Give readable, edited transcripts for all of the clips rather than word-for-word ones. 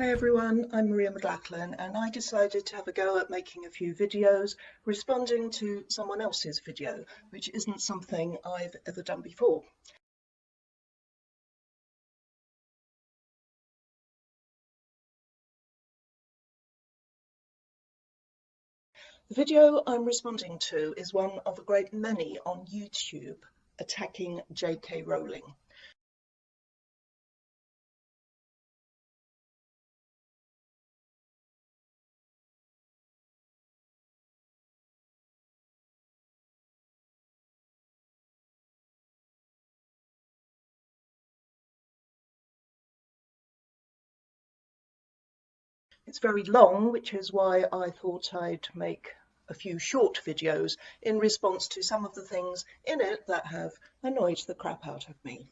Hi everyone, I'm Maria McLachlan and I decided to have a go at making a few videos responding to someone else's video, which isn't something I've ever done before. The video I'm responding to is one of a great many on YouTube attacking J.K. Rowling. It's very long, which is why I thought I'd make a few short videos in response to some of the things in it that have annoyed the crap out of me.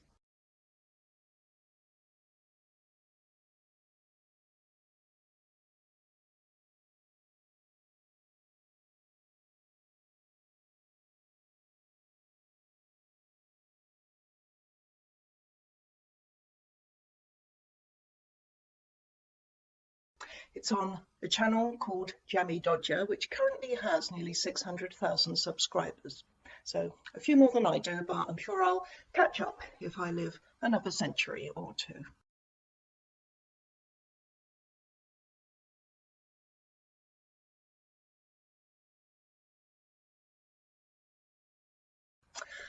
It's on a channel called Jammidodger, which currently has nearly 600,000 subscribers. So a few more than I do, but I'm sure I'll catch up if I live another century or two.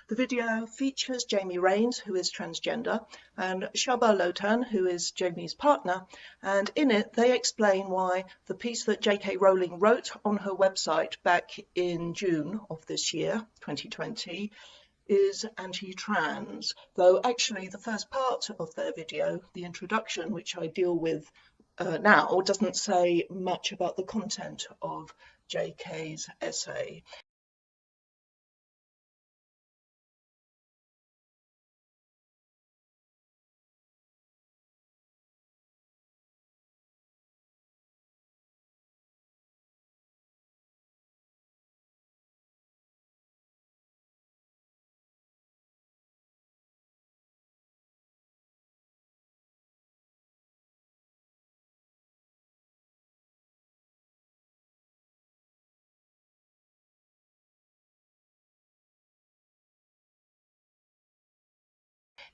The video features Jamie Rains, who is transgender, and Shaba Lotan, who is Jamie's partner, and in it they explain why the piece that J.K. Rowling wrote on her website back in June of this year, 2020, is anti-trans, though actually the first part of their video, the introduction, which I deal with now, doesn't say much about the content of J.K.'s essay.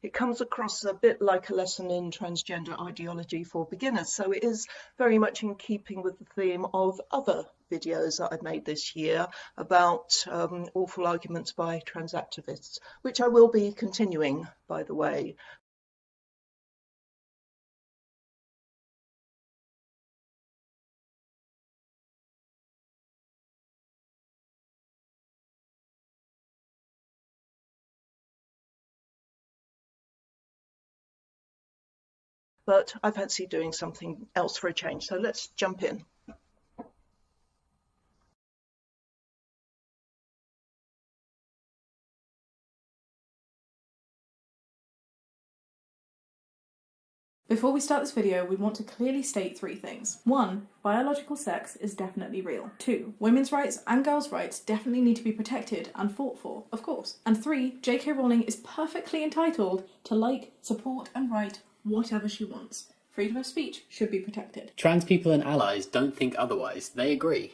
It comes across a bit like a lesson in transgender ideology for beginners, so it is very much in keeping with the theme of other videos that I've made this year about awful arguments by trans activists, which I will be continuing, by the way. But I fancy doing something else for a change, so let's jump in. Before we start this video, we want to clearly state 3 things. 1. Biological sex is definitely real. 2. Women's rights and girls' rights definitely need to be protected and fought for, of course. And 3. J.K. Rowling is perfectly entitled to like, support and write whatever she wants. Freedom of speech should be protected. Trans people and allies don't think otherwise. They agree.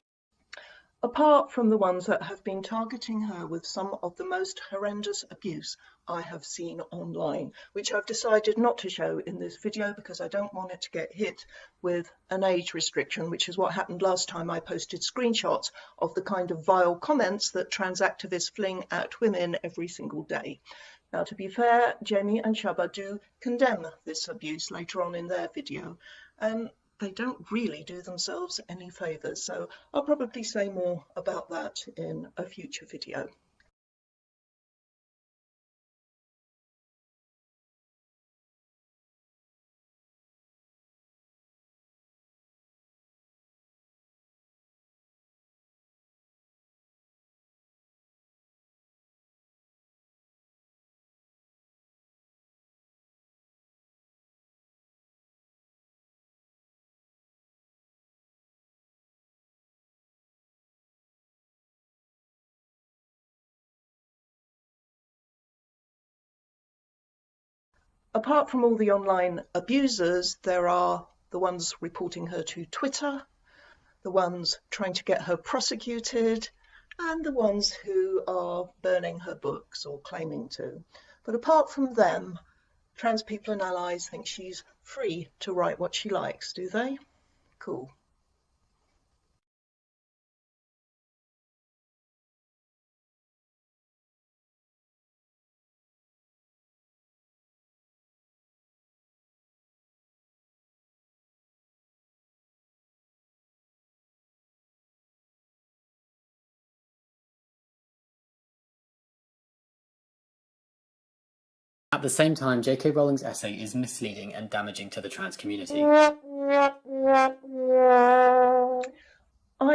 Apart from the ones that have been targeting her with some of the most horrendous abuse I have seen online, which I've decided not to show in this video because I don't want it to get hit with an age restriction, which is what happened last time I posted screenshots of the kind of vile comments that trans activists fling at women every single day. Now, to be fair, Jamie and Shaba do condemn this abuse later on in their video. They don't really do themselves any favours, so I'll probably say more about that in a future video. Apart from all the online abusers, there are the ones reporting her to Twitter, the ones trying to get her prosecuted, and the ones who are burning her books or claiming to. But apart from them, trans people and allies think she's free to write what she likes, do they? Cool. At the same time, J.K. Rowling's essay is misleading and damaging to the trans community. I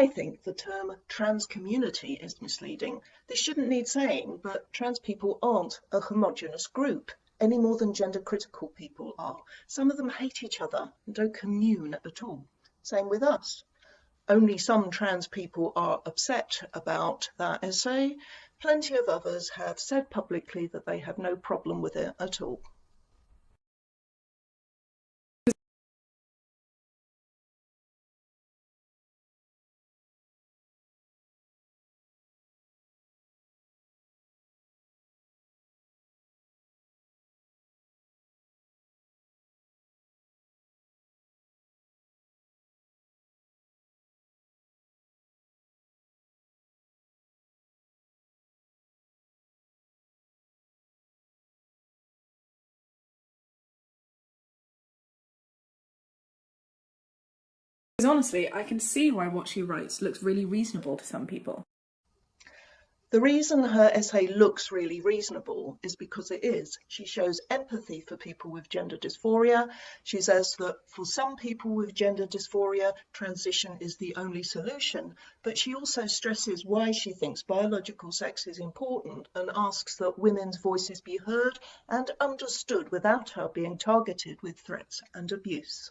think the term trans community is misleading. This shouldn't need saying, but trans people aren't a homogenous group any more than gender critical people are. Some of them hate each other and don't commune at all. Same with us. Only some trans people are upset about that essay. Plenty of others have said publicly that they have no problem with it at all. Because honestly, I can see why what she writes looks really reasonable to some people. The reason her essay looks really reasonable is because it is. She shows empathy for people with gender dysphoria. She says that for some people with gender dysphoria, transition is the only solution. But she also stresses why she thinks biological sex is important and asks that women's voices be heard and understood without her being targeted with threats and abuse.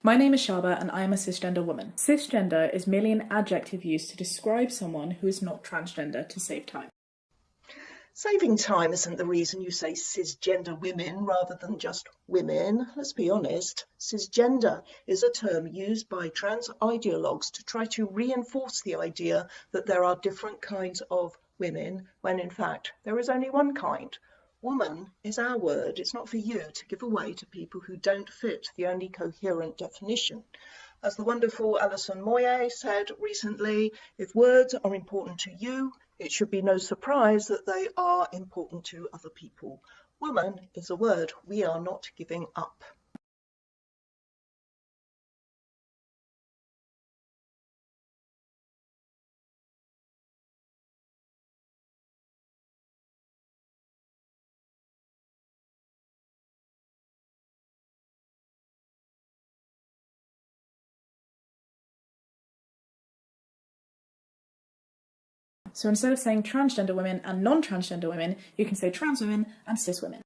My name is Shaba and I am a cisgender woman. Cisgender is merely an adjective used to describe someone who is not transgender to save time. Saving time isn't the reason you say cisgender women rather than just women. Let's be honest. Cisgender is a term used by trans ideologues to try to reinforce the idea that there are different kinds of women, when in fact there is only one kind. Woman is our word. It's not for you to give away to people who don't fit the only coherent definition. As the wonderful Alison Moyet said recently, if words are important to you, it should be no surprise that they are important to other people. Woman is a word we are not giving up. So instead of saying transgender women and non-transgender women, you can say trans women and cis women.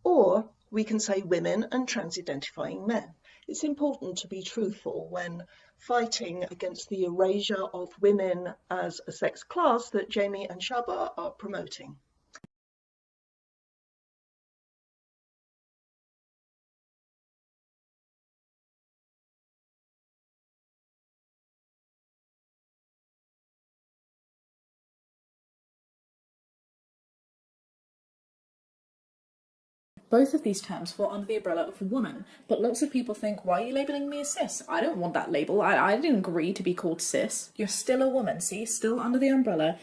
Or we can say women and trans-identifying men. It's important to be truthful when fighting against the erasure of women as a sex class that Jamie and Shaba are promoting. Both of these terms fall under the umbrella of woman, but lots of people think, why are you labelling me as cis? I don't want that label. I didn't agree to be called cis. You're still a woman, see? Still under the umbrella.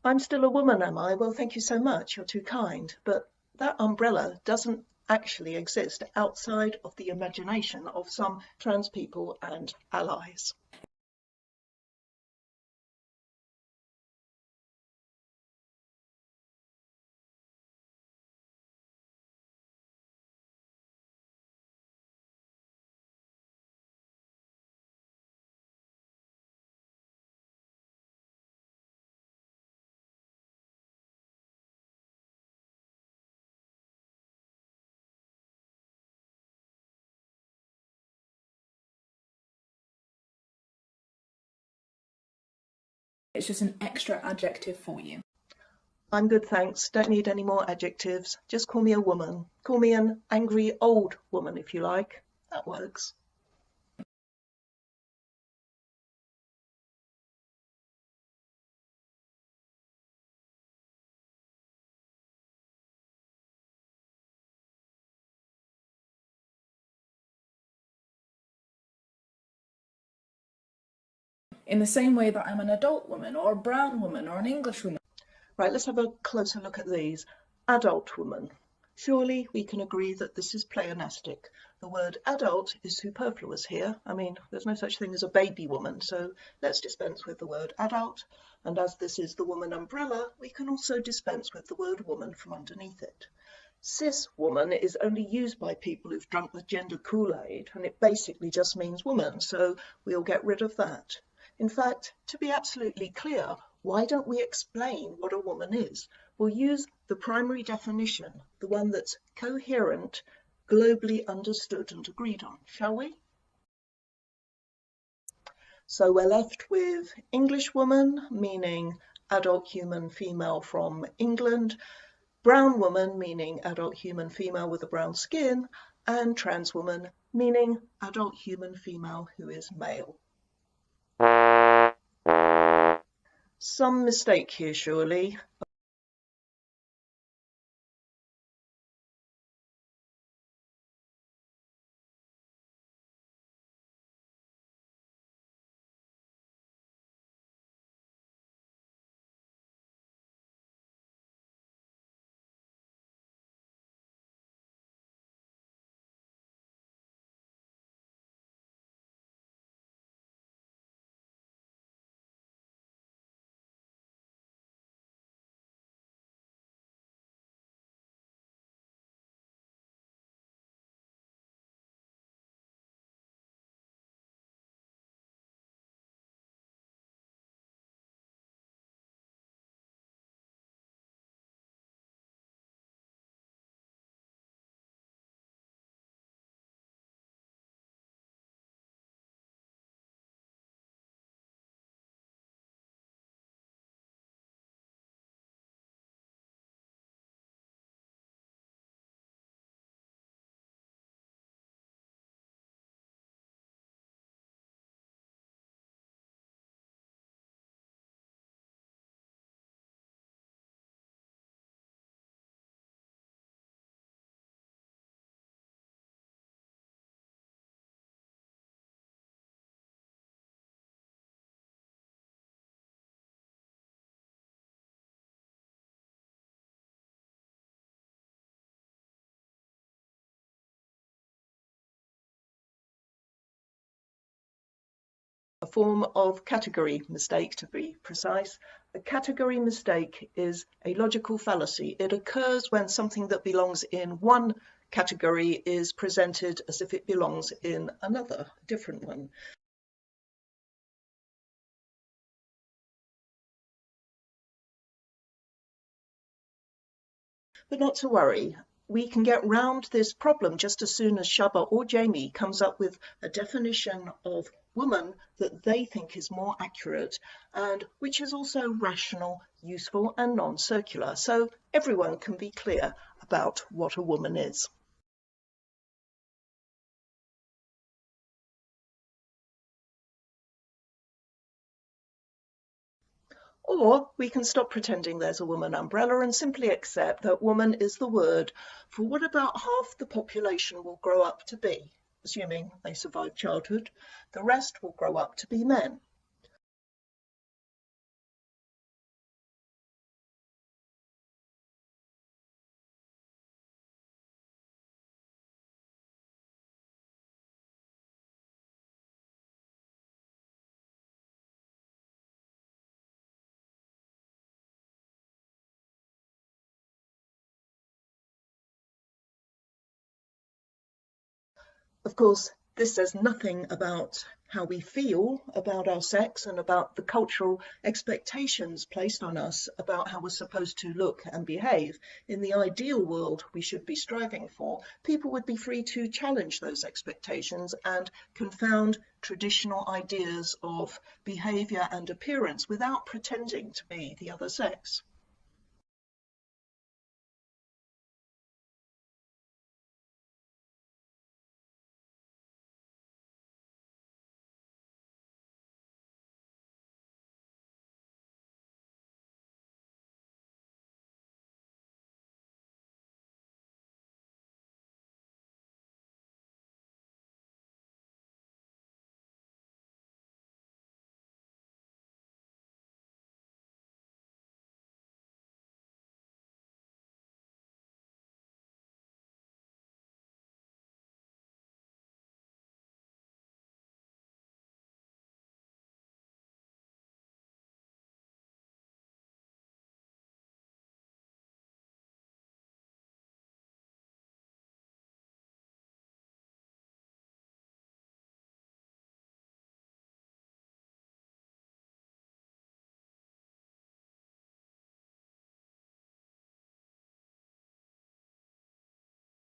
I'm still a woman, am I? Well, thank you so much. You're too kind. But that umbrella doesn't actually exist outside of the imagination of some trans people and allies. It's just an extra adjective for you. I'm good, thanks. Don't need any more adjectives. Just call me a woman. Call me an angry old woman if you like. That works. In the same way that I'm an adult woman, or a brown woman, or an English woman. Right, let's have a closer look at these. Adult woman. Surely we can agree that this is pleonastic. The word adult is superfluous here. I mean, there's no such thing as a baby woman, so let's dispense with the word adult. And as this is the woman umbrella, we can also dispense with the word woman from underneath it. Cis woman is only used by people who've drunk the gender Kool-Aid, and it basically just means woman, so we'll get rid of that. In fact, to be absolutely clear, why don't we explain what a woman is? We'll use the primary definition, the one that's coherent, globally understood and agreed on, shall we? So we're left with English woman, meaning adult human female from England, brown woman, meaning adult human female with a brown skin, and trans woman, meaning adult human female who is male. Some mistake here, surely. A form of category mistake, to be precise. A category mistake is a logical fallacy. It occurs when something that belongs in one category is presented as if it belongs in another, different one. But not to worry, we can get round this problem just as soon as Shaba or Jamie comes up with a definition of woman that they think is more accurate and which is also rational, useful and non-circular, so everyone can be clear about what a woman is. Or we can stop pretending there's a woman umbrella and simply accept that woman is the word for what about half the population will grow up to be, assuming they survive childhood. The rest will grow up to be men. Of course, This says nothing about how we feel about our sex and about the cultural expectations placed on us about how we're supposed to look and behave. In the ideal world we should be striving for, people would be free to challenge those expectations and confound traditional ideas of behaviour and appearance without pretending to be the other sex.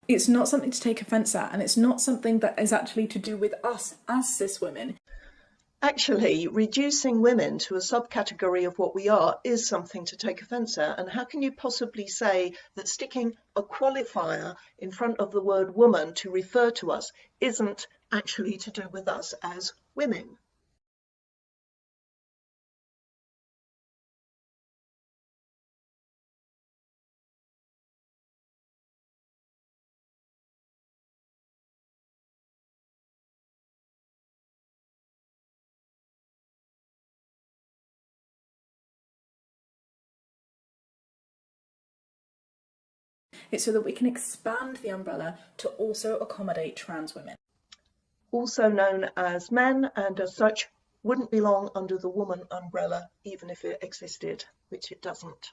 It's not something to take offence at, and it's not something that is actually to do with us as cis women. Actually, reducing women to a subcategory of what we are is something to take offence at. And how can you possibly say that sticking a qualifier in front of the word woman to refer to us isn't actually to do with us as women? It's so that we can expand the umbrella to also accommodate trans women. Also known as men, and as such wouldn't belong under the woman umbrella even if it existed, which it doesn't.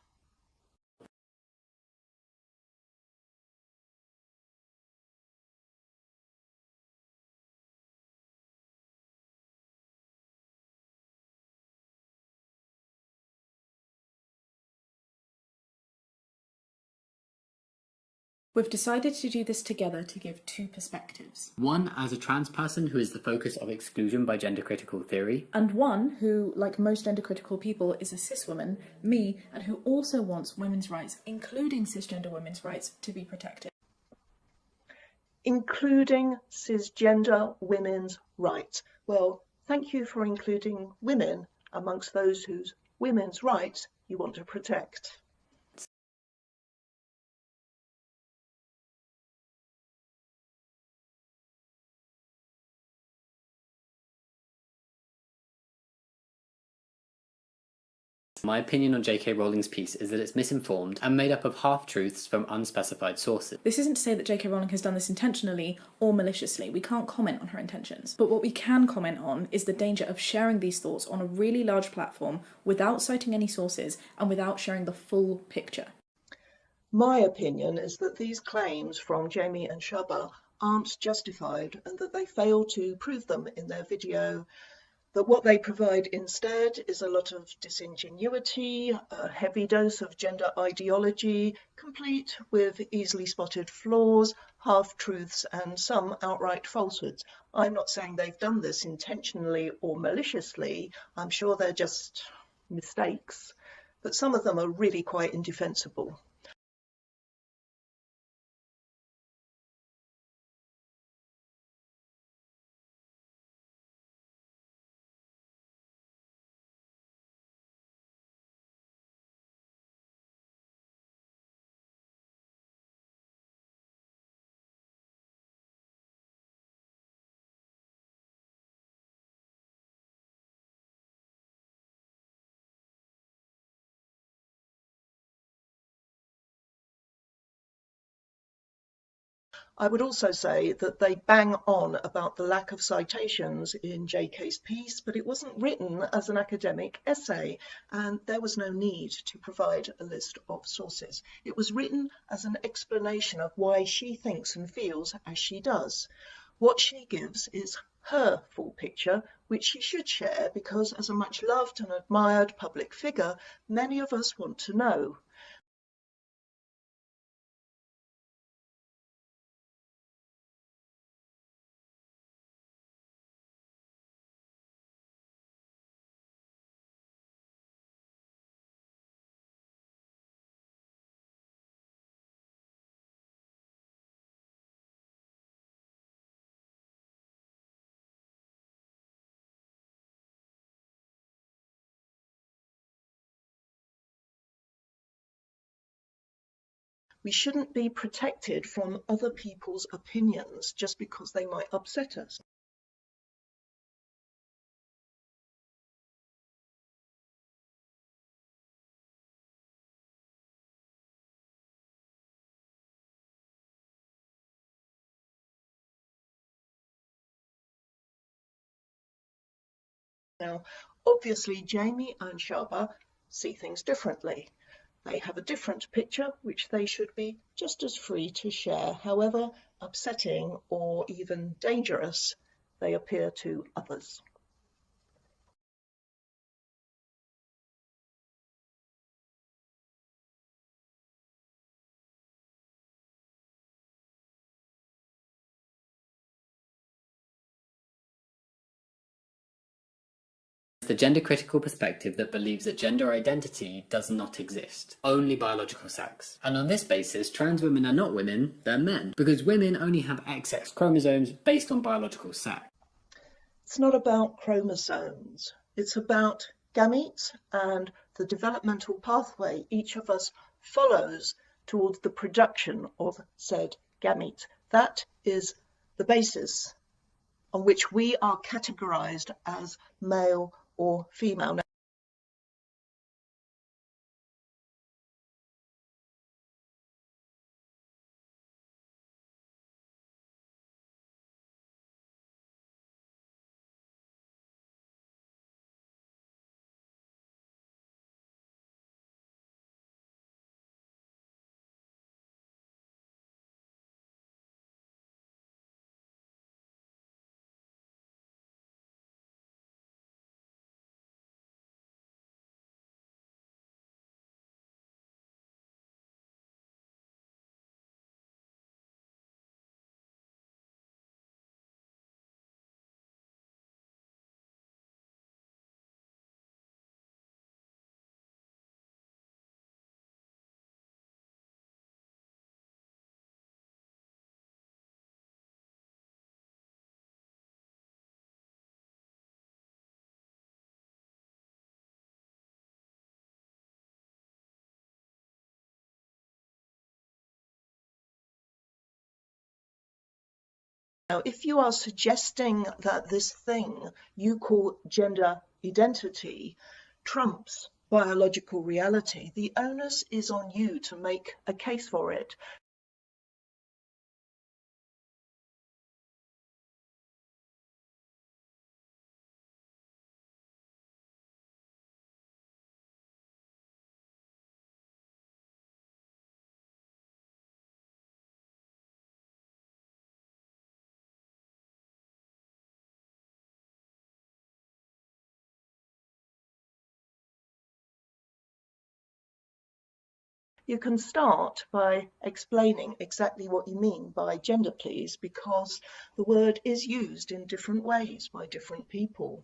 We've decided to do this together to give two perspectives. One as a trans person who is the focus of exclusion by gender critical theory, And one who, like most gender critical people, is a cis woman, me, and who also wants women's rights, including cisgender women's rights, to be protected. Including cisgender women's rights. Well, thank you for including women amongst those whose women's rights you want to protect. my opinion on J.K. Rowling's piece is that it's misinformed and made up of half-truths from unspecified sources. This isn't to say that J.K. Rowling has done this intentionally or maliciously. We can't comment on her intentions. But what we can comment on is the danger of sharing these thoughts on a really large platform without citing any sources and without sharing the full picture. My opinion is that these claims from Jamie and Shaba aren't justified and that they fail to prove them in their video, that what they provide instead is a lot of disingenuity, a heavy dose of gender ideology, complete with easily spotted flaws, half-truths and some outright falsehoods. I'm not saying they've done this intentionally or maliciously, I'm sure they're just mistakes, but some of them are really quite indefensible. I would also say that they bang on about the lack of citations in JK's piece, but it wasn't written as an academic essay, and there was no need to provide a list of sources. It was written as an explanation of why she thinks and feels as she does. What she gives is her full picture, which she should share because as a much loved and admired public figure, many of us want to know. We shouldn't be protected from other people's opinions just because they might upset us. Now, obviously, Jamie and Shaba see things differently. They have a different picture, which they should be just as free to share, however upsetting or even dangerous they appear to others. The gender-critical perspective that believes that gender identity does not exist, only biological sex. And on this basis, trans women are not women, they're men, because women only have XX chromosomes based on biological sex. It's not about chromosomes, it's about gametes and the developmental pathway each of us follows towards the production of said gamete. That is the basis on which we are categorized as male or female. Now, if you are suggesting that this thing you call gender identity trumps biological reality, the onus is on you to make a case for it. You can start by explaining exactly what you mean by gender, please, because the word is used in different ways by different people.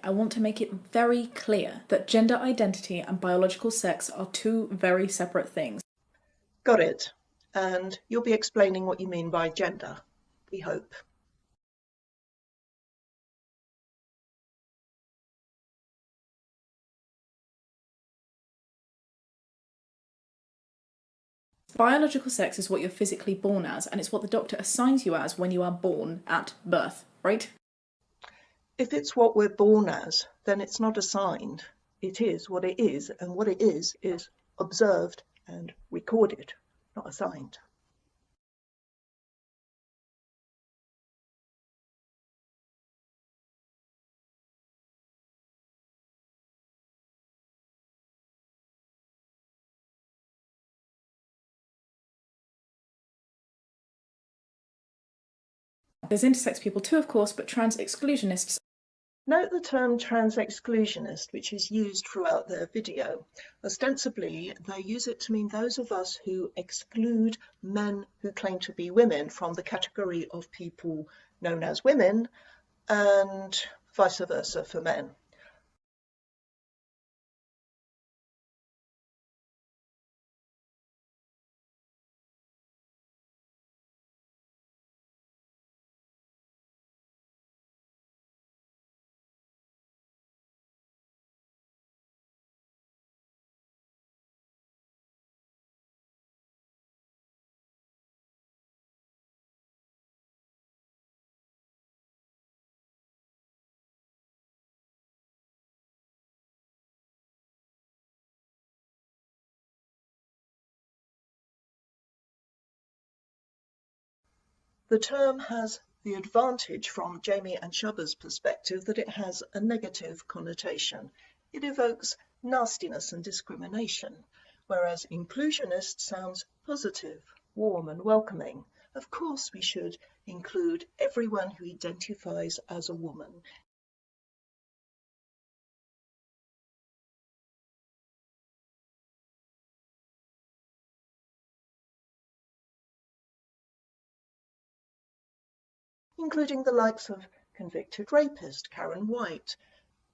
I want to make it very clear that gender identity and biological sex are two very separate things. Got it. And you'll be explaining what you mean by gender, we hope. Biological sex is what you're physically born as, and it's what the doctor assigns you as when you are born at birth, right? If it's what we're born as, then it's not assigned. It is what it is, and what it is observed and recorded, not assigned. There's intersex people too, of course, but trans exclusionists. Note the term trans exclusionist, which is used throughout their video. Ostensibly, they use it to mean those of us who exclude men who claim to be women from the category of people known as women, and vice versa for men. The term has the advantage from Jamie and Shubba's perspective that it has a negative connotation. It evokes nastiness and discrimination, whereas inclusionist sounds positive, warm and welcoming. Of course we should include everyone who identifies as a woman. Including the likes of convicted rapist Karen White.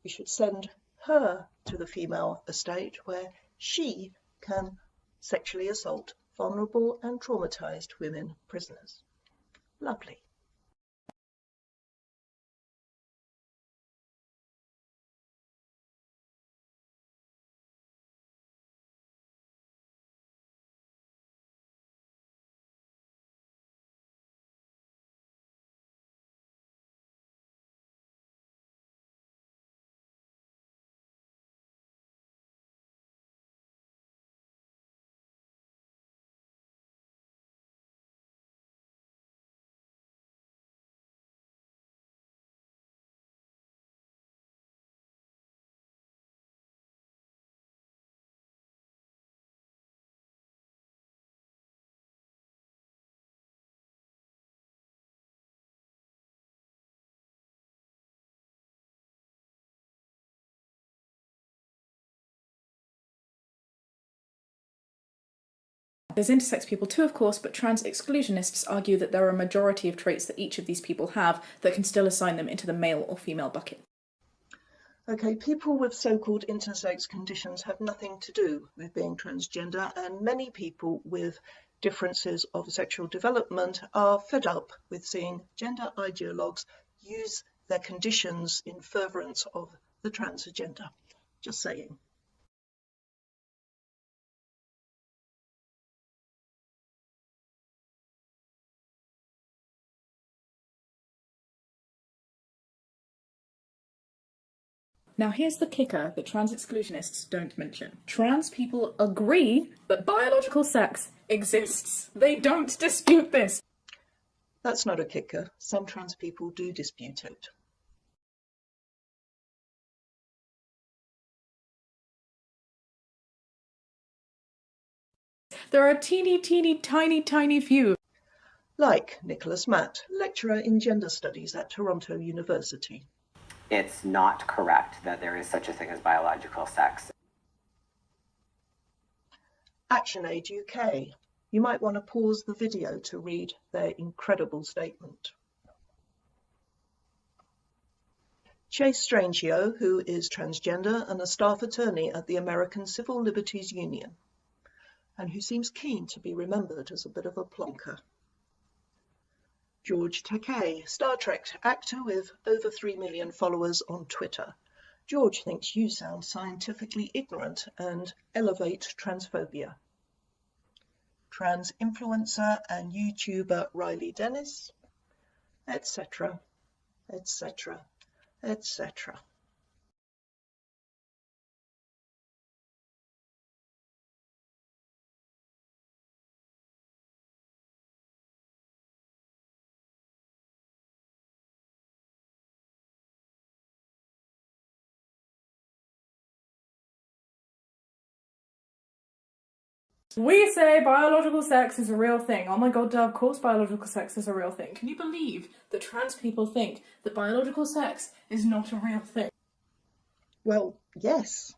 We should send her to the female estate where she can sexually assault vulnerable and traumatized women prisoners. Lovely. There's intersex people too, of course, but trans exclusionists argue that there are a majority of traits that each of these people have that can still assign them into the male or female bucket. Okay, people with so-called intersex conditions have nothing to do with being transgender, and many people with differences of sexual development are fed up with seeing gender ideologues use their conditions in furtherance of the trans agenda. Just saying. Now here's the kicker that trans exclusionists don't mention. Trans people agree that biological sex exists. They don't dispute this. That's not a kicker. Some trans people do dispute it. There are teeny tiny few. Like Nicholas Matt, lecturer in gender studies at Toronto University. It's not correct that there is such a thing as biological sex. ActionAid UK. You might want to pause the video to read their incredible statement. Chase Strangio, who is transgender and a staff attorney at the American Civil Liberties Union, and who seems keen to be remembered as a bit of a plonker. George Takei, Star Trek actor with over 3 million followers on Twitter. George thinks you sound scientifically ignorant and elevate transphobia. Trans influencer and YouTuber Riley Dennis, etc., etc., etc. We say biological sex is a real thing. Oh my god, of course biological sex is a real thing. Can you believe that trans people think that biological sex is not a real thing? Well, yes.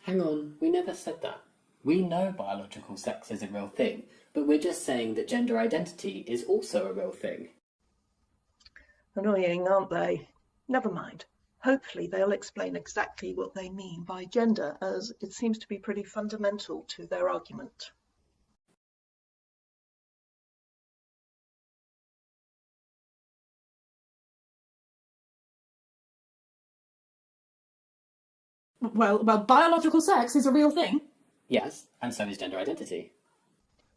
Hang on, we never said that. We know biological sex is a real thing, but we're just saying that gender identity is also a real thing. Annoying, aren't they? Never mind. Hopefully they'll explain exactly what they mean by gender, as it seems to be pretty fundamental to their argument. Well, biological sex is a real thing. Yes, and so is gender identity.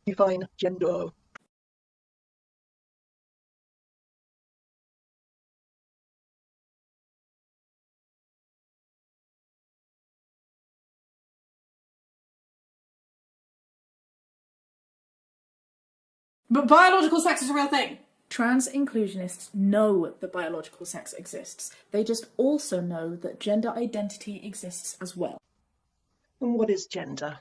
Define gender. But biological sex is a real thing. Trans inclusionists know that biological sex exists. They just also know that gender identity exists as well. And what is gender?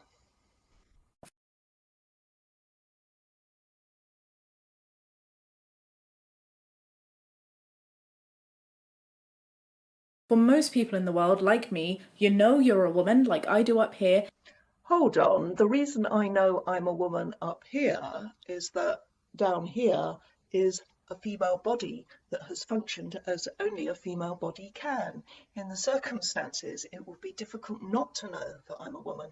For most people in the world, like me, you know you're a woman, like I do up here. Hold on, the reason I know I'm a woman up here is that down here is a female body that has functioned as only a female body can. In the circumstances, it would be difficult not to know that I'm a woman.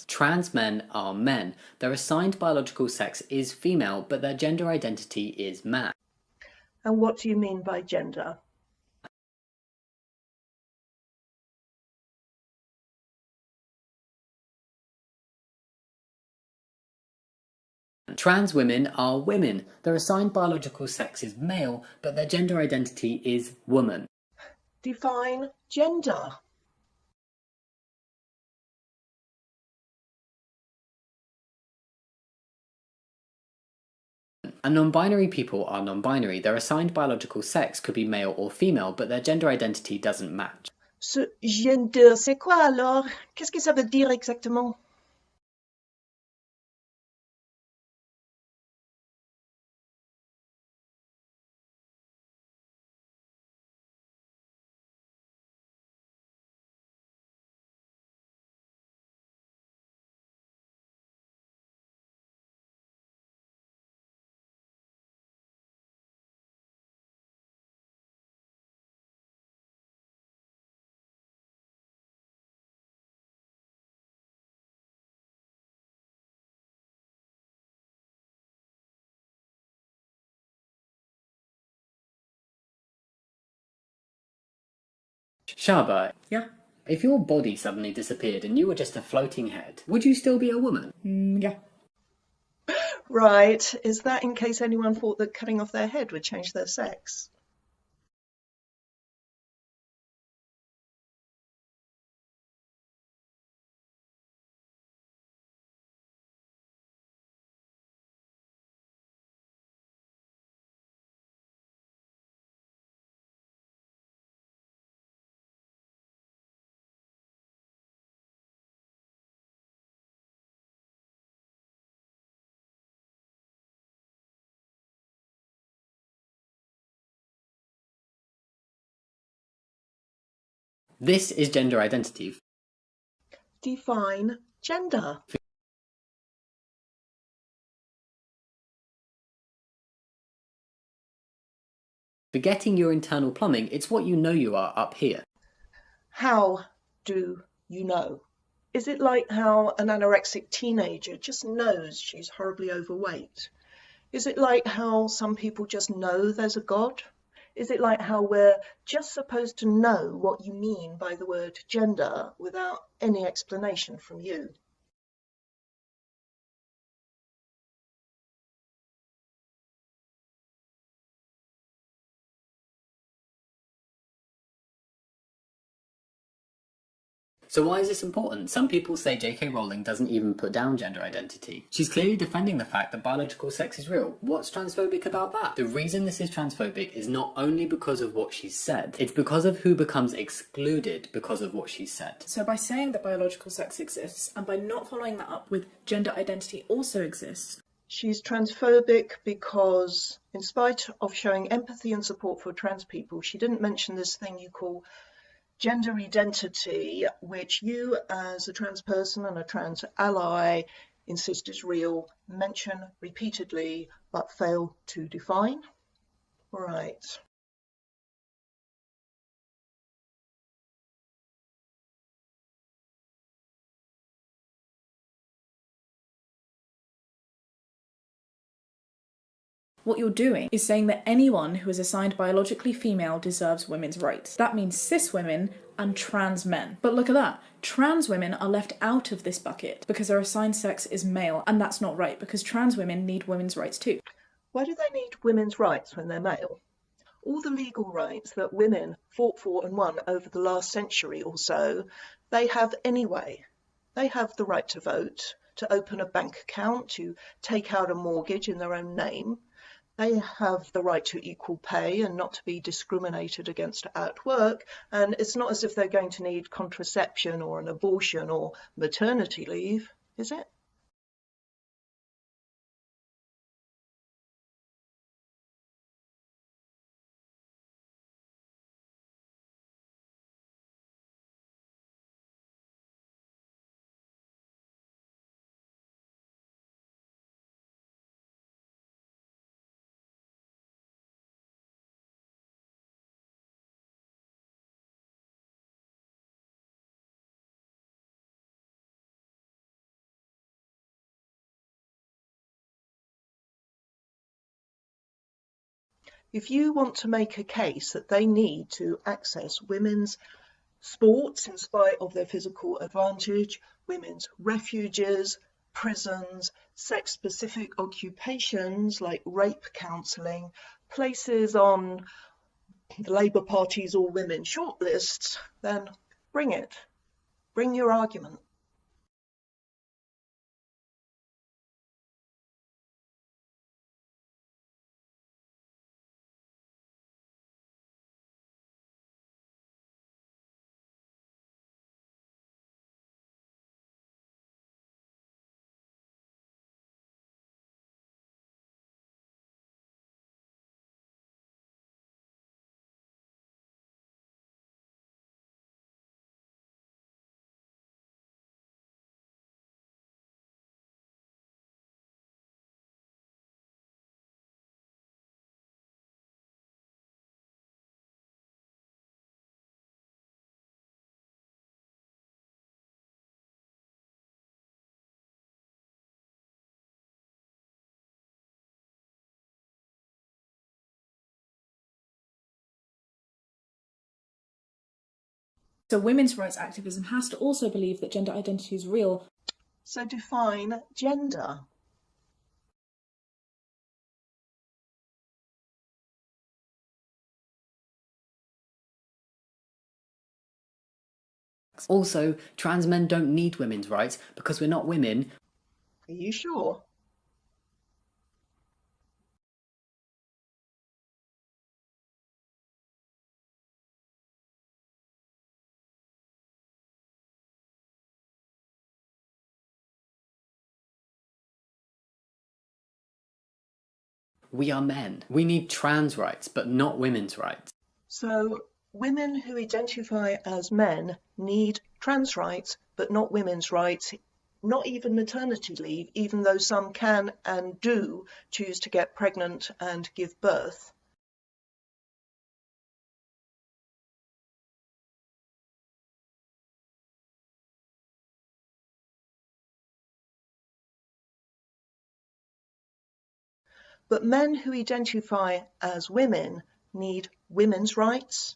Trans men are men. Their assigned biological sex is female, but their gender identity is man. And what do you mean by gender? Trans women are women. Their assigned biological sex is male, but their gender identity is woman. Define gender. And non-binary people are non-binary. Their assigned biological sex could be male or female, but their gender identity doesn't match. Ce gender, c'est quoi alors? Qu'est-ce que ça veut dire exactement? Shaba, Yeah. if your body suddenly disappeared and you were just a floating head, would you still be a woman? Yeah. Right, is that in case anyone thought that cutting off their head would change their sex? This is gender identity. Define gender. Forgetting your internal plumbing, it's what you know you are up here. How do you know? Is it like how an anorexic teenager just knows she's horribly overweight? Is it like how some people just know there's a God? Is it like how we're just supposed to know what you mean by the word gender without any explanation from you? So why is this important? Some people say J.K. Rowling doesn't even put down gender identity. She's clearly defending the fact that biological sex is real. What's transphobic about that? The reason this is transphobic is not only because of what she's said, it's because of who becomes excluded because of what she's said. So by saying that biological sex exists, and by not following that up with gender identity also exists, she's transphobic because, in spite of showing empathy and support for trans people, she didn't mention this thing you call gender identity, which you as a trans person and a trans ally insist is real, mention repeatedly, but fail to define. Right. what you're doing is saying that anyone who is assigned biologically female deserves women's rights. That means cis women and trans men. But look at that. Trans women are left out of this bucket because their assigned sex is male, and that's not right because trans women need women's rights too. Why do they need women's rights when they're male? All the legal rights that women fought for and won over the last century or so, they have anyway. They have the right to vote, to open a bank account, to take out a mortgage in their own name. They have the right to equal pay and not to be discriminated against at work. And it's not as if they're going to need contraception or an abortion or maternity leave, is it? If you want to make a case that they need to access women's sports in spite of their physical advantage, women's refuges, prisons, sex-specific occupations like rape counselling, places on the Labour Party's All Women shortlists, then bring it. Bring your argument. So women's rights activism has to also believe that gender identity is real. So define gender. Also, trans men don't need women's rights because we're not women. Are you sure? We are men. We need trans rights, but not women's rights. So Women who identify as men need trans rights, but not women's rights, not even maternity leave, even though some can and do choose to get pregnant and give birth. But men who identify as women need women's rights?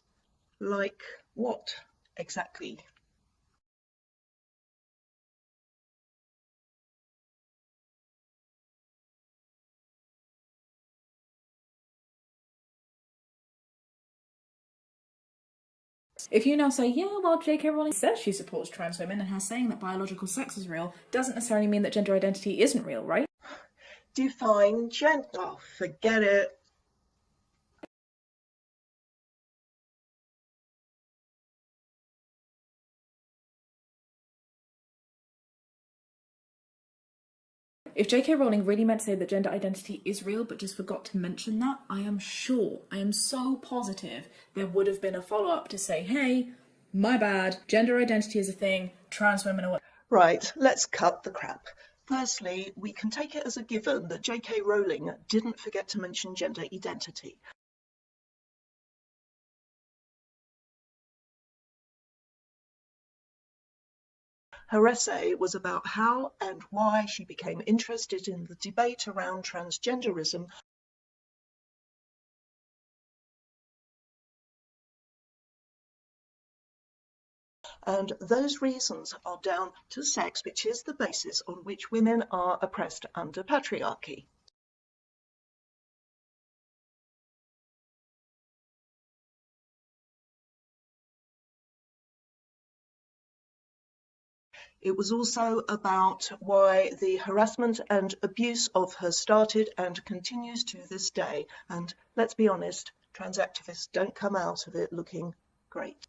Like what exactly? If you now say, yeah, well, J.K. Rowling says she supports trans women, and her saying that biological sex is real doesn't necessarily mean that gender identity isn't real, right? Define gender. Oh, forget it. If J.K. Rowling really meant to say that gender identity is real but just forgot to mention that, I am so positive there would have been a follow-up to say, hey, my bad, gender identity is a thing, trans women are... Right, let's cut the crap. Firstly, we can take it as a given that J.K. Rowling didn't forget to mention gender identity. Her essay was about how and why she became interested in the debate around transgenderism, and those reasons are down to sex, which is the basis on which women are oppressed under patriarchy. It was also about why the harassment and abuse of her started and continues to this day. And let's be honest, trans activists don't come out of it looking great.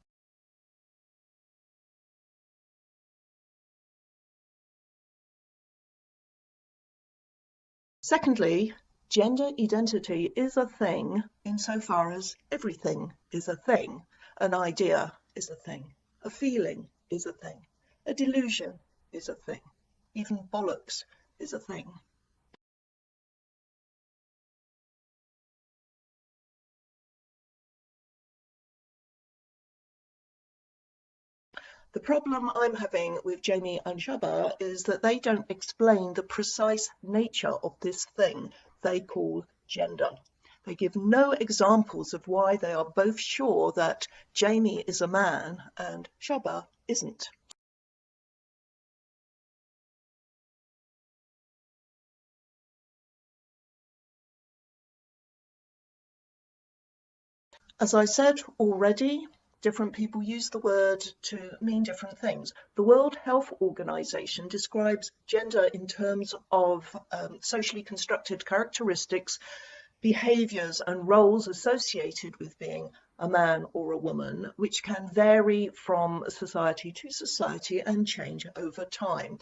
Secondly, gender identity is a thing insofar as everything is a thing. An idea is a thing. A feeling is a thing. A delusion is a thing. Even bollocks is a thing. The problem I'm having with Jamie and Shaba is that they don't explain the precise nature of this thing they call gender. They give no examples of why they are both sure that Jamie is a man and Shaba isn't. As I said already, different people use the word to mean different things. The World Health Organization describes gender in terms of socially constructed characteristics, behaviors and roles associated with being a man or a woman, which can vary from society to society and change over time.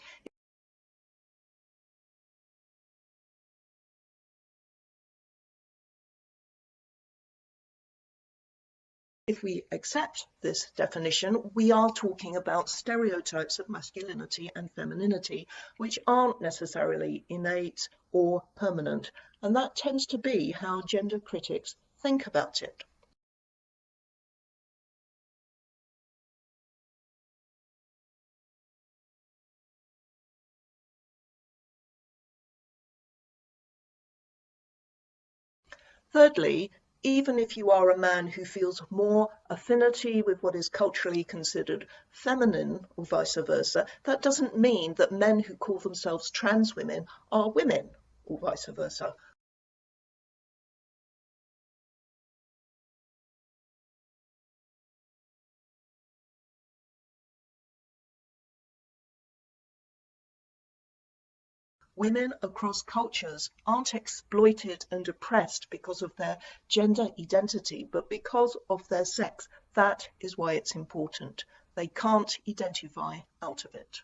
If we accept this definition, we are talking about stereotypes of masculinity and femininity, which aren't necessarily innate or permanent, and that tends to be how gender critics think about it. Thirdly, even if you are a man who feels more affinity with what is culturally considered feminine or vice versa, that doesn't mean that men who call themselves trans women are women or vice versa. Women across cultures aren't exploited and oppressed because of their gender identity, but because of their sex. That is why it's important. They can't identify out of it.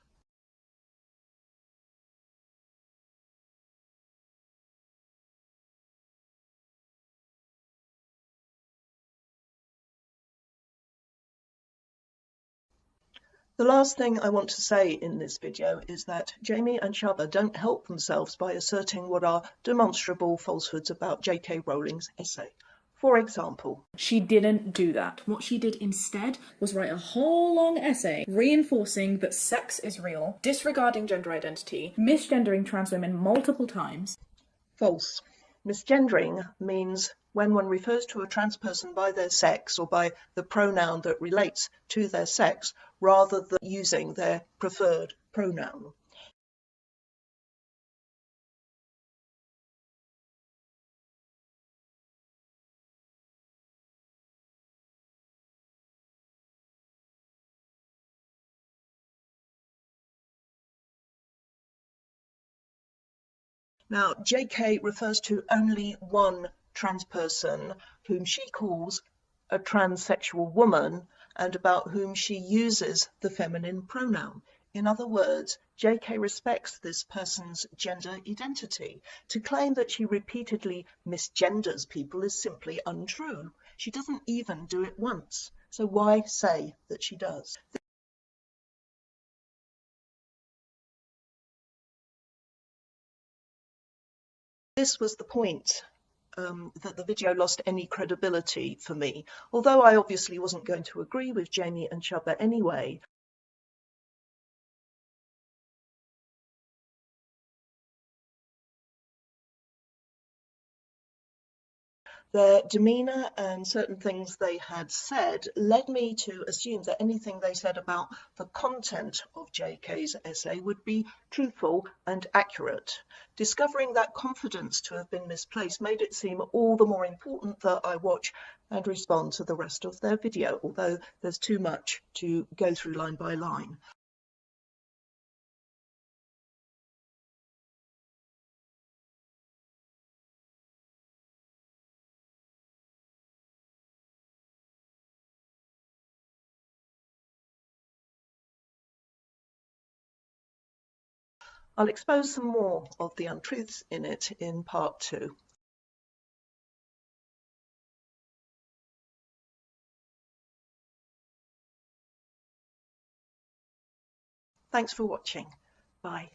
The last thing I want to say in this video is that Jamie and Shaba don't help themselves by asserting what are demonstrable falsehoods about J.K. Rowling's essay. For example, she didn't do that. What she did instead was write a whole long essay reinforcing that sex is real, disregarding gender identity, misgendering trans women multiple times. false. Misgendering means when one refers to a trans person by their sex or by the pronoun that relates to their sex rather than using their preferred pronoun. Now, JK refers to only one trans person whom she calls a transsexual woman and about whom she uses the feminine pronoun. In other words, JK respects this person's gender identity. To claim that she repeatedly misgenders people is simply untrue. She doesn't even do it once. So why say that she does? This was the point that the video lost any credibility for me. Although I obviously wasn't going to agree with Jamie and Shaba anyway, their demeanour and certain things they had said led me to assume that anything they said about the content of JK's essay would be truthful and accurate. Discovering that confidence to have been misplaced made it seem all the more important that I watch and respond to the rest of their video, although there's too much to go through line by line. I'll expose some more of the untruths in it in part 2. Thanks for watching. Bye.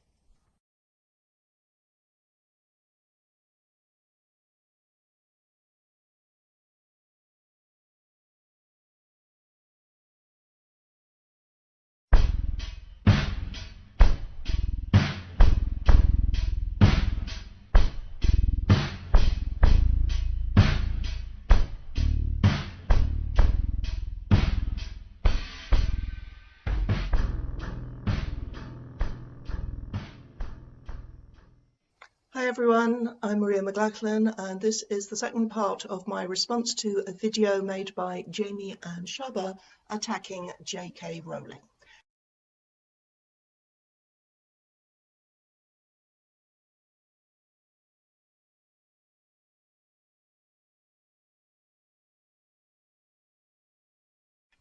Hi everyone, I'm Maria McLachlan and this is the second part of my response to a video made by Jamie and Shaba attacking J.K. Rowling.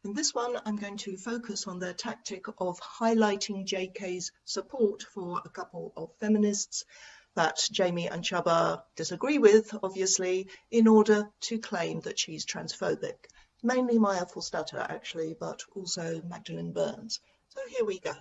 In this one, I'm going to focus on their tactic of highlighting JK's support for a couple of feminists that Jamie and Shaba disagree with, obviously, in order to claim that she's transphobic. Mainly Maya Forstater, actually, but also Magdalene Burns. So here we go.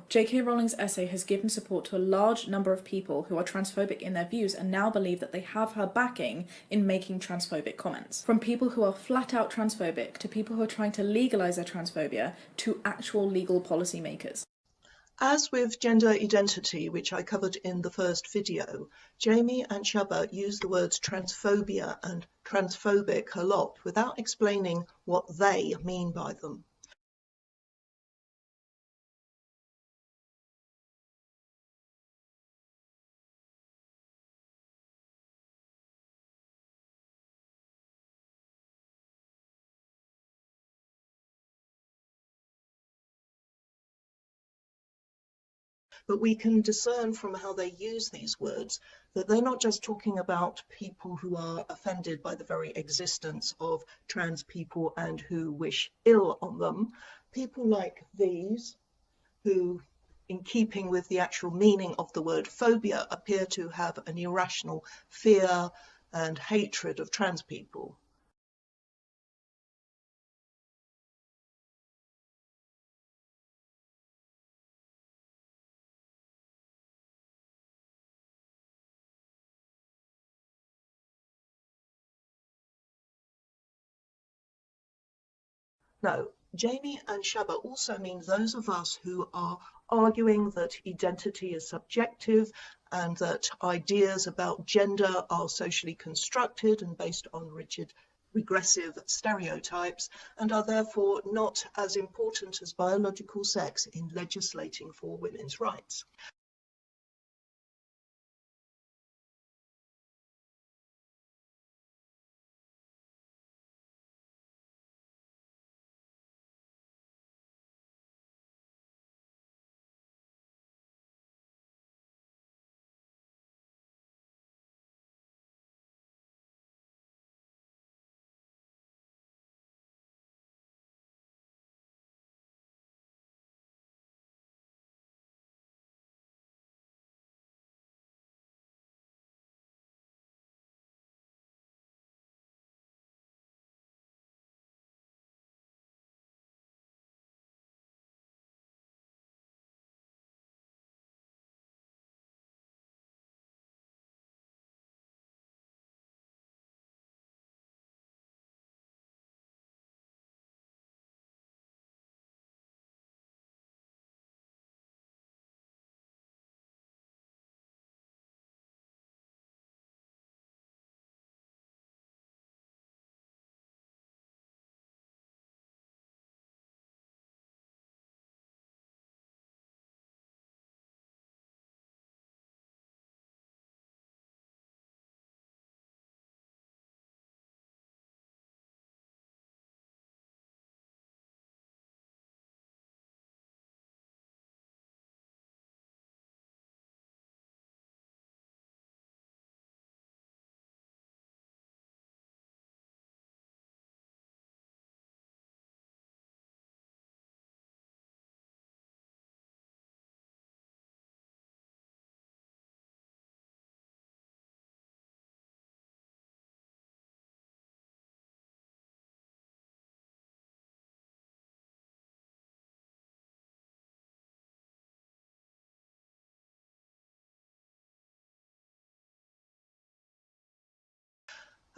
J.K. Rowling's essay has given support to a large number of people who are transphobic in their views and now believe that they have her backing in making transphobic comments. From people who are flat out transphobic to people who are trying to legalise their transphobia to actual legal policymakers. As with gender identity, which I covered in the first video, Jamie and Shaba use the words transphobia and transphobic a lot without explaining what they mean by them. but we can discern from how they use these words that they're not just talking about people who are offended by the very existence of trans people and who wish ill on them. People like these, who, in keeping with the actual meaning of the word phobia, appear to have an irrational fear and hatred of trans people. No, Jamie and Shaba also mean those of us who are arguing that identity is subjective and that ideas about gender are socially constructed and based on rigid, regressive stereotypes, and are therefore not as important as biological sex in legislating for women's rights.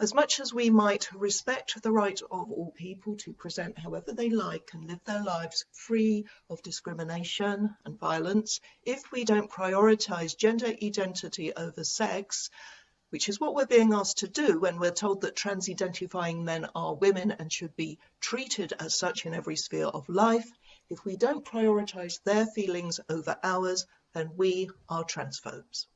As much as we might respect the right of all people to present however they like and live their lives free of discrimination and violence, if we don't prioritise gender identity over sex, which is what we're being asked to do when we're told that trans-identifying men are women and should be treated as such in every sphere of life, if we don't prioritise their feelings over ours, then we are transphobes.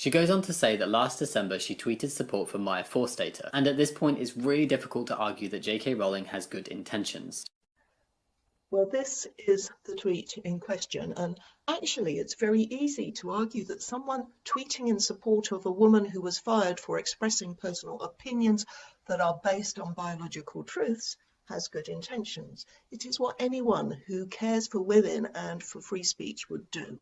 She goes on to say that last December she tweeted support for Maya Forstater, and at this point it's really difficult to argue that J.K. Rowling has good intentions. Well, this is the tweet in question, and actually it's very easy to argue that someone tweeting in support of a woman who was fired for expressing personal opinions that are based on biological truths has good intentions. It is what anyone who cares for women and for free speech would do.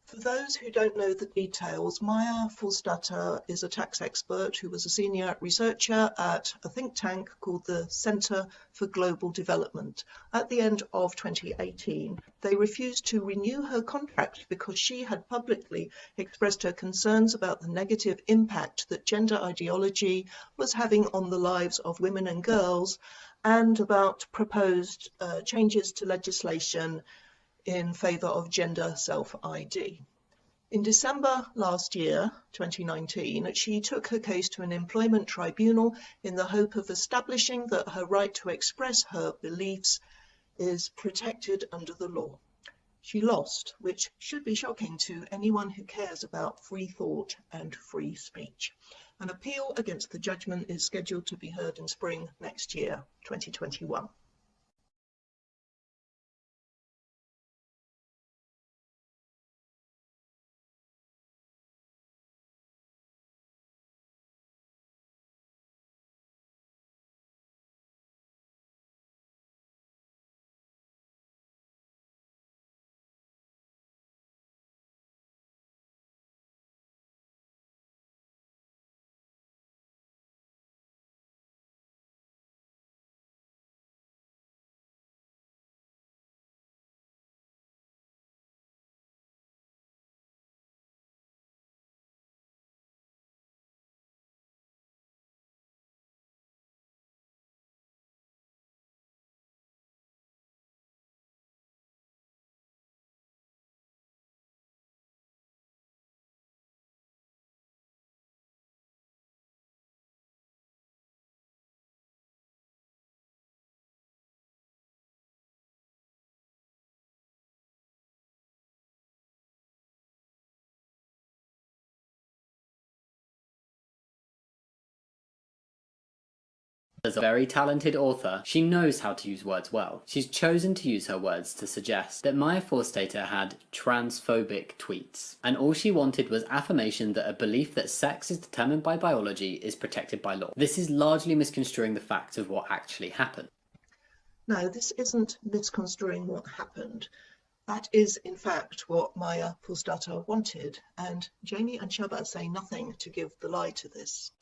For those who don't know the details, Maya Forstater is a tax expert who was a senior researcher at a think tank called the Centre for Global Development. At the end of 2018, they refused to renew her contract because she had publicly expressed her concerns about the negative impact that gender ideology was having on the lives of women and girls, and about proposed changes to legislation in favour of gender self-ID. In December last year, 2019, she took her case to an employment tribunal in the hope of establishing that her right to express her beliefs is protected under the law. She lost, which should be shocking to anyone who cares about free thought and free speech. An appeal against the judgment is scheduled to be heard in spring next year, 2021. As a very talented author, she knows how to use words well. She's chosen to use her words to suggest that Maya Forstater had transphobic tweets, and all she wanted was affirmation that a belief that sex is determined by biology is protected by law. This is largely misconstruing the facts of what actually happened. No, this isn't misconstruing what happened. That is, in fact, what Maya Forstater wanted, and Jamie and Shaba say nothing to give the lie to this.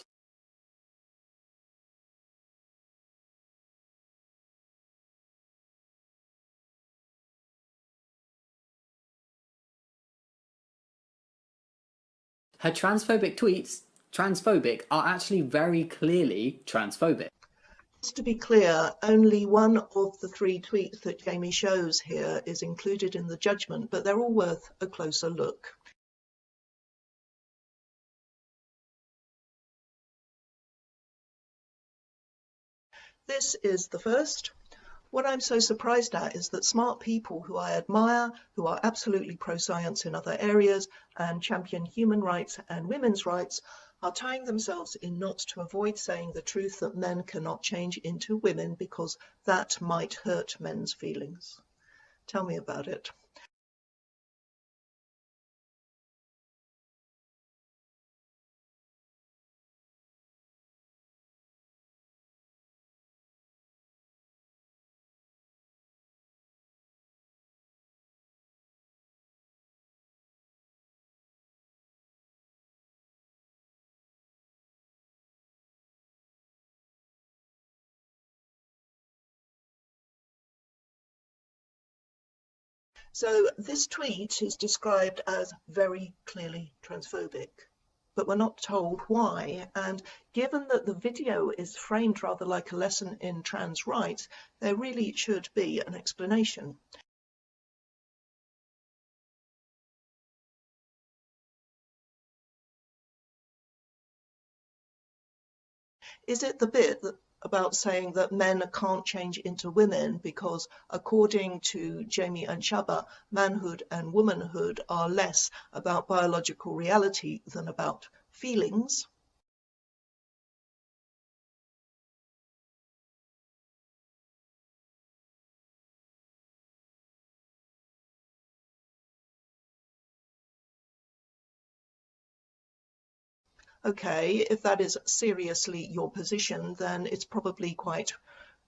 Her transphobic tweets, are actually very clearly transphobic. Just to be clear, only one of the 3 tweets that Jamie shows here is included in the judgment, but they're all worth a closer look. This is the first. What I'm so surprised at is that smart people who I admire, who are absolutely pro-science in other areas and champion human rights and women's rights, are tying themselves in knots to avoid saying the truth that men cannot change into women because that might hurt men's feelings. Tell me about it. So this tweet is described as very clearly transphobic, but we're not told why. And given that the video is framed rather like a lesson in trans rights, there really should be an explanation. Is it the bit about saying that men can't change into women because, according to Jamie and Shaba, manhood and womanhood are less about biological reality than about feelings? Okay, if that is seriously your position, then it's probably quite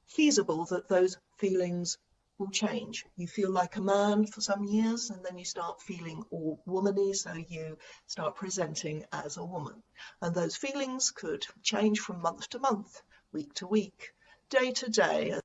feasible that those feelings will change. You feel like a man for some years, and then you start feeling all womany, so you start presenting as a woman. And those feelings could change from month to month, week to week, day to day.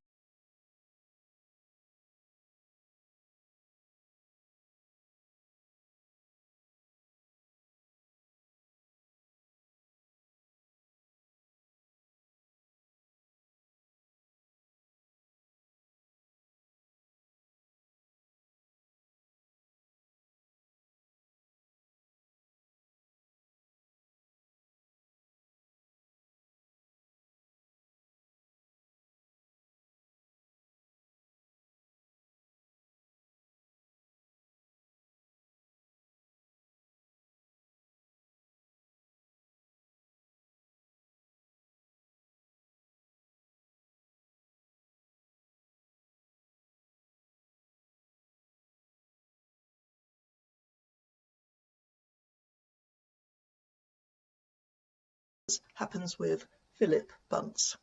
Happens with Philip Bunce,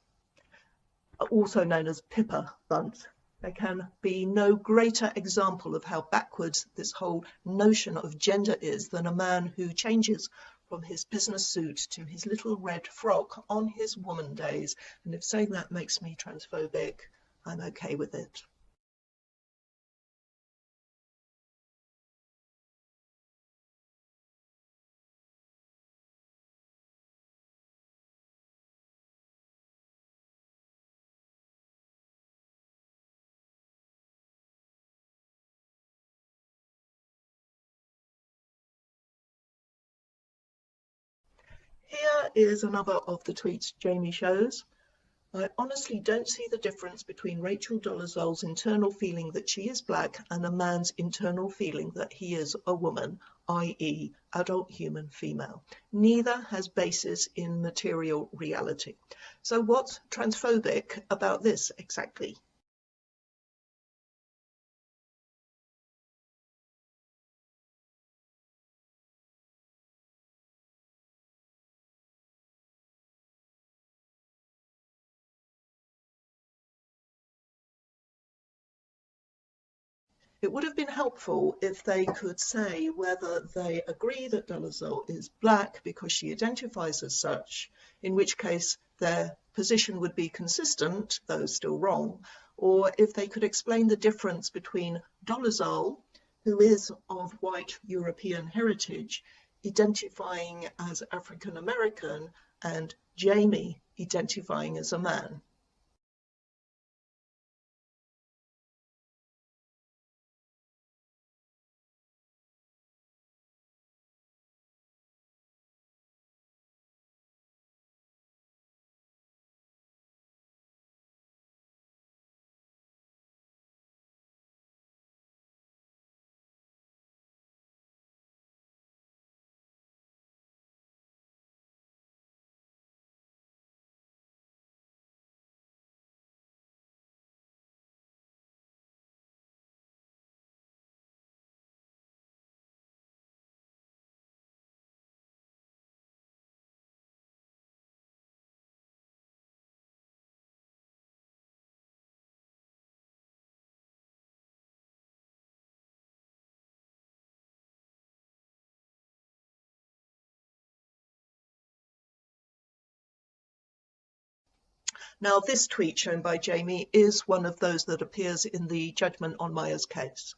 also known as Pippa Bunce. There can be no greater example of how backwards this whole notion of gender is than a man who changes from his business suit to his little red frock on his woman days. And if saying that makes me transphobic, I'm okay with it. Here is another of the tweets Jamie shows. I honestly don't see the difference between Rachel Dolezal's internal feeling that she is black and a man's internal feeling that he is a woman, i.e. adult human female. Neither has basis in material reality. So what's transphobic about this exactly? It would have been helpful if they could say whether they agree that Dolezal is black because she identifies as such, in which case their position would be consistent, though still wrong, or if they could explain the difference between Dolezal, who is of white European heritage, identifying as African American, and Jamie identifying as a man. Now, this tweet shown by Jamie is one of those that appears in the judgment on Maya's case.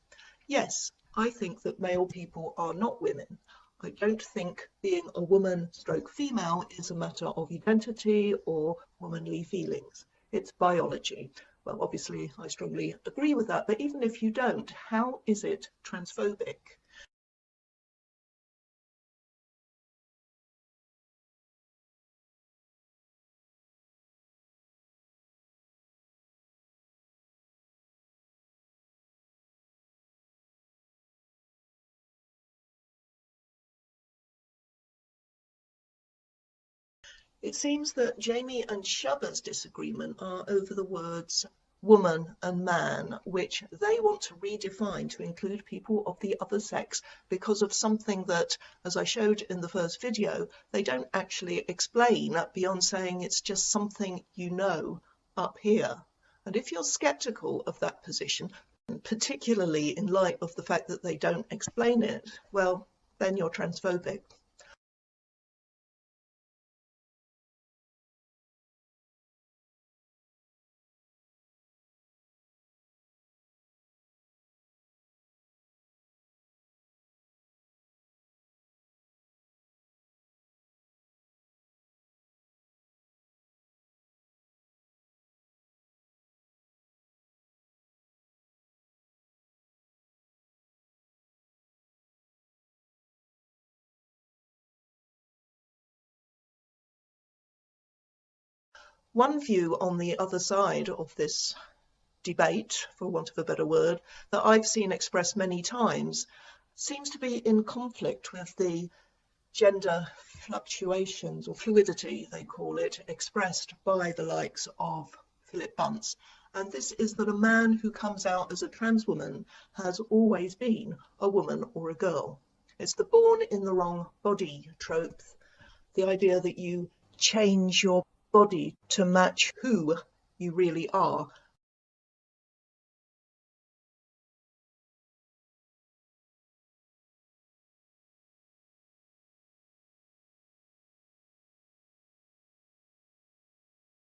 Yes, I think that male people are not women. I don't think being a woman stroke female is a matter of identity or womanly feelings. It's biology. Well, obviously, I strongly agree with that, but even if you don't, how is it transphobic? It seems that Jamie and Shubba's disagreement are over the words woman and man, which they want to redefine to include people of the other sex because of something that, as I showed in the first video, they don't actually explain beyond saying it's just something you know up here. And if you're skeptical of that position, particularly in light of the fact that they don't explain it, well, then you're transphobic. One view on the other side of this debate, for want of a better word, that I've seen expressed many times seems to be in conflict with the gender fluctuations, or fluidity they call it, expressed by the likes of Philip Bunce. And this is that a man who comes out as a trans woman has always been a woman or a girl. It's the born in the wrong body trope, the idea that you change your body to match who you really are.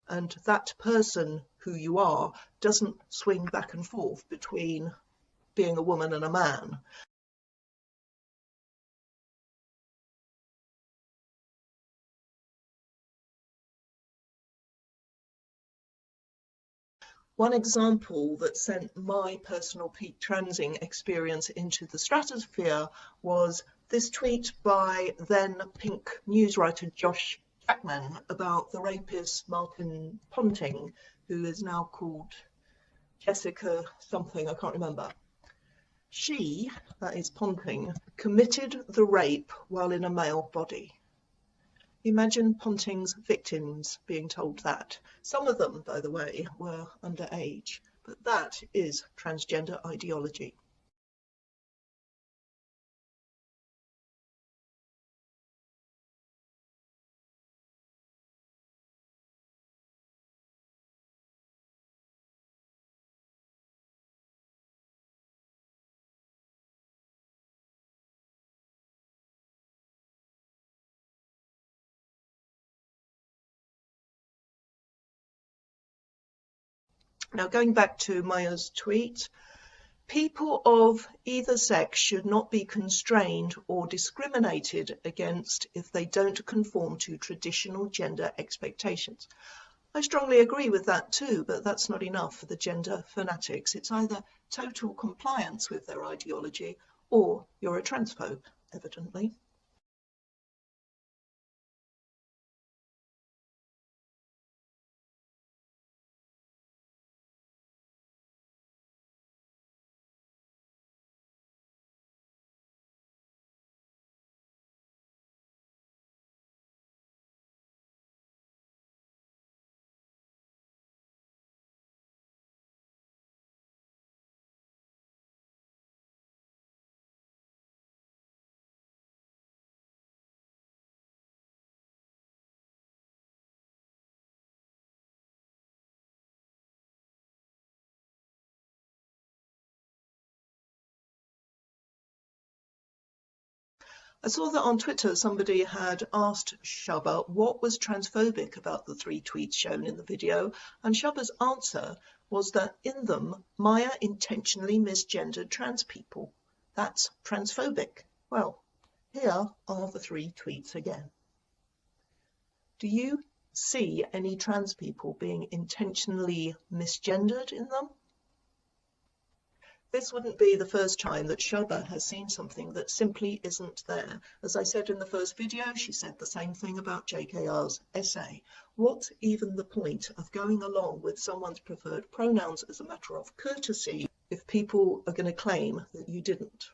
And that person who you are doesn't swing back and forth between being a woman and a man. One example that sent my personal peak transing experience into the stratosphere was this tweet by then Pink news writer Josh Jackman about the rapist Martin Ponting, who is now called Jessica something, I can't remember. She, that is Ponting, committed the rape while in a male body. Imagine Ponting's victims being told that. Some of them, by the way, were underage, but that is transgender ideology. Now, going back to Maya's tweet, people of either sex should not be constrained or discriminated against if they don't conform to traditional gender expectations. I strongly agree with that too, but that's not enough for the gender fanatics. It's either total compliance with their ideology or you're a transphobe, evidently. I saw that on Twitter somebody had asked Shaba what was transphobic about the 3 tweets shown in the video, and Shaba's answer was that in them Maya intentionally misgendered trans people. That's transphobic. Well, here are the 3 tweets again. Do you see any trans people being intentionally misgendered in them? This wouldn't be the first time that Shaba has seen something that simply isn't there. As I said in the first video, she said the same thing about JKR's essay. What's even the point of going along with someone's preferred pronouns as a matter of courtesy if people are going to claim that you didn't?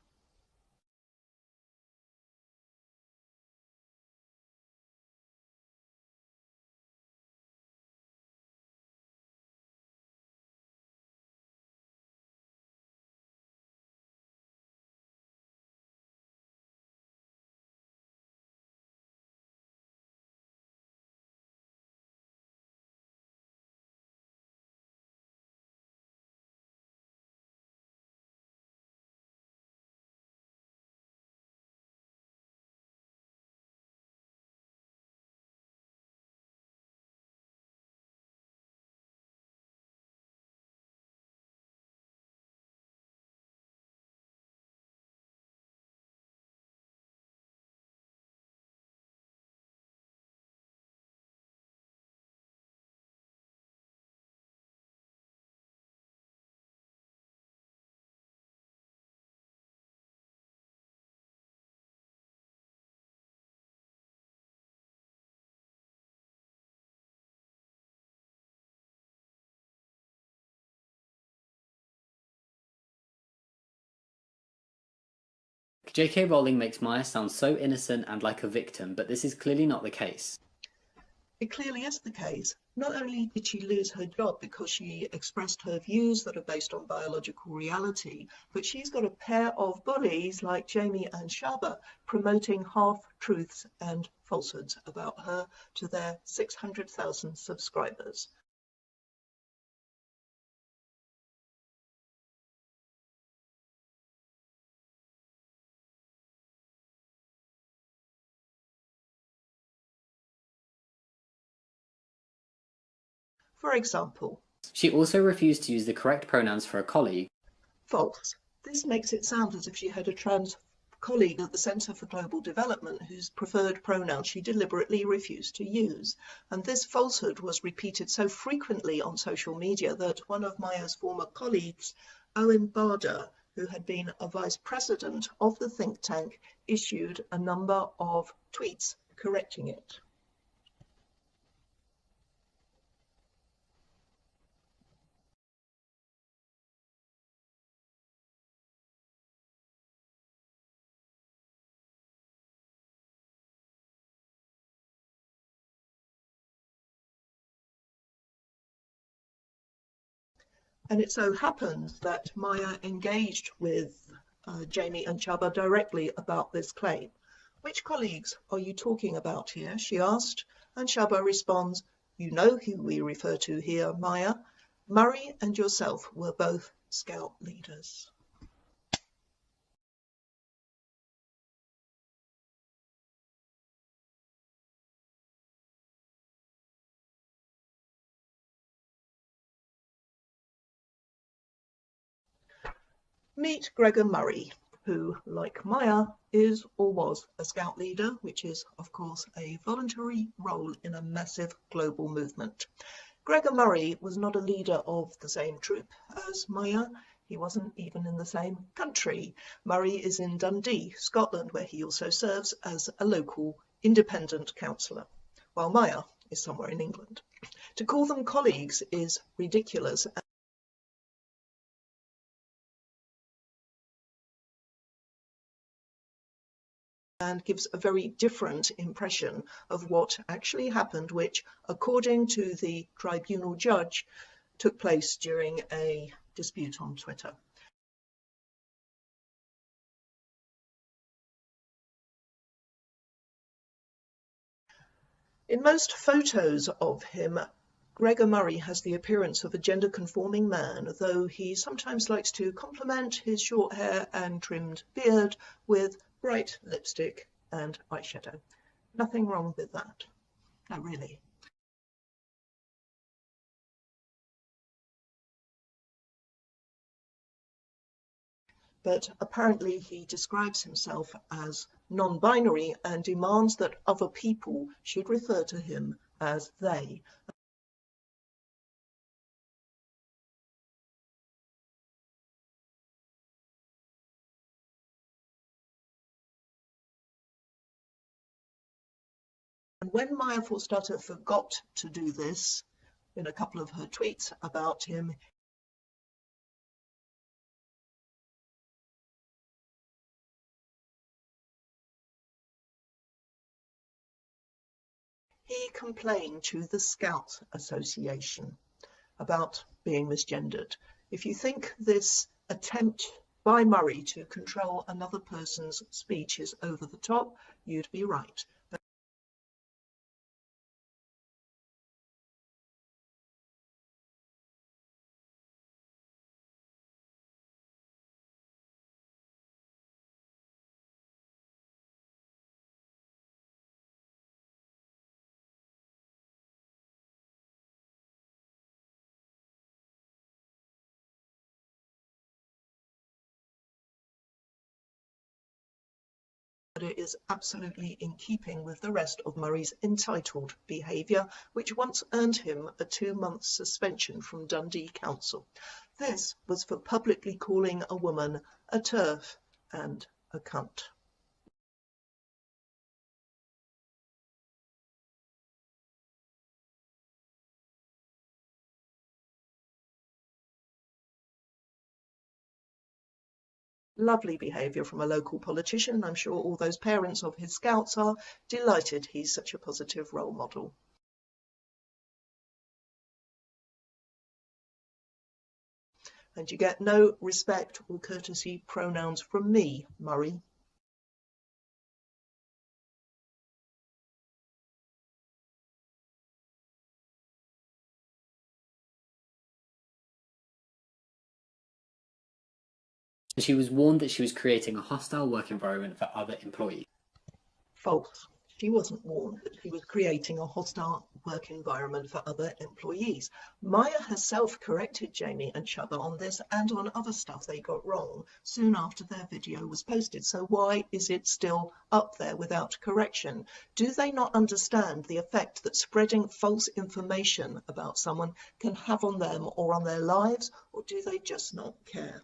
J.K. Rowling makes Maya sound so innocent and like a victim, but this is clearly not the case. It clearly is the case. Not only did she lose her job because she expressed her views that are based on biological reality, but she's got a pair of bullies like Jamie and Shaba promoting half-truths and falsehoods about her to their 600,000 subscribers. For example, She also refused to use the correct pronouns for a colleague. false. This makes it sound as if she had a trans colleague at the Centre for Global Development whose preferred pronoun she deliberately refused to use. And this falsehood was repeated so frequently on social media that one of Maya's former colleagues, Owen Barder, who had been a vice president of the think tank, issued a number of tweets correcting it. And it so happens that Maya engaged with Jamie and Chaba directly about this claim. Which colleagues are you talking about here? She asked, and Chaba responds, you know who we refer to here, Maya. Murray and yourself were both scout leaders. Meet Gregor Murray, who, like Maya, is or was a scout leader, which is, of course, a voluntary role in a massive global movement. Gregor Murray was not a leader of the same troop as Maya. He wasn't even in the same country. Murray is in Dundee, Scotland, where he also serves as a local independent councillor, while Maya is somewhere in England. To call them colleagues is ridiculous and gives a very different impression of what actually happened, which, according to the tribunal judge, took place during a dispute on Twitter. In most photos of him, Gregor Murray has the appearance of a gender-conforming man, though he sometimes likes to complement his short hair and trimmed beard with bright lipstick and eyeshadow. Nothing wrong with that. No, really. But apparently he describes himself as non-binary and demands that other people should refer to him as they. And when Maya Forstater forgot to do this in a couple of her tweets about him, he complained to the Scout Association about being misgendered. If you think this attempt by Murray to control another person's speech is over the top, you'd be right. But it is absolutely in keeping with the rest of Murray's entitled behaviour, which once earned him a 2-month suspension from Dundee Council. This was for publicly calling a woman a TERF and a cunt. Lovely behaviour from a local politician. I'm sure all those parents of his scouts are delighted he's such a positive role model. And you get no respect or courtesy pronouns from me, Murray. She was warned that she was creating a hostile work environment for other employees. False. She wasn't warned that she was creating a hostile work environment for other employees. Maya herself corrected Jamie and Chubba on this and on other stuff they got wrong soon after their video was posted. So why is it still up there without correction? Do they not understand the effect that spreading false information about someone can have on them or on their lives, or do they just not care?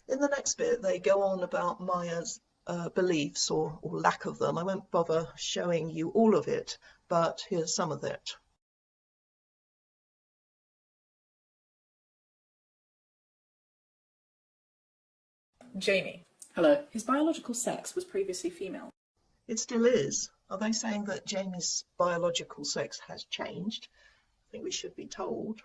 In the next bit, they go on about Maya's beliefs or lack of them. I won't bother showing you all of it, but here's some of it. Jamie. Hello. His biological sex was previously female. It still is. Are they saying that Jamie's biological sex has changed? I think we should be told.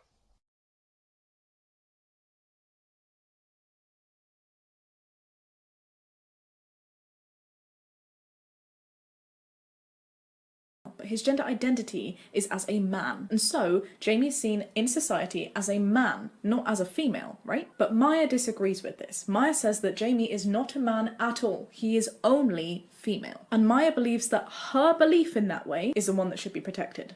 But his gender identity is as a man. And so, Jamie is seen in society as a man, not as a female, right? But Maya disagrees with this. Maya says that Jamie is not a man at all. He is only female. And Maya believes that her belief in that way is the one that should be protected.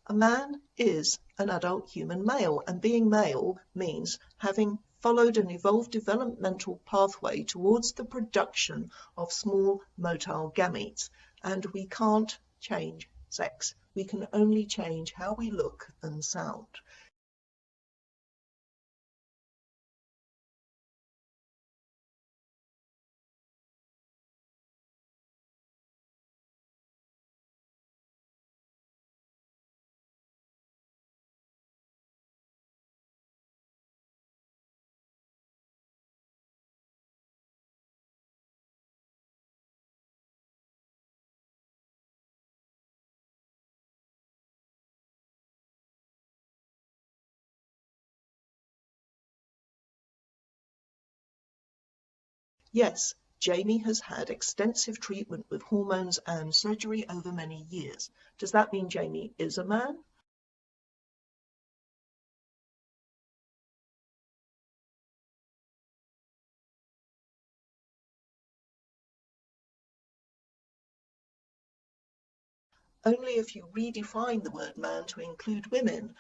A man is an adult human male, and being male means having followed an evolved developmental pathway towards the production of small motile gametes. And we can't change sex. We can only change how we look and sound. Yes, Jamie has had extensive treatment with hormones and surgery over many years. Does that mean Jamie is a man? Only if you redefine the word man to include women.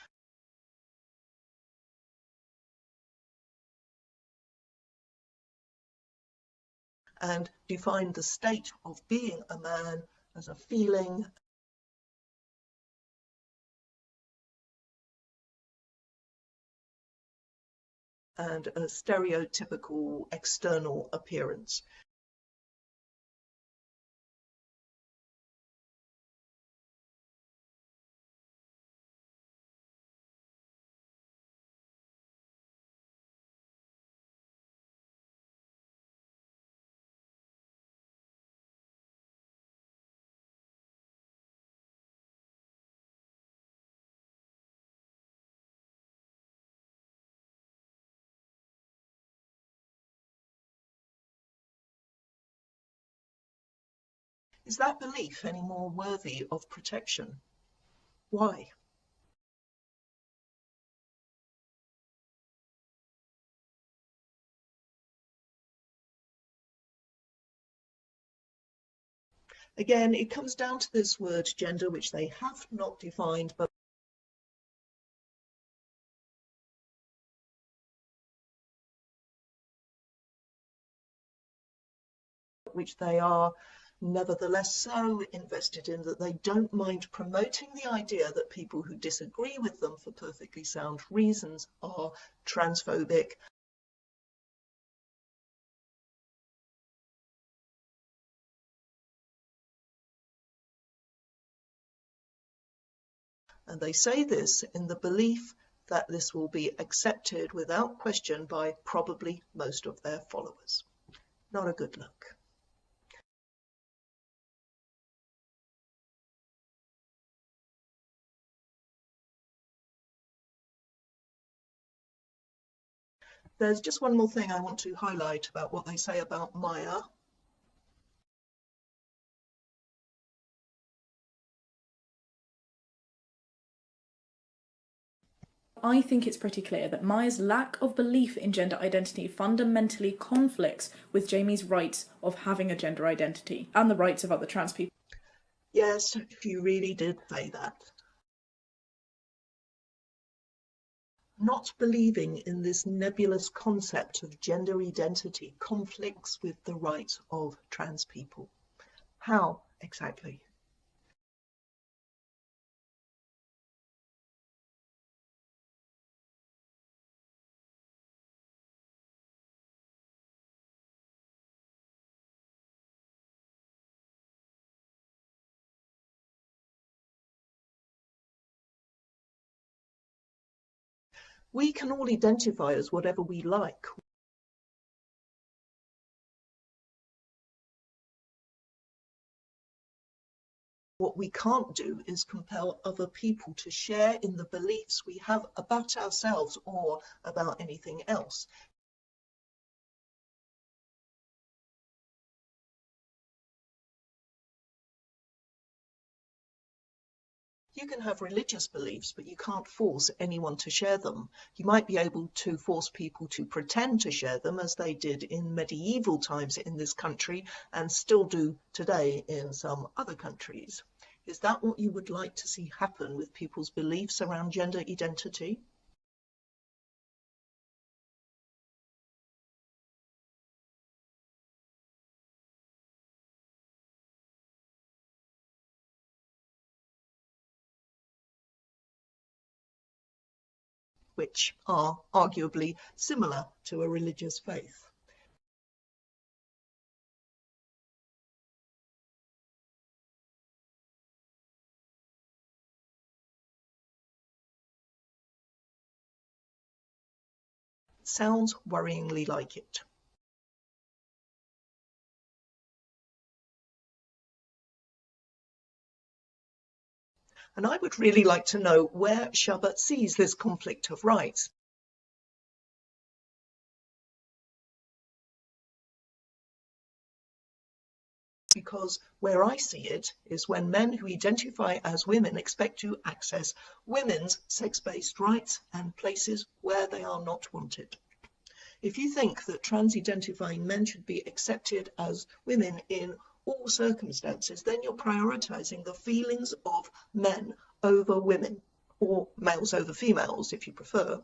And define the state of being a man as a feeling and a stereotypical external appearance. Is that belief any more worthy of protection? Why? Again, it comes down to this word gender, which they have not defined, but which they are nevertheless so invested in that they don't mind promoting the idea that people who disagree with them for perfectly sound reasons are transphobic And they say this in the belief that this will be accepted without question by probably most of their followers. Not a good look. There's just one more thing I want to highlight about what they say about Maya. I think it's pretty clear that Maya's lack of belief in gender identity fundamentally conflicts with Jamie's rights of having a gender identity and the rights of other trans people. Yes, if you really did say that. Not believing in this nebulous concept of gender identity conflicts with the rights of trans people. How exactly? We can all identify as whatever we like. What we can't do is compel other people to share in the beliefs we have about ourselves or about anything else. You can have religious beliefs, but you can't force anyone to share them. You might be able to force people to pretend to share them, as they did in medieval times in this country and still do today in some other countries. Is that what you would like to see happen with people's beliefs around gender identity? Which are arguably similar to a religious faith. Sounds worryingly like it. And I would really like to know where Shaba sees this conflict of rights. Because where I see it is when men who identify as women expect to access women's sex-based rights and places where they are not wanted. If you think that trans-identifying men should be accepted as women in all circumstances, then you're prioritizing the feelings of men over women, or males over females, if you prefer.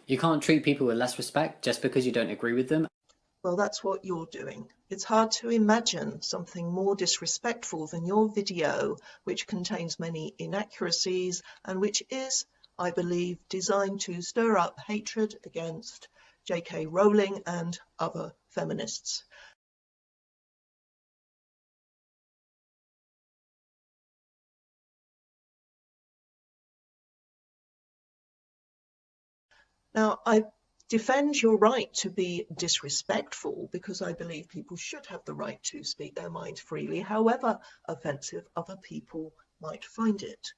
You can't treat people with less respect just because you don't agree with them. Well, that's what you're doing. It's hard to imagine something more disrespectful than your video, which contains many inaccuracies and which is, I believe, designed to stir up hatred against J.K. Rowling and other feminists. Now, I defend your right to be disrespectful because I believe people should have the right to speak their mind freely, however offensive other people might find it.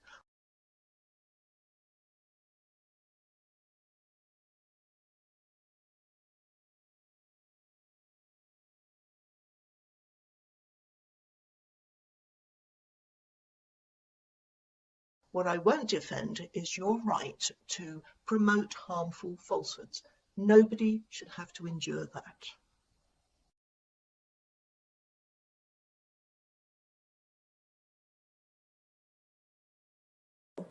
What I won't defend is your right to promote harmful falsehoods. Nobody should have to endure that.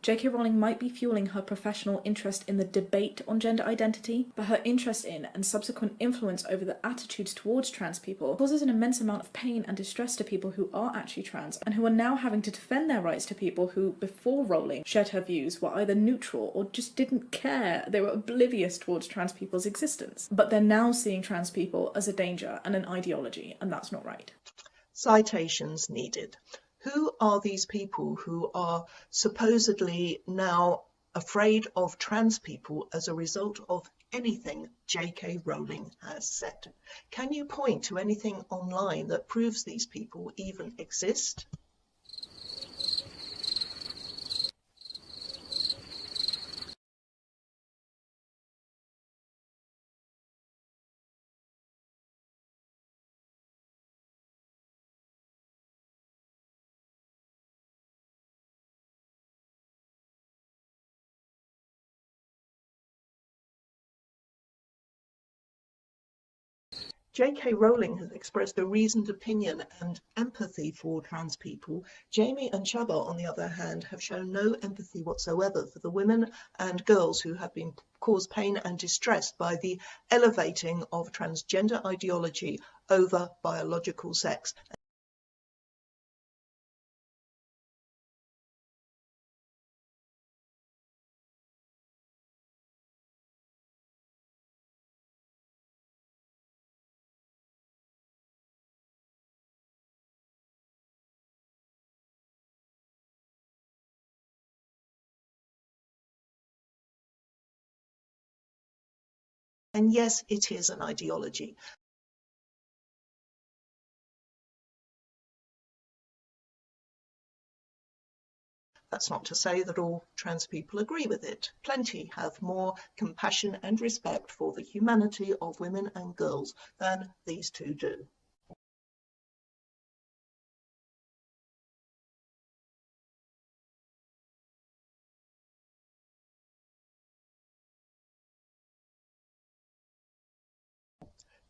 J.K. Rowling might be fueling her professional interest in the debate on gender identity, but her interest in and subsequent influence over the attitudes towards trans people causes an immense amount of pain and distress to people who are actually trans and who are now having to defend their rights to people who, before Rowling shared her views, were either neutral or just didn't care. They were oblivious towards trans people's existence. But they're now seeing trans people as a danger and an ideology, and that's not right. Citations needed. Who are these people who are supposedly now afraid of trans people as a result of anything J.K. Rowling has said? Can you point to anything online that proves these people even exist? J.K. Rowling has expressed a reasoned opinion and empathy for trans people. Jamie and Chubba, on the other hand, have shown no empathy whatsoever for the women and girls who have been caused pain and distress by the elevating of transgender ideology over biological sex. And yes, it is an ideology. That's not to say that all trans people agree with it. Plenty have more compassion and respect for the humanity of women and girls than these two do.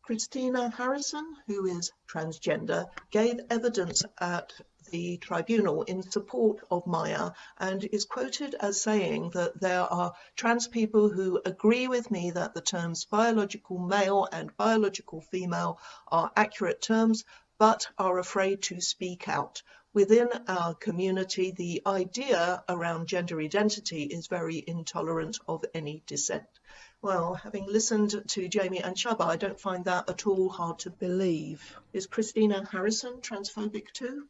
Christina Harrison, who is transgender, gave evidence at the tribunal in support of Maya and is quoted as saying that there are trans people who agree with me that the terms biological male and biological female are accurate terms, but are afraid to speak out. Within our community, the idea around gender identity is very intolerant of any dissent. Well, having listened to Jamie and Chubba, I don't find that at all hard to believe. Is Christina Harrison transphobic too?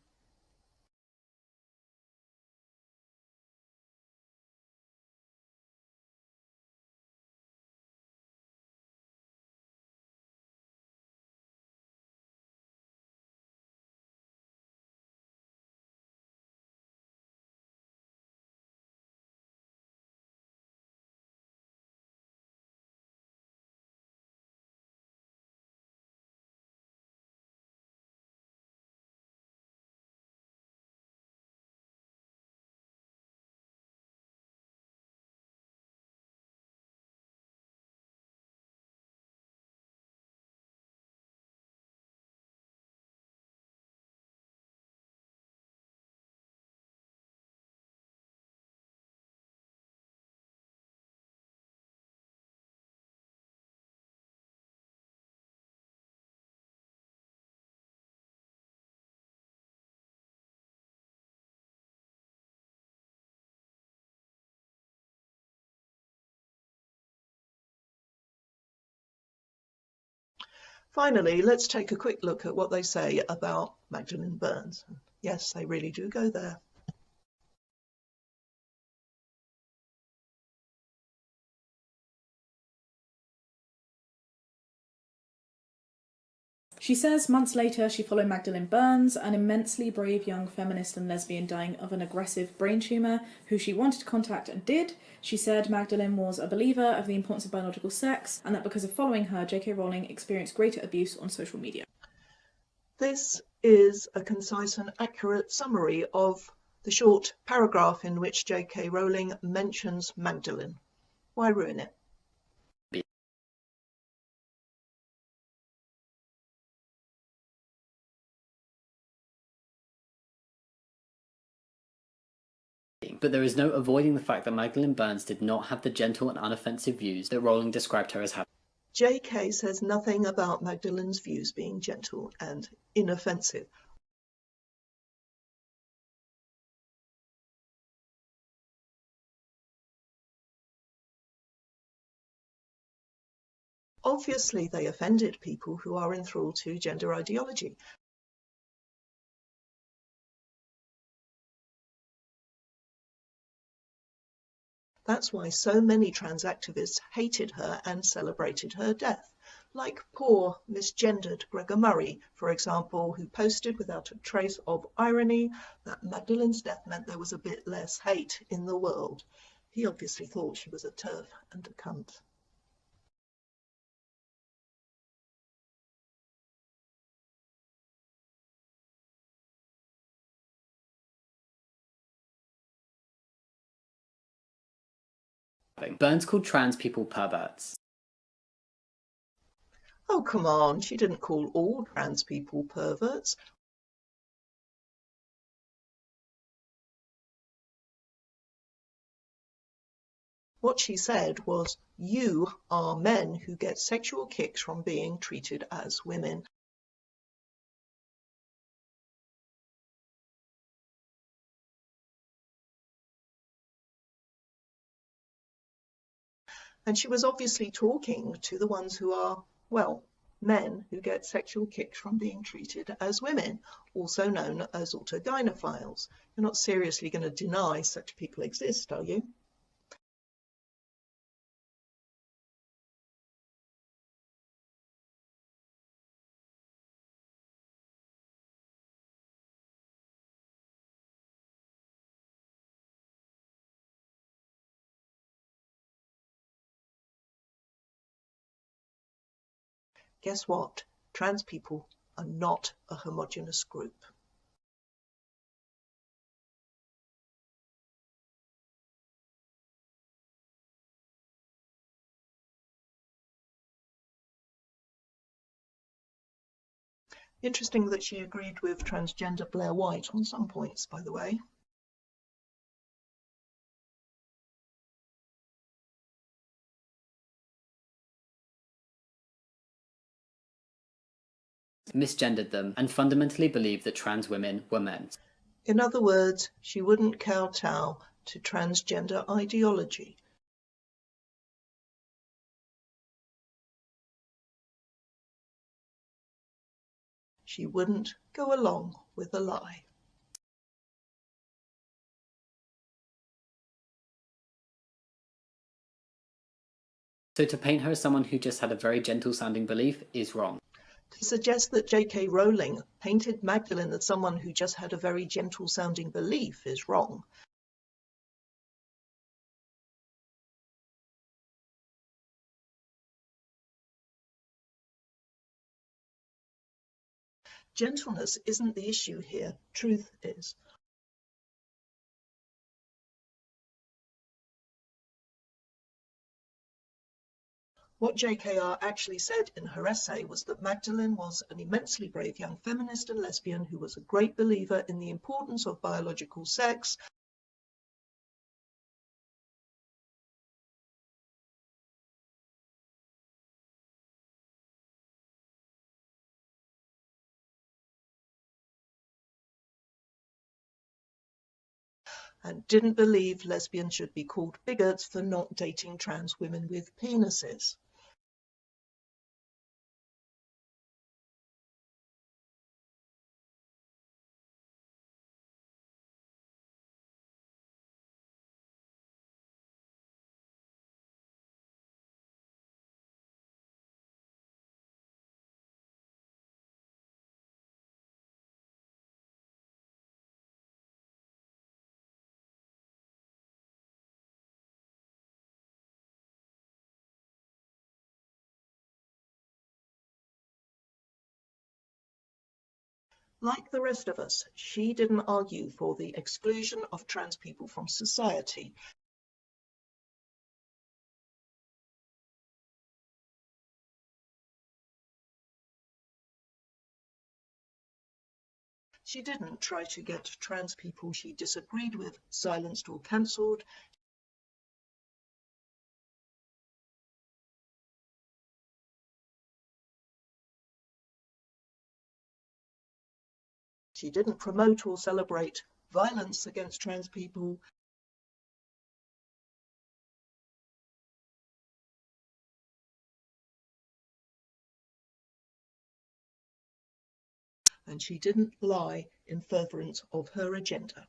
Finally, let's take a quick look at what they say about Magdalene Burns. Yes, they really do go there. She says months later she followed Magdalene Burns, an immensely brave young feminist and lesbian dying of an aggressive brain tumour, who she wanted to contact and did. She said Magdalene was a believer of the importance of biological sex, and that because of following her, J.K. Rowling experienced greater abuse on social media. This is a concise and accurate summary of the short paragraph in which J.K. Rowling mentions Magdalene. Why ruin it? But there is no avoiding the fact that Magdalene Burns did not have the gentle and unoffensive views that Rowling described her as having. JK says nothing about Magdalene's views being gentle and inoffensive. Obviously, they offended people who are enthralled to gender ideology. That's why so many trans activists hated her and celebrated her death, like poor, misgendered Gregor Murray, for example, who posted without a trace of irony that Magdalene's death meant there was a bit less hate in the world. He obviously thought she was a TERF and a cunt. Burns called trans people perverts. Oh, come on, she didn't call all trans people perverts. What she said was, you are men who get sexual kicks from being treated as women. And she was obviously talking to the ones who are, well, men who get sexual kicks from being treated as women, also known as autogynephiles. You're not seriously going to deny such people exist, are you? Guess what? Trans people are not a homogenous group. Interesting that she agreed with transgender Blair White on some points, by the way. Misgendered them, and fundamentally believed that trans women were men. In other words, she wouldn't kowtow to transgender ideology. She wouldn't go along with a lie. So to paint her as someone who just had a very gentle sounding belief is wrong. To suggest that J.K. Rowling painted Magdalene as someone who just had a very gentle sounding belief is wrong. Gentleness isn't the issue here, truth is. What JKR actually said in her essay was that Magdalene was an immensely brave young feminist and lesbian who was a great believer in the importance of biological sex and didn't believe lesbians should be called bigots for not dating trans women with penises. Like the rest of us, she didn't argue for the exclusion of trans people from society. She didn't try to get trans people she disagreed with silenced or cancelled. She didn't promote or celebrate violence against trans people. And she didn't lie in furtherance of her agenda.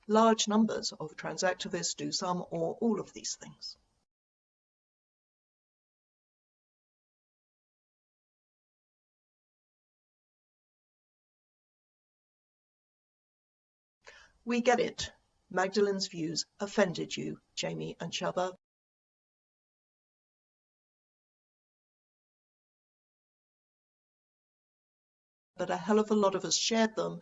Large numbers of trans activists do some or all of these things. We get it. Magdalene's views offended you, Jamie and Shubba. But a hell of a lot of us shared them.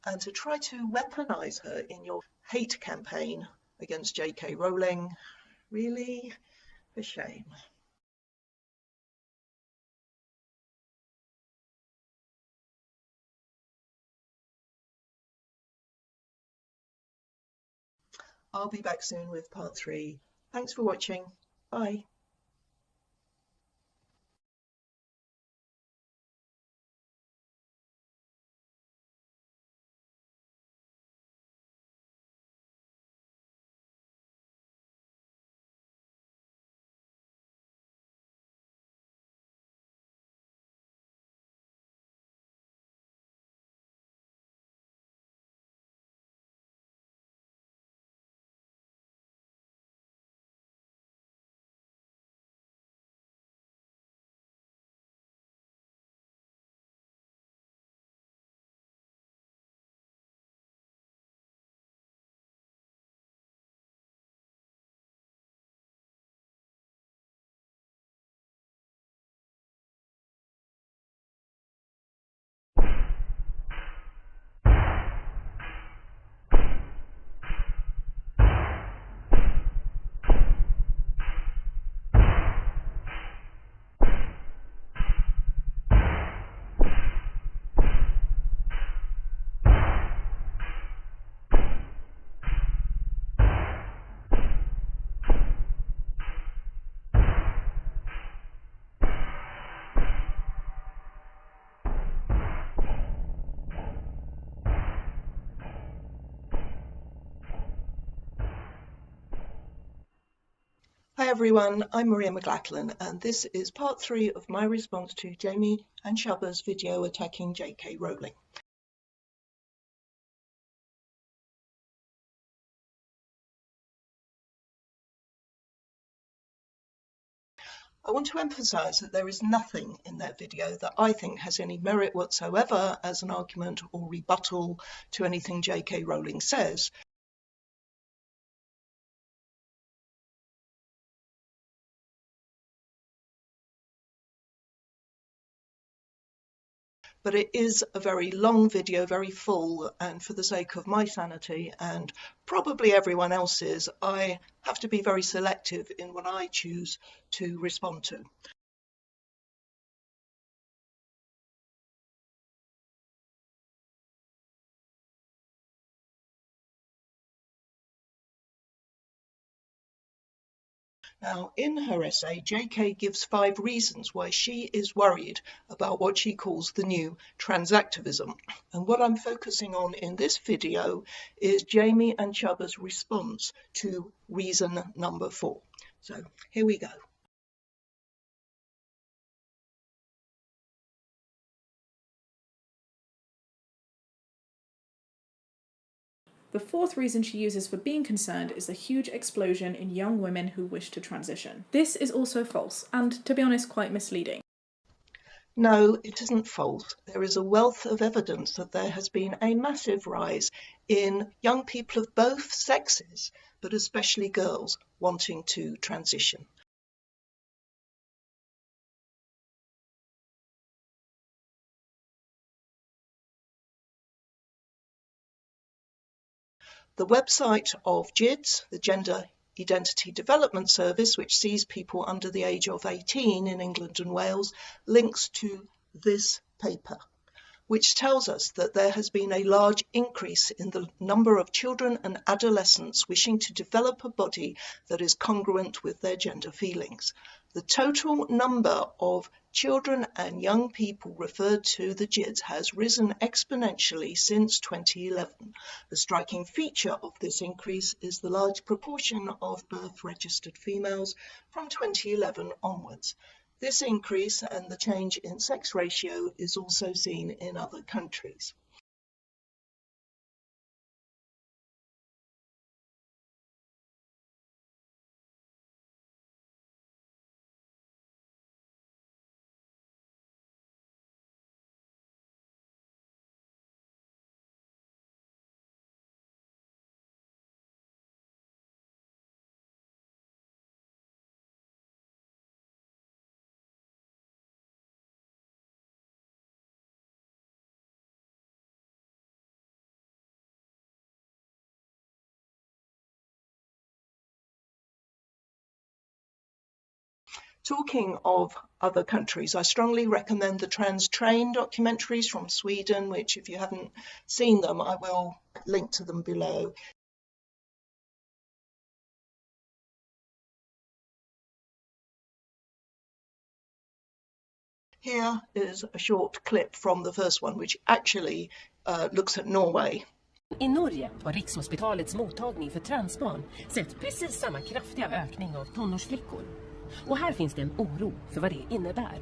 And to try to weaponize her in your hate campaign against J.K. Rowling, really a shame. I'll be back soon with part 3. Thanks for watching. Bye. Hi everyone, I'm Maria McLachlan and this is part 3 of my response to Jamie and Shubba's video attacking J.K. Rowling. I want to emphasise that there is nothing in that video that I think has any merit whatsoever as an argument or rebuttal to anything J.K. Rowling says. But it is a very long video, very full, and for the sake of my sanity and probably everyone else's, I have to be very selective in what I choose to respond to. Now, in her essay, J.K. gives 5 reasons why she is worried about what she calls the new transactivism. And what I'm focusing on in this video is Jamie and Shubba's response to reason number 4. So here we go. The 4th reason she uses for being concerned is the huge explosion in young women who wish to transition. This is also false, and to be honest, quite misleading. No, it isn't false. There is a wealth of evidence that there has been a massive rise in young people of both sexes, but especially girls, wanting to transition. The website of GIDS, the Gender Identity Development Service, which sees people under the age of 18 in England and Wales, links to this paper, which tells us that there has been a large increase in the number of children and adolescents wishing to develop a body that is congruent with their gender feelings. The total number of children and young people referred to the GIDS has risen exponentially since 2011. The striking feature of this increase is the large proportion of birth-registered females from 2011 onwards. This increase and the change in sex ratio is also seen in other countries. Talking of other countries, I strongly recommend the Trans Train documentaries from Sweden, which if you haven't seen them, I will link to them below. Here is a short clip from the first one, which actually looks at Norway. I Norge har Rikshospitalets mottagning för transbarn sett precis samma kraftiga ökning av tonårsflickor. Och här finns det en oro för vad det innebär.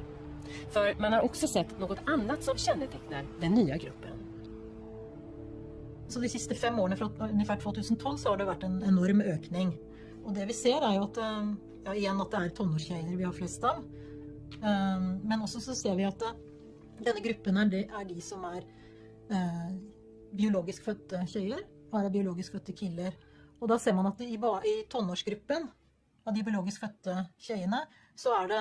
För man har också sett något annat som kännetecknar den nya gruppen. Så de siste 5 årene, fra ungefär 2012, så har det vært en enorm økning. Og det vi ser er jo at, ja, igjen at det er tonårstjejer vi har flest av. Men også så ser vi at denne gruppen er de som er biologisk fødte tjejer, og er biologisk fødte killer. Og da ser man at i tonårsgruppen av de biologisk fødte tjejene, så er det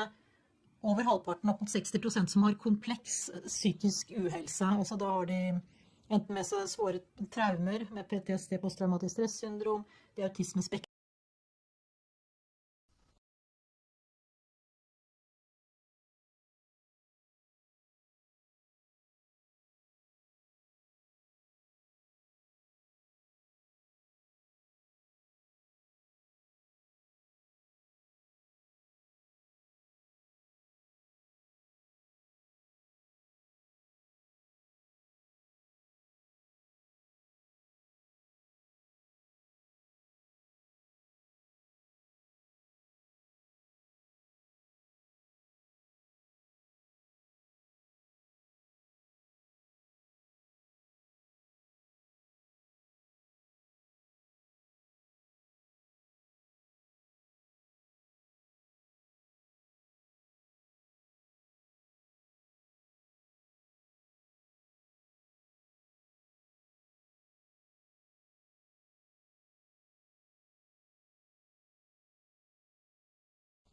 over halvparten, opp mot 60% som har kompleks psykisk uhelse. Altså da har de enten med seg svåre traumer med PTSD, posttraumatisk stressyndrom, det er autismespektrum.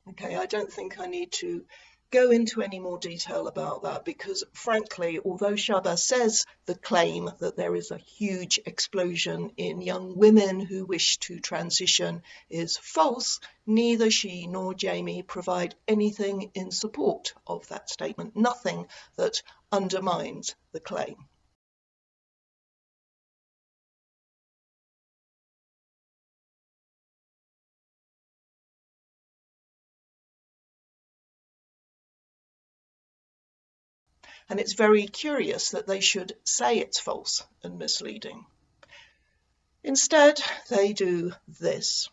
Okay, I don't think I need to go into any more detail about that because, frankly, although Shaba says the claim that there is a huge explosion in young women who wish to transition is false, neither she nor Jamie provide anything in support of that statement, nothing that undermines the claim. And it's very curious that they should say it's false and misleading. Instead, they do this.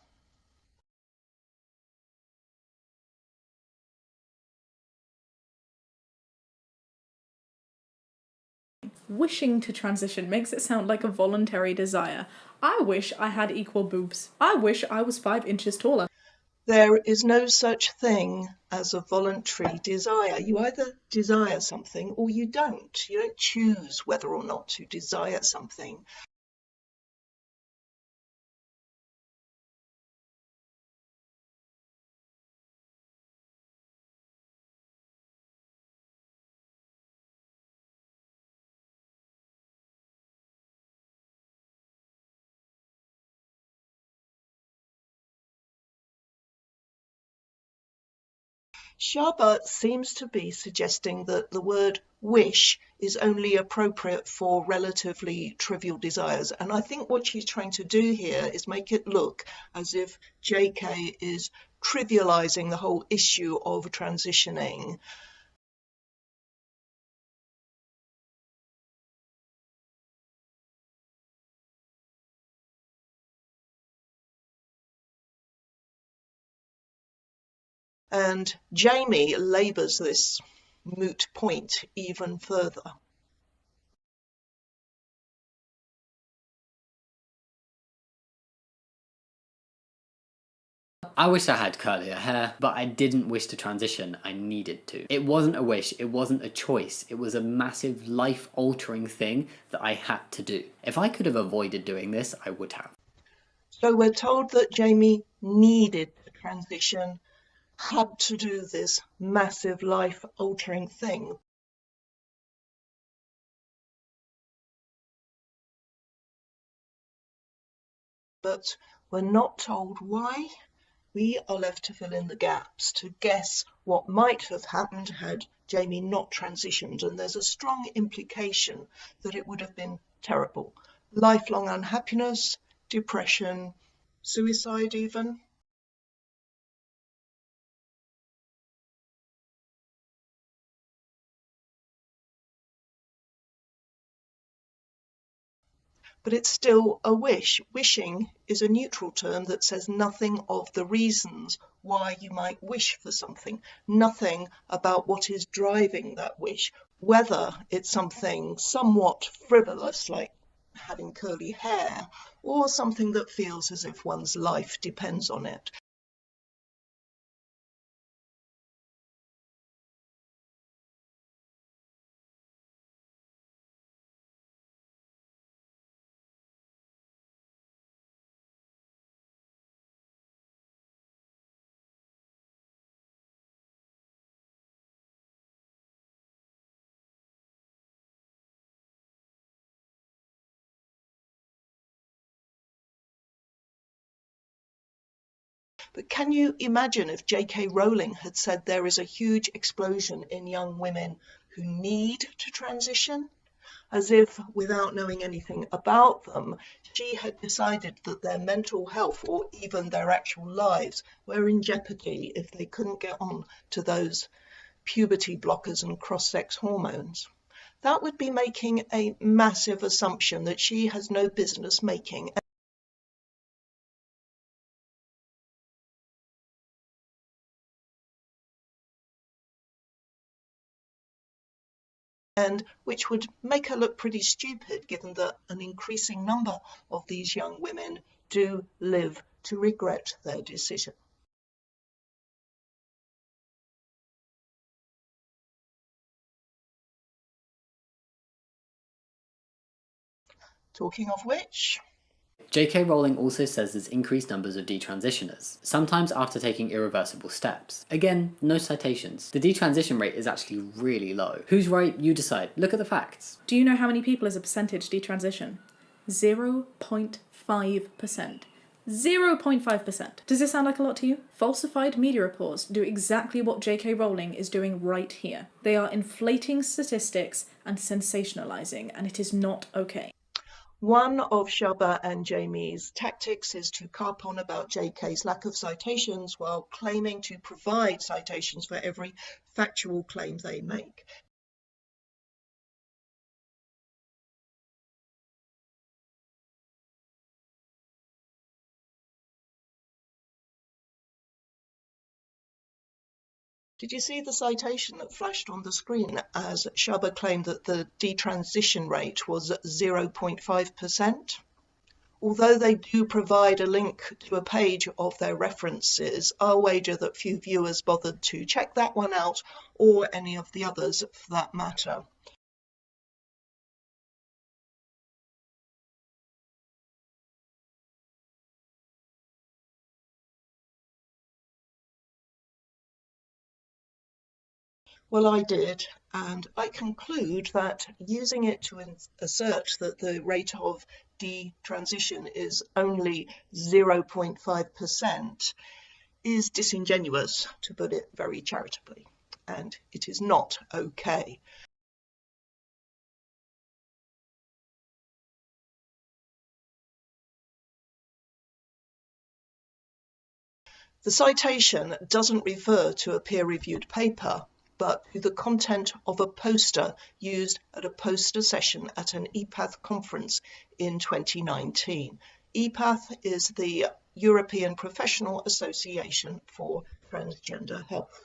Wishing to transition makes it sound like a voluntary desire. I wish I had equal boobs. I wish I was 5 inches taller. There is no such thing as a voluntary desire. You either desire something or you don't. You don't choose whether or not to desire something. Shaba seems to be suggesting that the word wish is only appropriate for relatively trivial desires. And I think what she's trying to do here is make it look as if JK is trivializing the whole issue of transitioning. And Jamie labours this moot point even further. I wish I had curlier hair, but I didn't wish to transition, I needed to. It wasn't a wish, it wasn't a choice, it was a massive life-altering thing that I had to do. If I could have avoided doing this, I would have. So we're told that Jamie needed to transition, had to do this massive life-altering thing. But we're not told why. We are left to fill in the gaps, to guess what might have happened had Jamie not transitioned. And there's a strong implication that it would have been terrible. Lifelong unhappiness, depression, suicide even. But it's still a wish. Wishing is a neutral term that says nothing of the reasons why you might wish for something, nothing about what is driving that wish, whether it's something somewhat frivolous like having curly hair, or something that feels as if one's life depends on it. But can you imagine if J.K. Rowling had said there is a huge explosion in young women who need to transition? As if, without knowing anything about them, she had decided that their mental health or even their actual lives were in jeopardy if they couldn't get on to those puberty blockers and cross-sex hormones. That would be making a massive assumption that she has no business making. And which would make her look pretty stupid, given that an increasing number of these young women do live to regret their decision. Talking of which, J.K. Rowling also says there's increased numbers of detransitioners, sometimes after taking irreversible steps. Again, no citations. The detransition rate is actually really low. Who's right? You decide. Look at the facts. Do you know how many people as a percentage detransition? 0.5%. 0.5%. Does this sound like a lot to you? Falsified media reports do exactly what J.K. Rowling is doing right here. They are inflating statistics and sensationalizing, and it is not okay. one of Shaba and Jamie's tactics is to carp on about JK's lack of citations while claiming to provide citations for every factual claim they make. Did you see the citation that flashed on the screen as Shaba claimed that the detransition rate was 0.5%? Although they do provide a link to a page of their references, I'll wager that few viewers bothered to check that one out, or any of the others for that matter. Well, I did, and I conclude that using it to assert that the rate of detransition is only 0.5% is disingenuous, to put it very charitably, and it is not okay. The citation doesn't refer to a peer-reviewed paper, but to the content of a poster used at a poster session at an EPATH conference in 2019. EPATH is the European Professional Association for Transgender Health.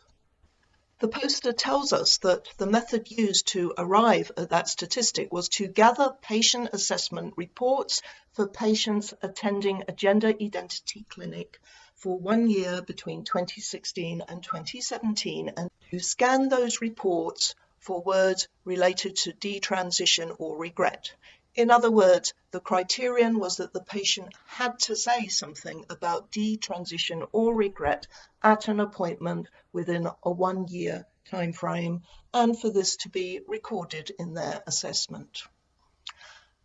The poster tells us that the method used to arrive at that statistic was to gather patient assessment reports for patients attending a gender identity clinic for 1 year between 2016 and 2017, and to scan those reports for words related to detransition or regret. In other words, the criterion was that the patient had to say something about detransition or regret at an appointment within a 1 year time frame, and for this to be recorded in their assessment.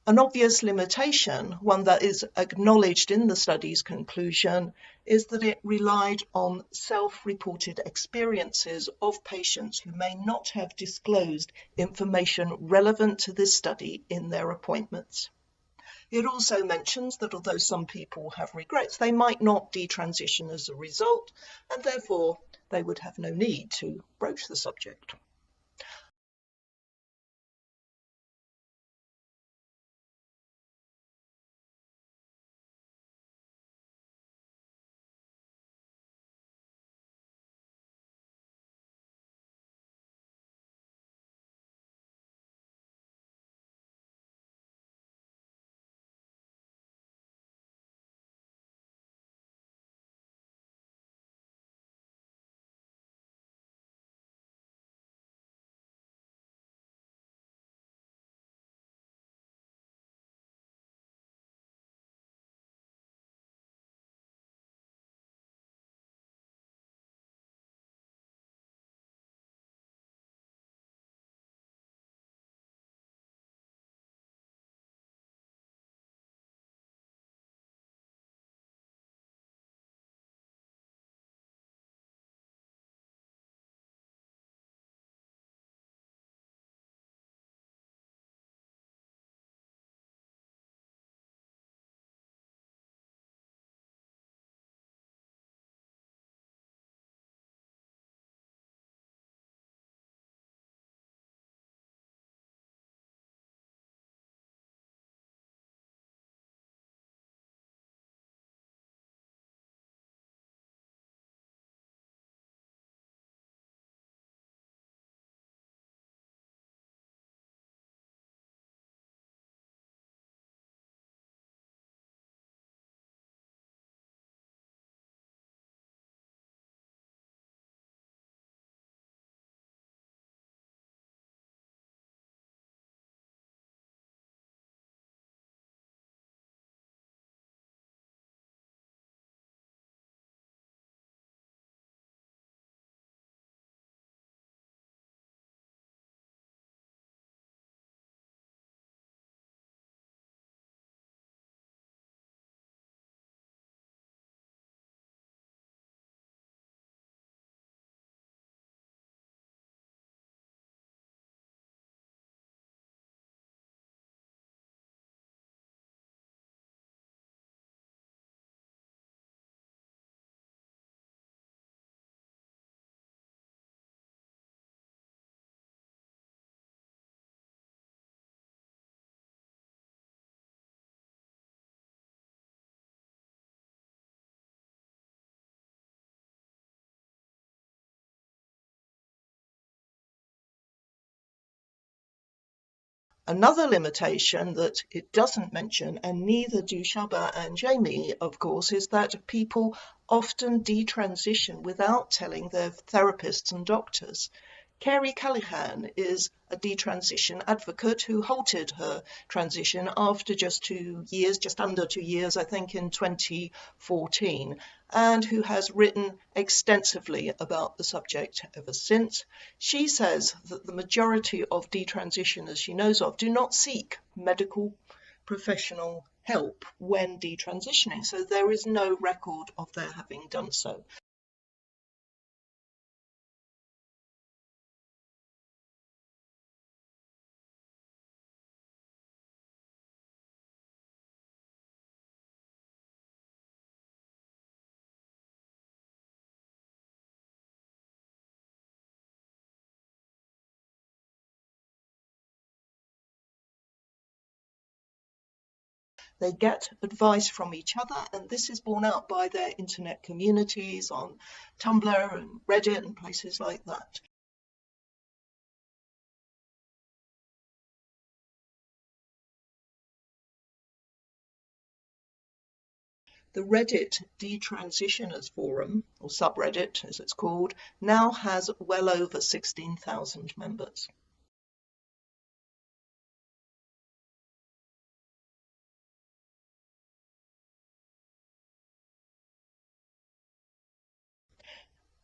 An obvious limitation, one that is acknowledged in the study's conclusion, is that it relied on self-reported experiences of patients who may not have disclosed information relevant to this study in their appointments. It also mentions that although some people have regrets, they might not detransition as a result, and therefore they would have no need to broach the subject. Another limitation that it doesn't mention, and neither do Shaba and Jamie, of course, is that people often detransition without telling their therapists and doctors. Kerry Callahan is a detransition advocate who halted her transition after just 2 years, just under 2 years, I think, in 2014, and who has written extensively about the subject ever since. She says that the majority of detransitioners she knows of do not seek medical professional help when detransitioning, so there is no record of their having done so. They get advice from each other, and this is borne out by their internet communities on Tumblr and Reddit and places like that. The Reddit Detransitioners Forum, or subreddit as it's called, now has well over 16,000 members.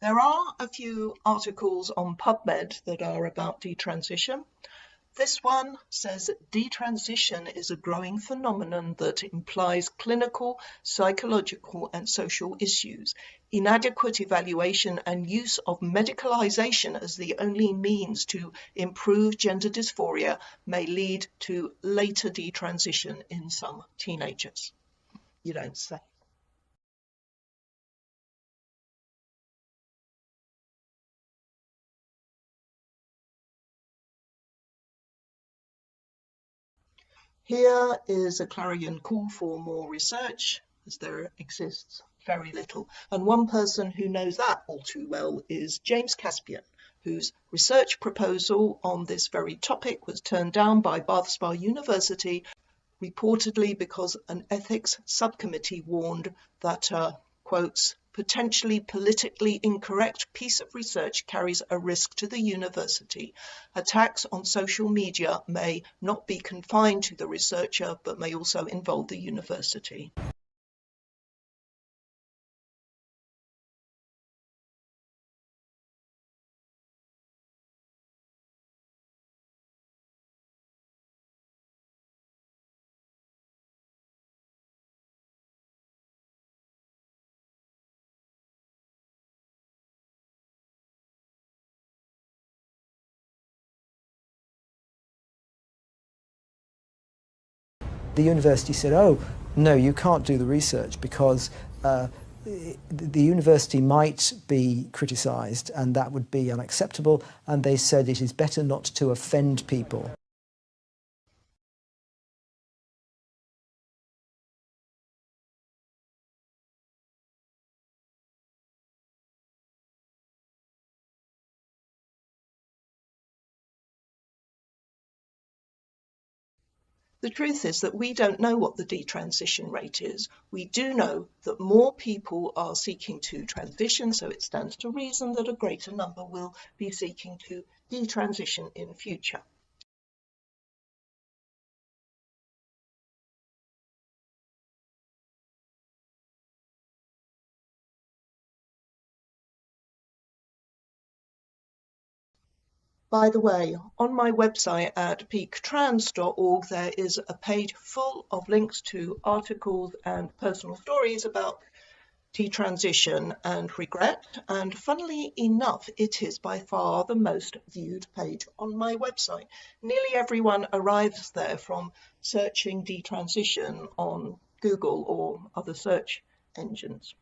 There are a few articles on PubMed that are about detransition. This one says detransition is a growing phenomenon that implies clinical, psychological, and social issues. Inadequate evaluation and use of medicalization as the only means to improve gender dysphoria may lead to later detransition in some teenagers. You don't say. Here is a clarion call for more research, as there exists very little. And one person who knows that all too well is James Caspian, whose research proposal on this very topic was turned down by Bath Spa University, reportedly because an ethics subcommittee warned that quotes, potentially politically incorrect piece of research carries a risk to the university. Attacks on social media may not be confined to the researcher, but may also involve the university. The university said, oh, no, you can't do the research because the university might be criticised and that would be unacceptable, and they said it is better not to offend people. The truth is that we don't know what the detransition rate is. We do know that more people are seeking to transition, so it stands to reason that a greater number will be seeking to detransition in future. By the way, on my website at peaktrans.org, there is a page full of links to articles and personal stories about detransition and regret. And funnily enough, it is by far the most viewed page on my website. Nearly everyone arrives there from searching detransition on Google or other search engines.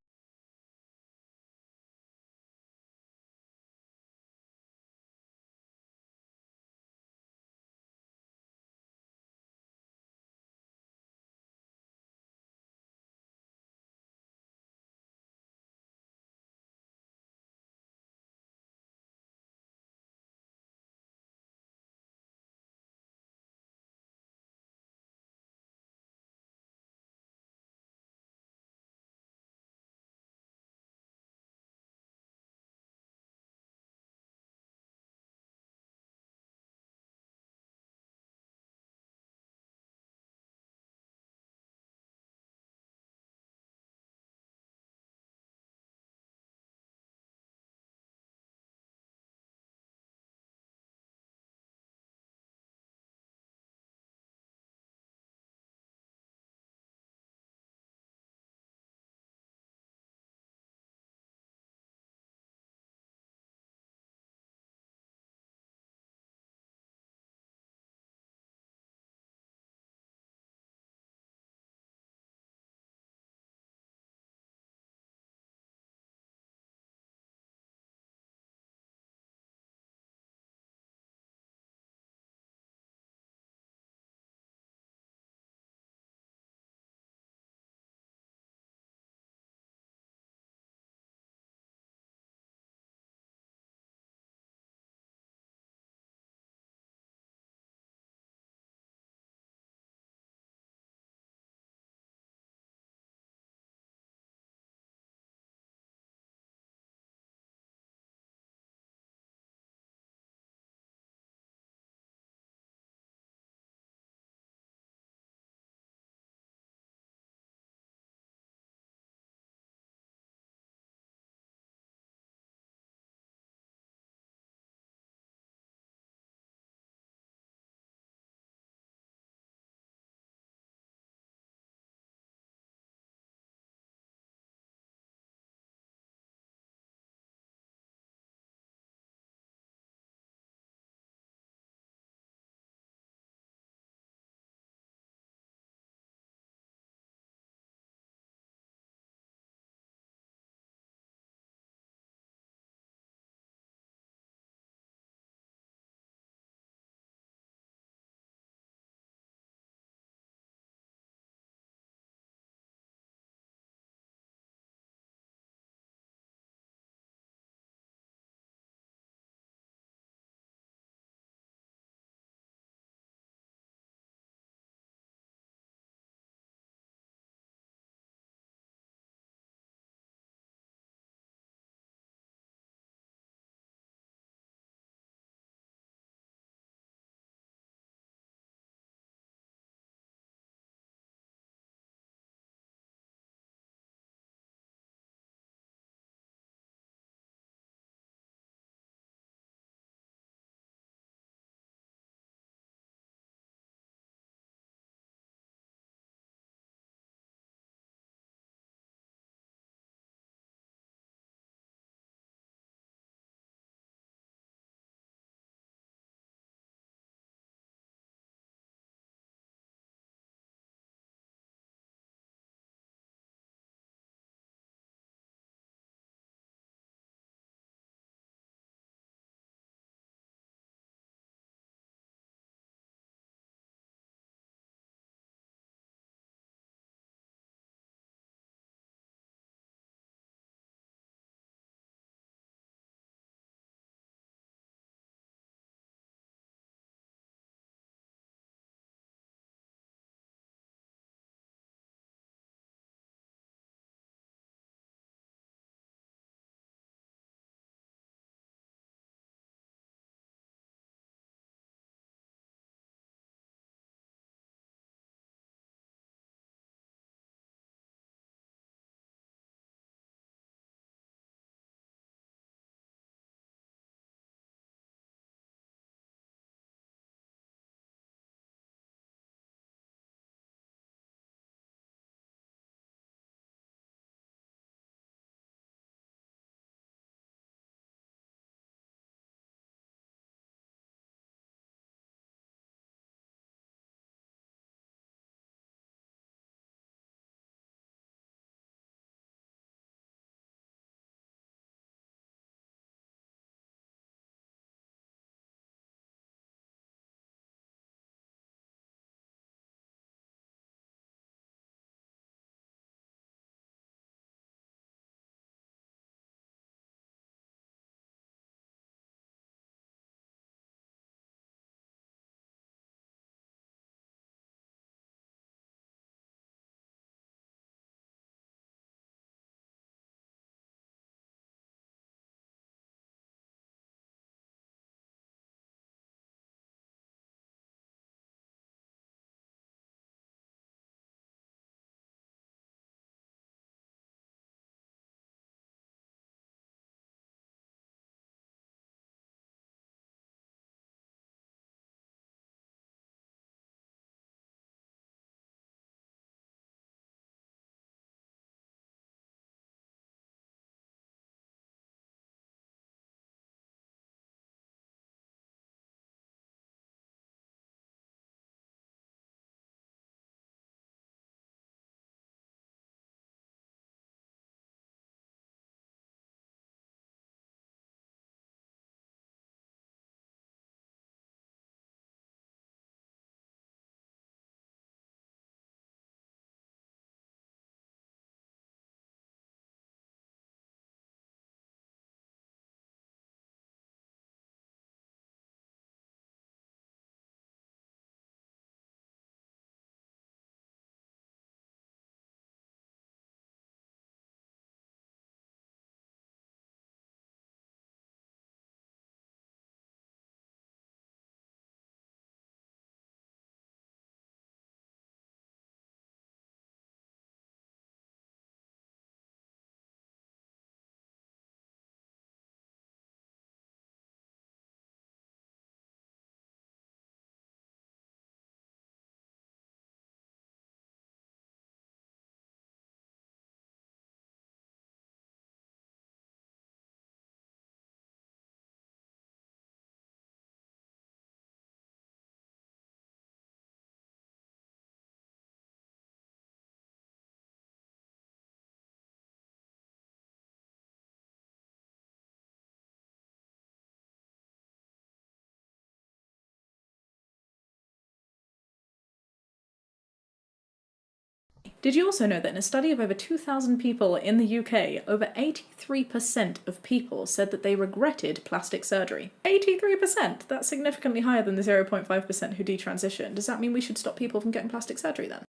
Did you also know that in a study of over 2,000 people in the UK, over 83% of people said that they regretted plastic surgery? 83%! That's significantly higher than the 0.5% who detransition. Does that mean we should stop people from getting plastic surgery then?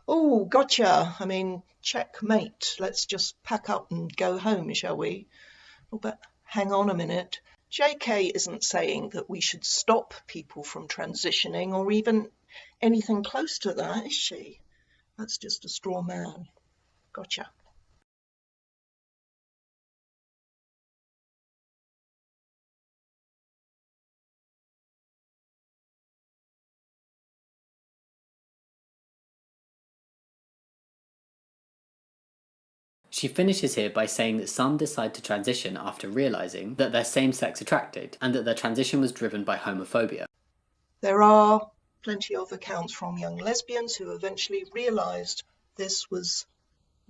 Oh, gotcha. I mean, checkmate. Let's just pack up and go home, shall we? Oh, but hang on a minute. JK isn't saying that we should stop people from transitioning or even anything close to that, is she? That's just a straw man. Gotcha. She finishes here by saying that some decide to transition after realising that they're same-sex attracted and that their transition was driven by homophobia. There are plenty of accounts from young lesbians who eventually realised this was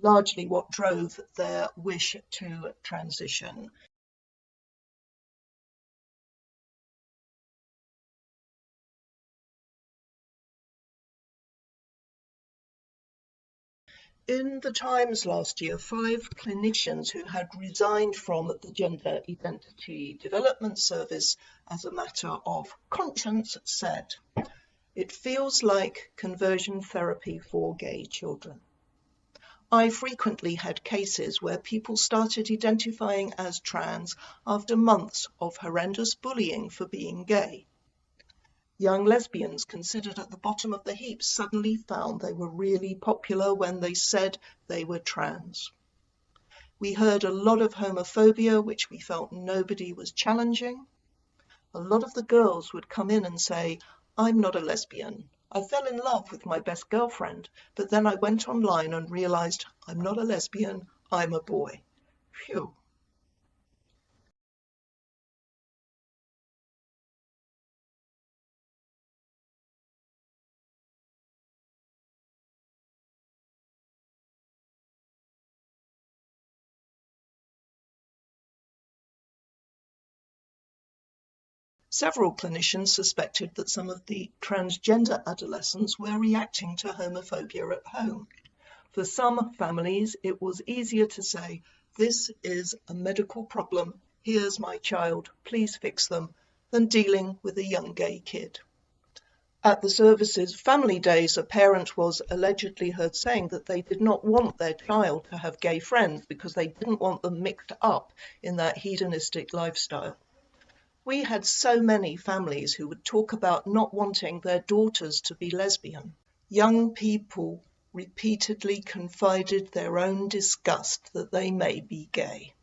largely what drove their wish to transition. In the Times last year, 5 clinicians who had resigned from the Gender Identity Development Service as a matter of conscience said, "It feels like conversion therapy for gay children." I frequently had cases where people started identifying as trans after months of horrendous bullying for being gay. Young lesbians considered at the bottom of the heap suddenly found they were really popular when they said they were trans. We heard a lot of homophobia, which we felt nobody was challenging. A lot of the girls would come in and say, "I'm not a lesbian. I fell in love with my best girlfriend, but then I went online and realized I'm not a lesbian, I'm a boy." Phew. Several clinicians suspected that some of the transgender adolescents were reacting to homophobia at home. For some families, it was easier to say, "This is a medical problem, here's my child, please fix them," than dealing with a young gay kid. At the service's family days, a parent was allegedly heard saying that they did not want their child to have gay friends because they didn't want them mixed up in that hedonistic lifestyle. We had so many families who would talk about not wanting their daughters to be lesbian. Young people repeatedly confided their own disgust that they may be gay.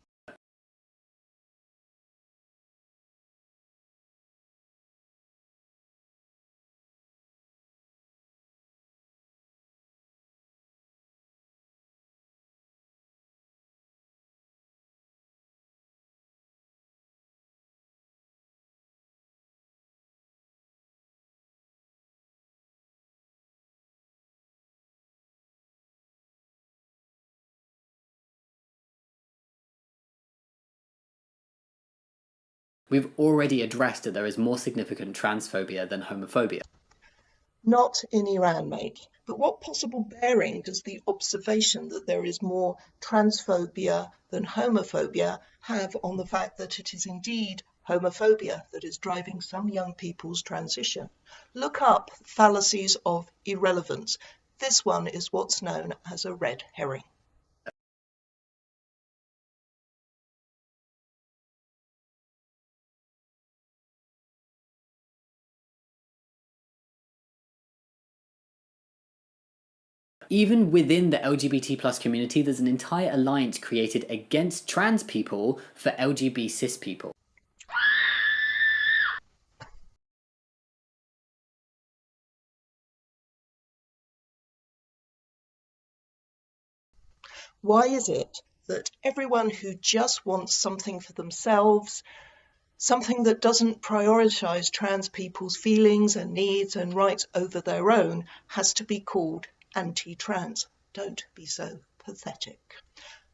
We've already addressed that there is more significant transphobia than homophobia. Not in Iran, mate. But what possible bearing does the observation that there is more transphobia than homophobia have on the fact that it is indeed homophobia that is driving some young people's transition? Look up fallacies of irrelevance. This one is what's known as a red herring. Even within the LGBT plus community, there's an entire alliance created against trans people for LGBT cis people. Why is it that everyone who just wants something for themselves, something that doesn't prioritise trans people's feelings and needs and rights over their own, has to be called anti-trans? Don't be so pathetic.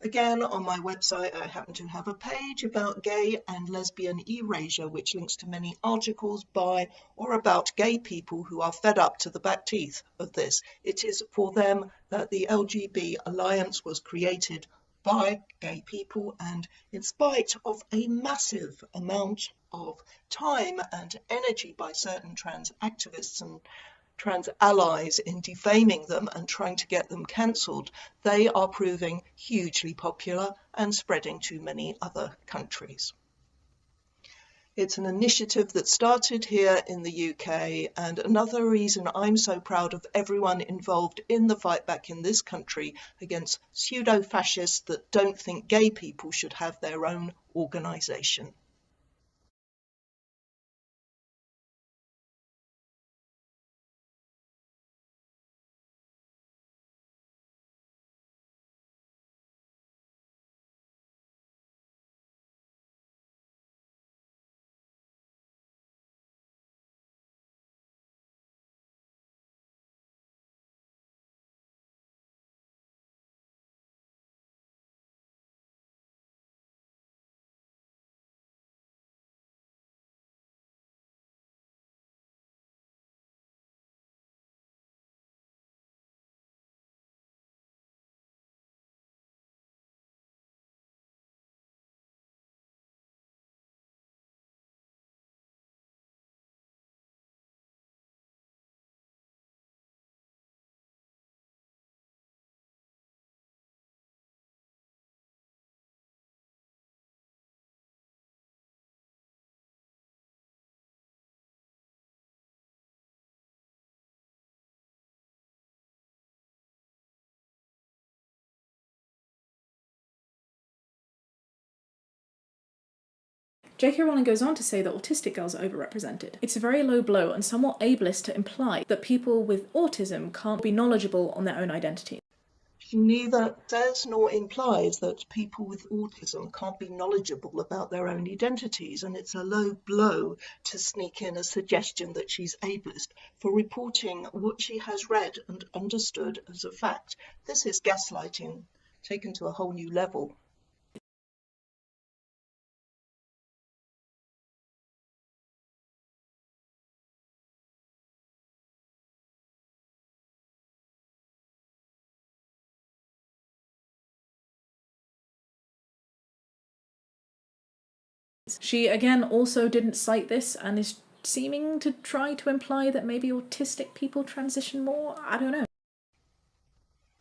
Again, on my website, I happen to have a page about gay and lesbian erasure, which links to many articles by or about gay people who are fed up to the back teeth of this. It is for them that the LGB Alliance was created by gay people, and in spite of a massive amount of time and energy by certain trans activists and trans allies in defaming them and trying to get them cancelled, they are proving hugely popular and spreading to many other countries. It's an initiative that started here in the UK, and another reason I'm so proud of everyone involved in the fight back in this country against pseudo-fascists that don't think gay people should have their own organisation. J.K. Rowling goes on to say that autistic girls are overrepresented. It's a very low blow and somewhat ableist to imply that people with autism can't be knowledgeable on their own identity. She neither says nor implies that people with autism can't be knowledgeable about their own identities, and it's a low blow to sneak in a suggestion that she's ableist for reporting what she has read and understood as a fact. This is gaslighting taken to a whole new level. She again also didn't cite this and is seeming to try to imply that maybe autistic people transition more. I don't know.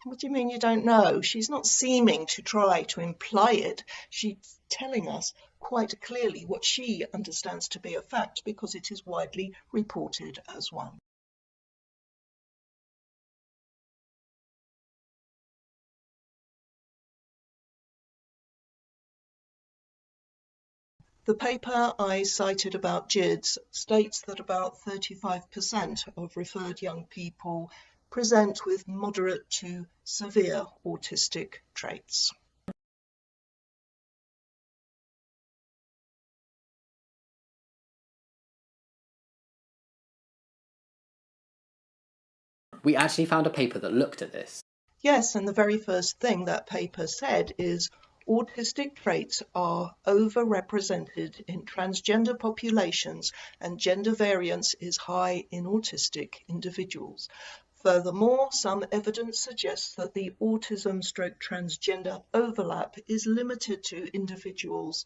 What do you mean you don't know? She's not seeming to try to imply it. She's telling us quite clearly what she understands to be a fact because it is widely reported as one. The paper I cited about GIDS states that about 35% of referred young people present with moderate to severe autistic traits. We actually found a paper that looked at this. Yes, and the very first thing that paper said is autistic traits are overrepresented in transgender populations and gender variance is high in autistic individuals. Furthermore, some evidence suggests that the autism/transgender overlap is limited to individuals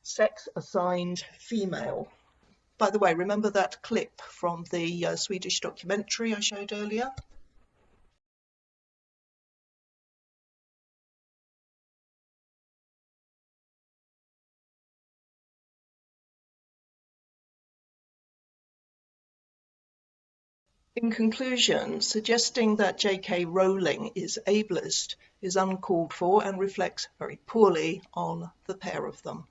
sex-assigned female. By the way, remember that clip from the Swedish documentary I showed earlier? In conclusion, suggesting that J.K. Rowling is ableist is uncalled for and reflects very poorly on the pair of them.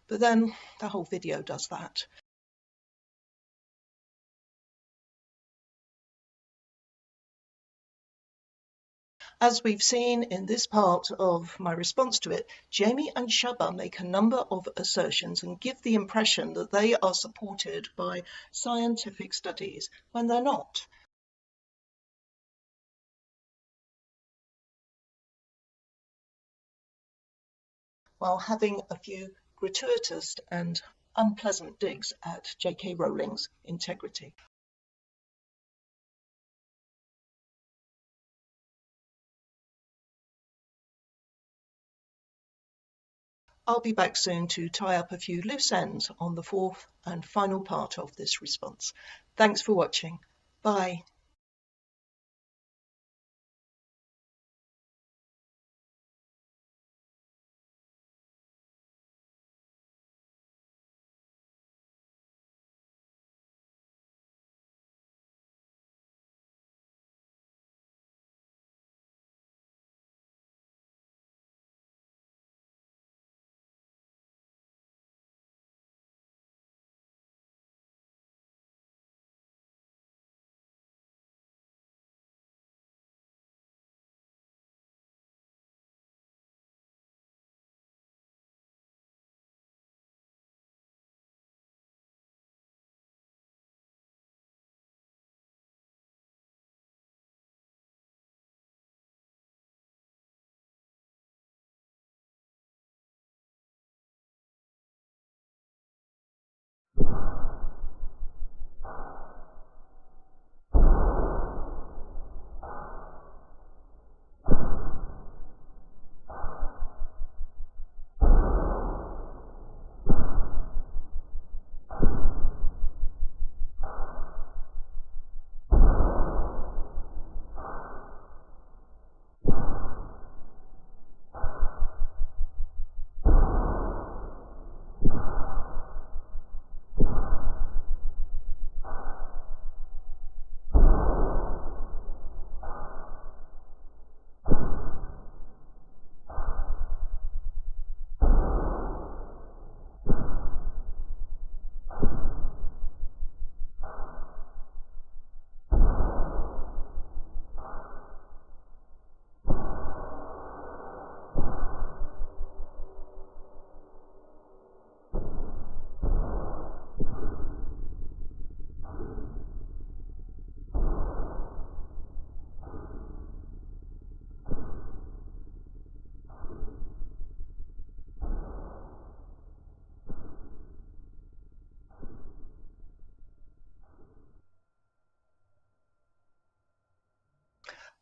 But then the whole video does that. As we've seen in this part of my response to it, Jamie and Shaba make a number of assertions and give the impression that they are supported by scientific studies when they're not. While having a few gratuitous and unpleasant digs at J.K. Rowling's integrity. I'll be back soon to tie up a few loose ends on the fourth and final part of this response. Thanks for watching. Bye.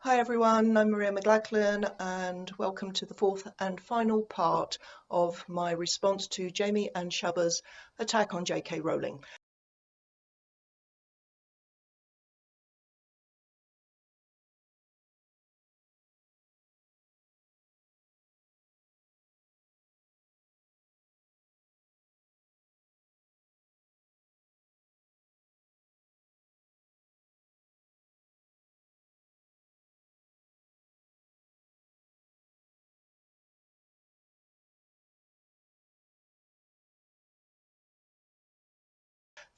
Hi everyone, I'm Maria McLachlan and welcome to the fourth and final part of my response to Jamie and Shaba's attack on J.K. Rowling.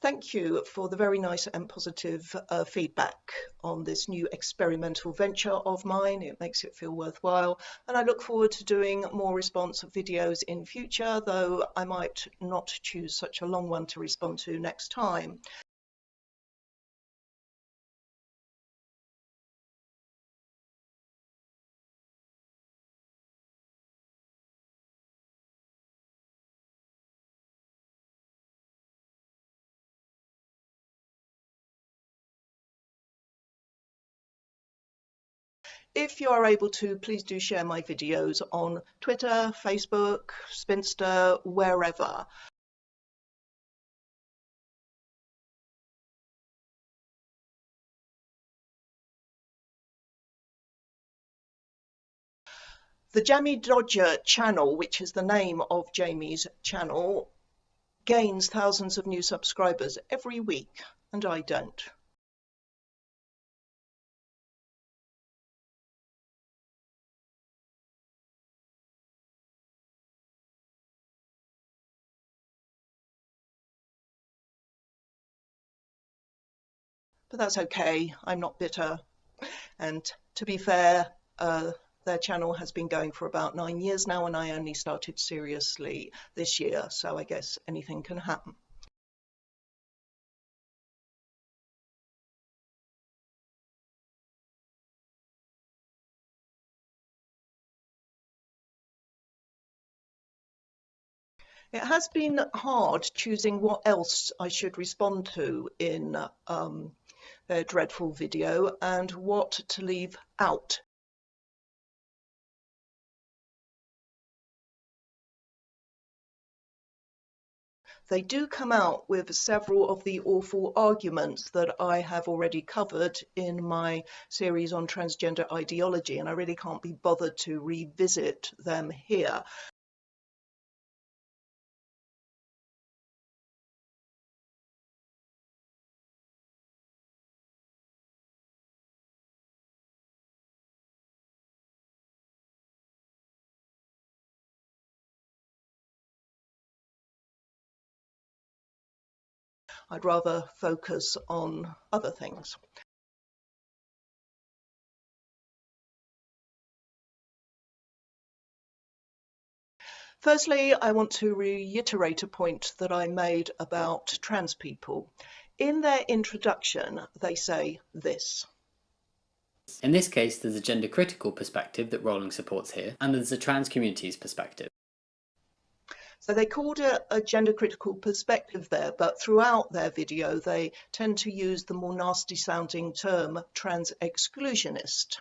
Thank you for the very nice and positive feedback on this new experimental venture of mine. It makes it feel worthwhile, and I look forward to doing more response videos in future, though I might not choose such a long one to respond to next time. If you are able to, please do share my videos on Twitter, Facebook, Spinster, wherever. The Jammidodger channel, which is the name of Jamie's channel, gains thousands of new subscribers every week, and I don't. But that's okay, I'm not bitter. And to be fair, Their channel has been going for about 9 years now, and I only started seriously this year, so I guess anything can happen. It has been hard choosing what else I should respond to in their dreadful video and what to leave out. They do come out with several of the awful arguments that I have already covered in my series on transgender ideology, and I really can't be bothered to revisit them here. I'd rather focus on other things. Firstly, I want to reiterate a point that I made about trans people. In their introduction, they say this. In this case, there's a gender critical perspective that Rowling supports here, and there's a trans community's perspective. So they called it a gender critical perspective there, but throughout their video, they tend to use the more nasty sounding term trans exclusionist.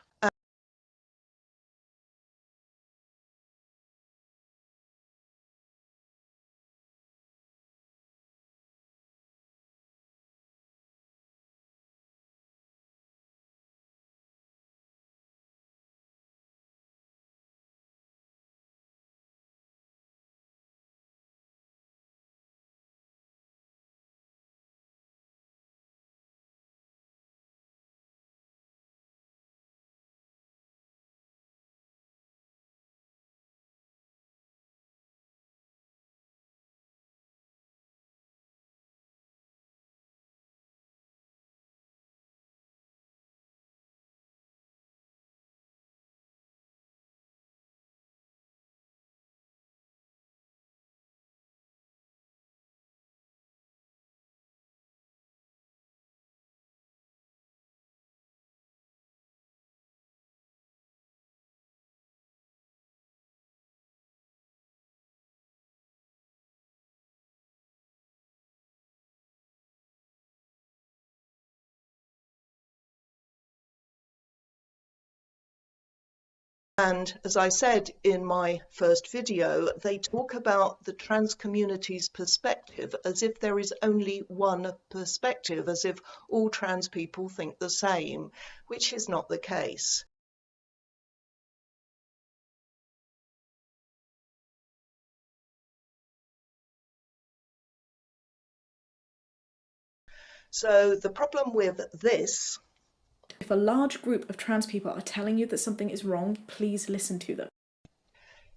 And as I said in my first video, they talk about the trans community's perspective as if there is only one perspective, as if all trans people think the same, which is not the case. So the problem with this, if a large group of trans people are telling you that something is wrong, please listen to them.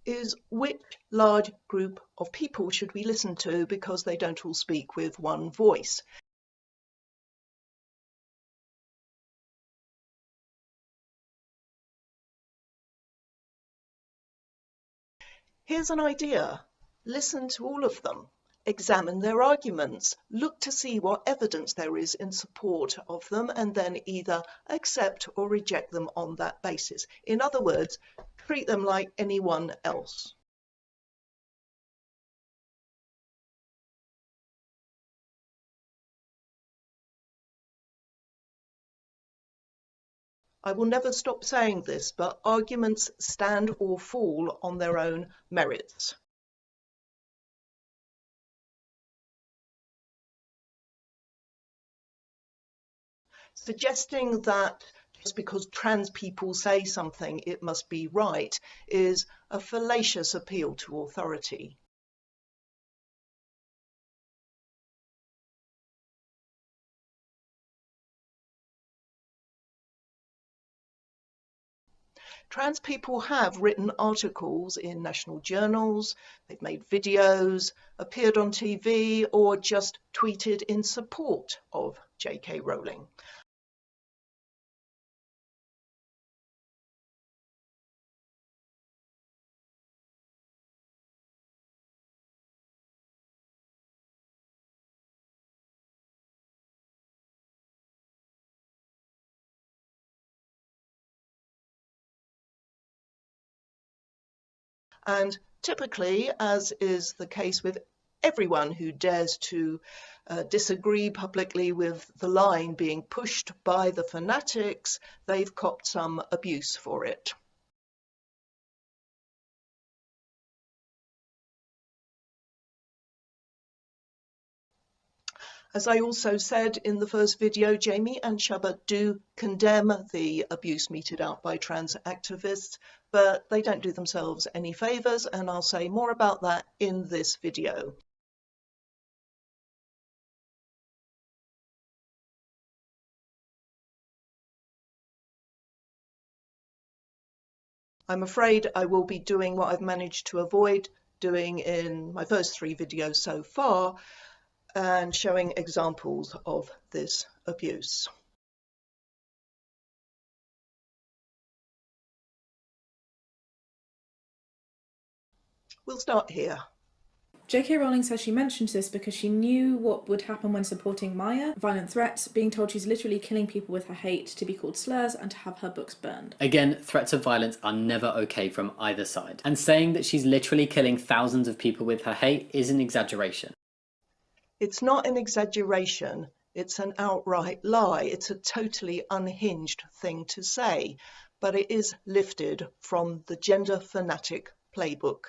Is which large group of people should we listen to, because they don't all speak with one voice? Here's an idea. Listen to all of them. Examine their arguments, look to see what evidence there is in support of them, and then either accept or reject them on that basis. In other words, treat them like anyone else. I will never stop saying this, but arguments stand or fall on their own merits. Suggesting that just because trans people say something, it must be right, is a fallacious appeal to authority. Trans people have written articles in national journals, they've made videos, appeared on TV, or just tweeted in support of J.K. Rowling. And typically, as is the case with everyone who dares to disagree publicly with the line being pushed by the fanatics, they've copped some abuse for it. As I also said in the first video, Jamie and Shaba do condemn the abuse meted out by trans activists, but they don't do themselves any favours, and I'll say more about that in this video. I'm afraid I will be doing what I've managed to avoid doing in my first 3 videos so far, and showing examples of this abuse. We'll start here. J.K. Rowling says she mentioned this because she knew what would happen when supporting Maya, violent threats, being told she's literally killing people with her hate, to be called slurs, and to have her books burned. Again, threats of violence are never okay from either side. And saying that she's literally killing thousands of people with her hate is an exaggeration. It's not an exaggeration, it's an outright lie. It's a totally unhinged thing to say, but it is lifted from the gender fanatic playbook.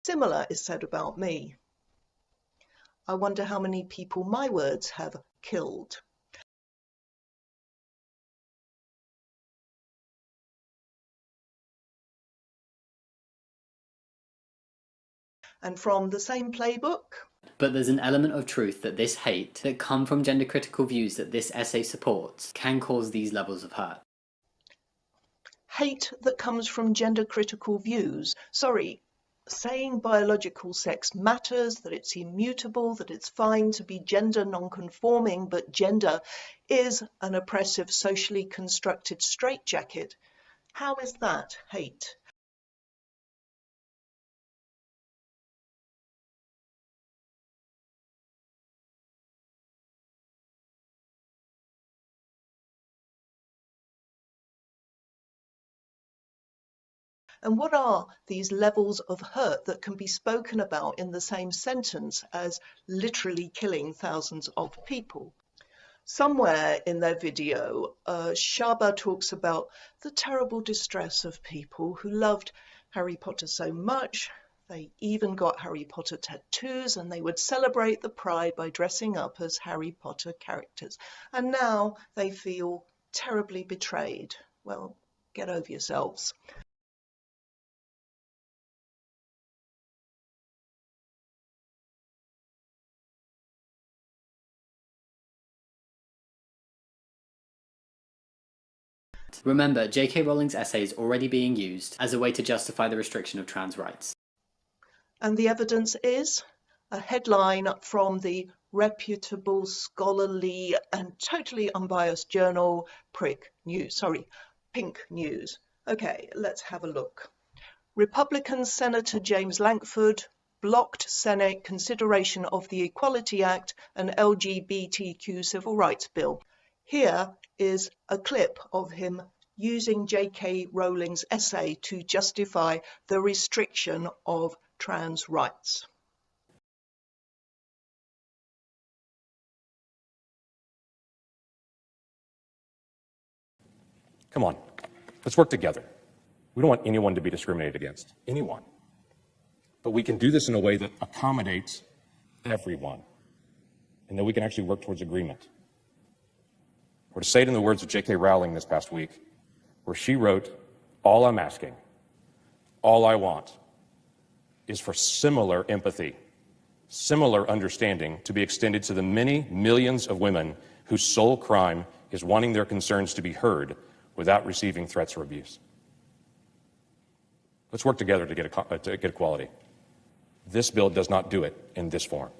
Similar is said about me. I wonder how many people my words have killed. And from the same playbook, but there's an element of truth that this hate that come from gender critical views that this essay supports can cause these levels of hurt. Hate that comes from gender critical views. Sorry, saying biological sex matters, that it's immutable, that it's fine to be gender non-conforming, but gender is an oppressive, socially constructed straitjacket. How is that hate? And what are these levels of hurt that can be spoken about in the same sentence as literally killing thousands of people? Somewhere in their video, Shaba talks about the terrible distress of people who loved Harry Potter so much. They even got Harry Potter tattoos, and they would celebrate the pride by dressing up as Harry Potter characters. And now they feel terribly betrayed. Well, get over yourselves. Remember, J.K. Rowling's essay is already being used as a way to justify the restriction of trans rights. And the evidence is a headline from the reputable, scholarly, and totally unbiased journal Pink News. Okay, let's have a look. Republican Senator James Lankford blocked Senate consideration of the Equality Act and LGBTQ Civil Rights Bill. Here is a clip of him using J.K. Rowling's essay to justify the restriction of trans rights. Come on, let's work together. We don't want anyone to be discriminated against, anyone. But we can do this in a way that accommodates everyone, and that we can actually work towards agreement. Or to say it in the words of J.K. Rowling this past week, where she wrote, "All I'm asking, all I want, is for similar empathy, similar understanding to be extended to the many millions of women whose sole crime is wanting their concerns to be heard without receiving threats or abuse." Let's work together to get equality. This bill does not do it in this form.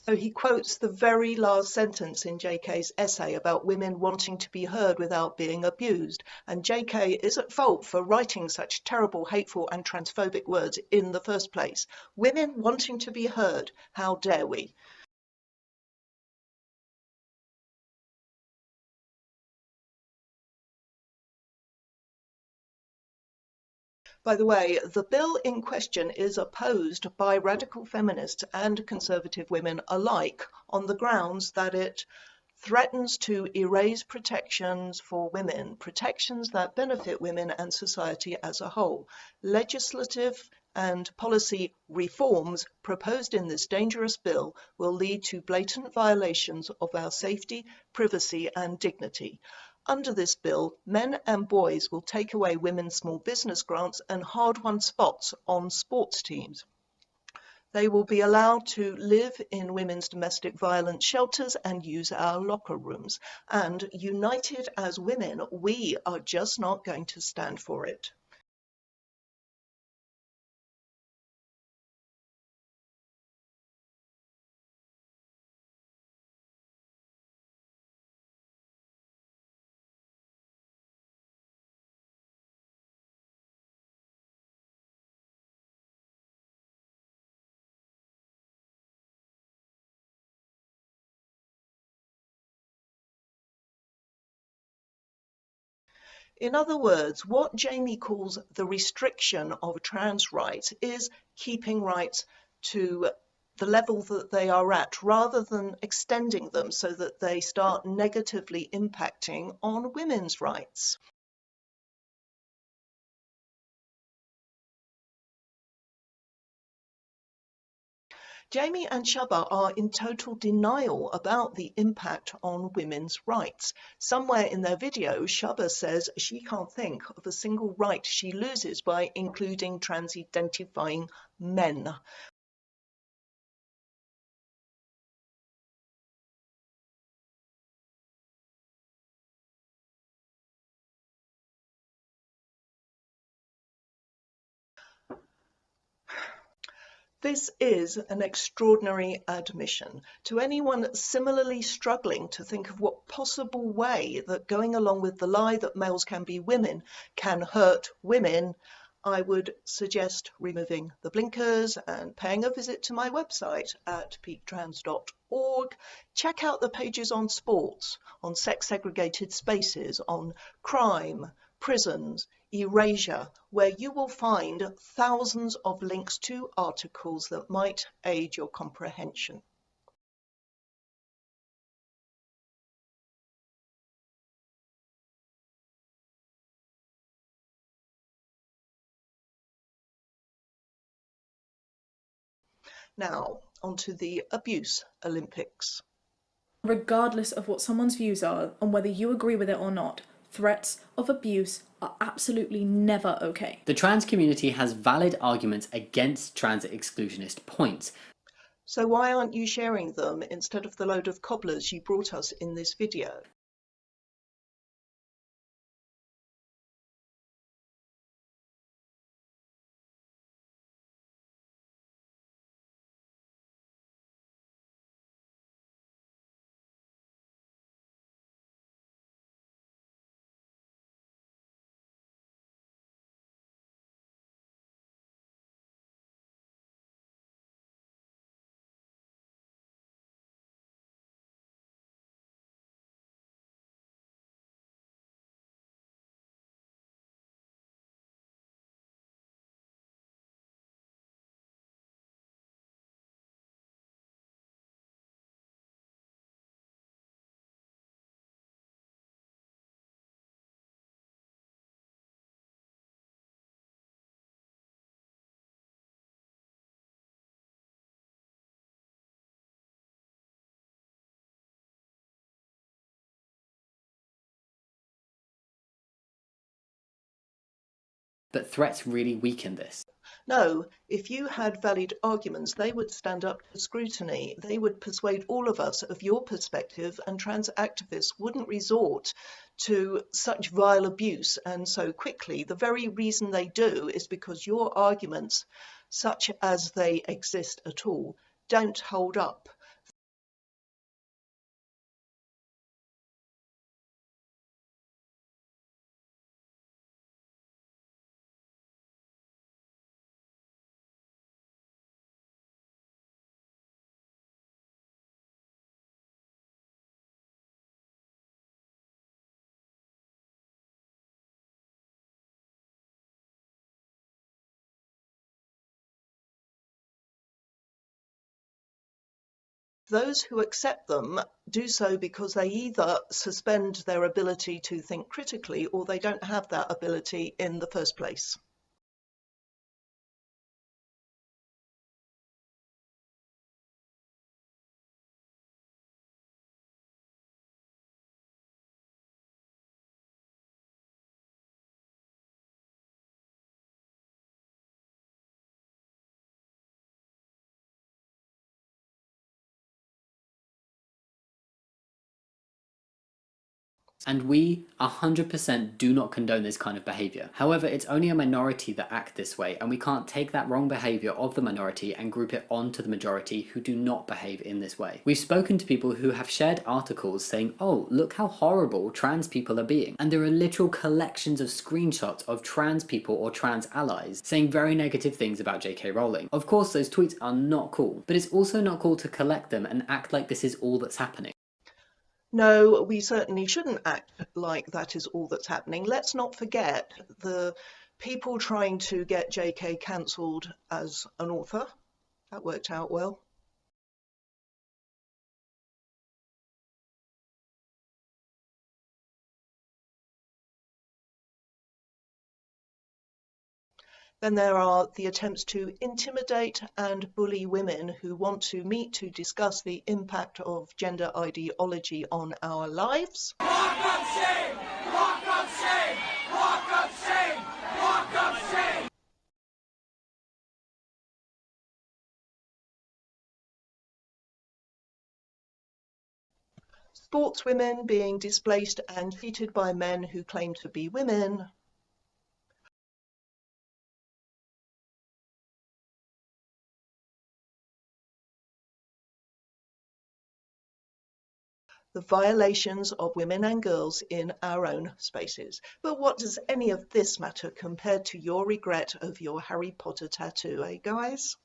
So he quotes the very last sentence in JK's essay about women wanting to be heard without being abused. And JK is at fault for writing such terrible, hateful and transphobic words in the first place. Women wanting to be heard, how dare we? By the way, the bill in question is opposed by radical feminists and conservative women alike on the grounds that it threatens to erase protections for women, protections that benefit women and society as a whole. Legislative and policy reforms proposed in this dangerous bill will lead to blatant violations of our safety, privacy and dignity. Under this bill, men and boys will take away women's small business grants and hard-won spots on sports teams. They will be allowed to live in women's domestic violence shelters and use our locker rooms. And united as women, we are just not going to stand for it. In other words, what Jamie calls the restriction of trans rights is keeping rights to the level that they are at, rather than extending them so that they start negatively impacting on women's rights. Jamie and Shubha are in total denial about the impact on women's rights. Somewhere in their video, Shubha says she can't think of a single right she loses by including trans-identifying men. This is an extraordinary admission. To anyone similarly struggling to think of what possible way that going along with the lie that males can be women can hurt women, I would suggest removing the blinkers and paying a visit to my website at peaktrans.org. Check out the pages on sports, on sex-segregated spaces, on crime, prisons, erasure, where you will find thousands of links to articles that might aid your comprehension. Now, onto the abuse Olympics. Regardless of what someone's views are and whether you agree with it or not, threats of abuse are absolutely never okay. The trans community has valid arguments against trans exclusionist points. So why aren't you sharing them instead of the load of cobblers you brought us in this video? But threats really weaken this. No, if you had valid arguments, they would stand up to scrutiny. They would persuade all of us of your perspective, and trans activists wouldn't resort to such vile abuse and so quickly. The very reason they do is because your arguments, such as they exist at all, don't hold up. Those who accept them do so because they either suspend their ability to think critically or they don't have that ability in the first place. And we 100% do not condone this kind of behaviour. However, it's only a minority that act this way, and we can't take that wrong behaviour of the minority and group it onto the majority who do not behave in this way. We've spoken to people who have shared articles saying, oh, look how horrible trans people are being. And there are literal collections of screenshots of trans people or trans allies saying very negative things about J.K. Rowling. Of course, those tweets are not cool, but it's also not cool to collect them and act like this is all that's happening. No, we certainly shouldn't act like that is all that's happening. Let's not forget the people trying to get JK cancelled as an author. That worked out well. Then there are the attempts to intimidate and bully women who want to meet to discuss the impact of gender ideology on our lives. Walk of shame! Walk of shame! Walk of shame! Walk of shame! Sportswomen being displaced and treated by men who claim to be women. The violations of women and girls in our own spaces. But what does any of this matter compared to your regret of your Harry Potter tattoo, eh, guys?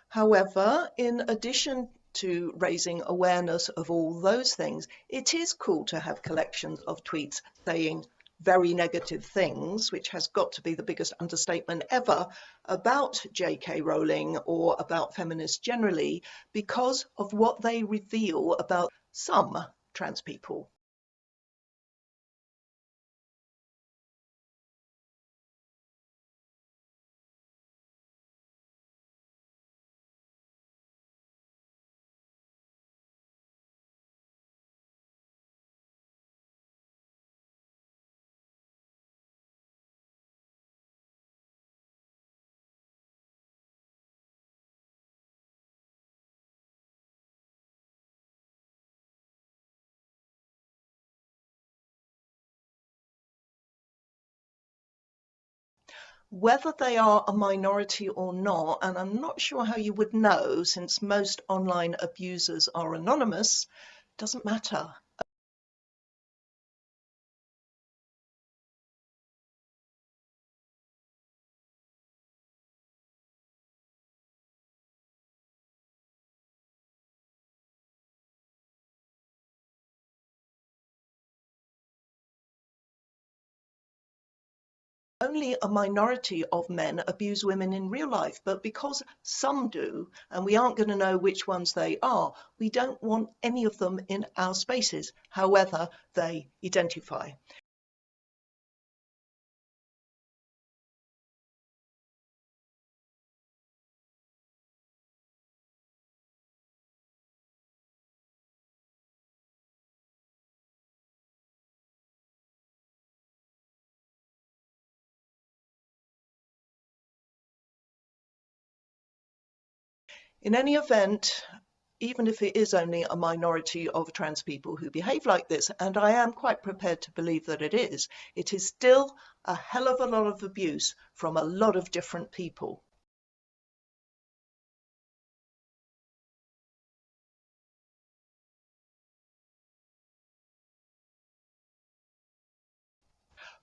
However, in addition to raising awareness of all those things, it is cool to have collections of tweets saying very negative things, which has got to be the biggest understatement ever, about J.K. Rowling or about feminists generally, because of what they reveal about some trans people. Whether they are a minority or not, and I'm not sure how you would know since most online abusers are anonymous, doesn't matter. Only a minority of men abuse women in real life, but because some do, and we aren't going to know which ones they are, we don't want any of them in our spaces, however they identify. In any event, even if it is only a minority of trans people who behave like this, and I am quite prepared to believe that it is still a hell of a lot of abuse from a lot of different people.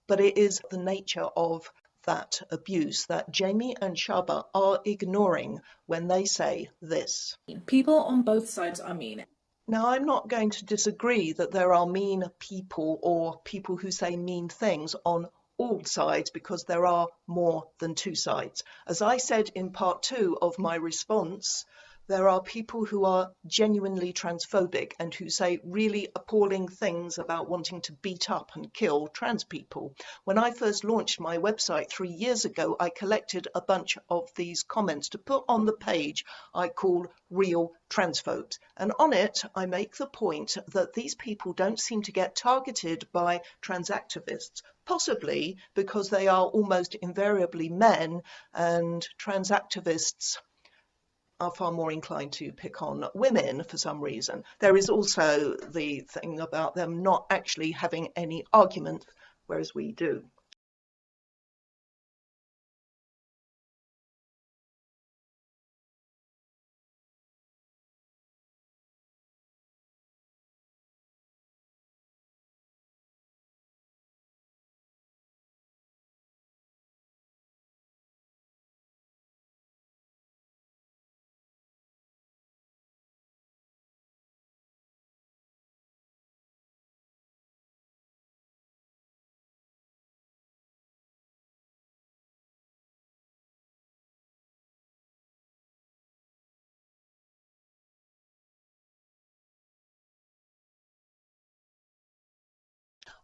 But it is the nature of that abuse that Jamie and Shaba are ignoring when they say this. People on both sides are mean. Now, I'm not going to disagree that there are mean people or people who say mean things on all sides, because there are more than two sides. As I said in part 2 of my response, there are people who are genuinely transphobic and who say really appalling things about wanting to beat up and kill trans people. When I first launched my website 3 years ago, I collected a bunch of these comments to put on the page I call Real Transphobes. And on it, I make the point that these people don't seem to get targeted by trans activists, possibly because they are almost invariably men, and trans activists are far more inclined to pick on women for some reason. There is also the thing about them not actually having any argument, whereas we do.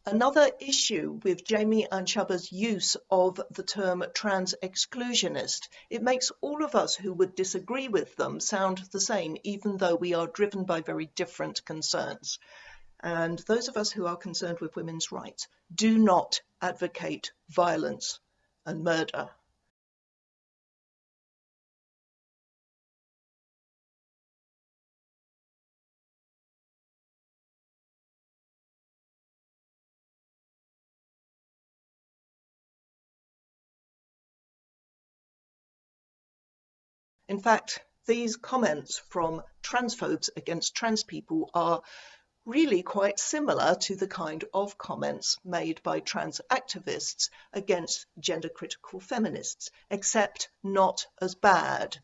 Another issue with Jamie and Shaba's use of the term trans exclusionist, it makes all of us who would disagree with them sound the same, even though we are driven by very different concerns. And those of us who are concerned with women's rights do not advocate violence and murder. In fact, these comments from transphobes against trans people are really quite similar to the kind of comments made by trans activists against gender critical feminists, except not as bad.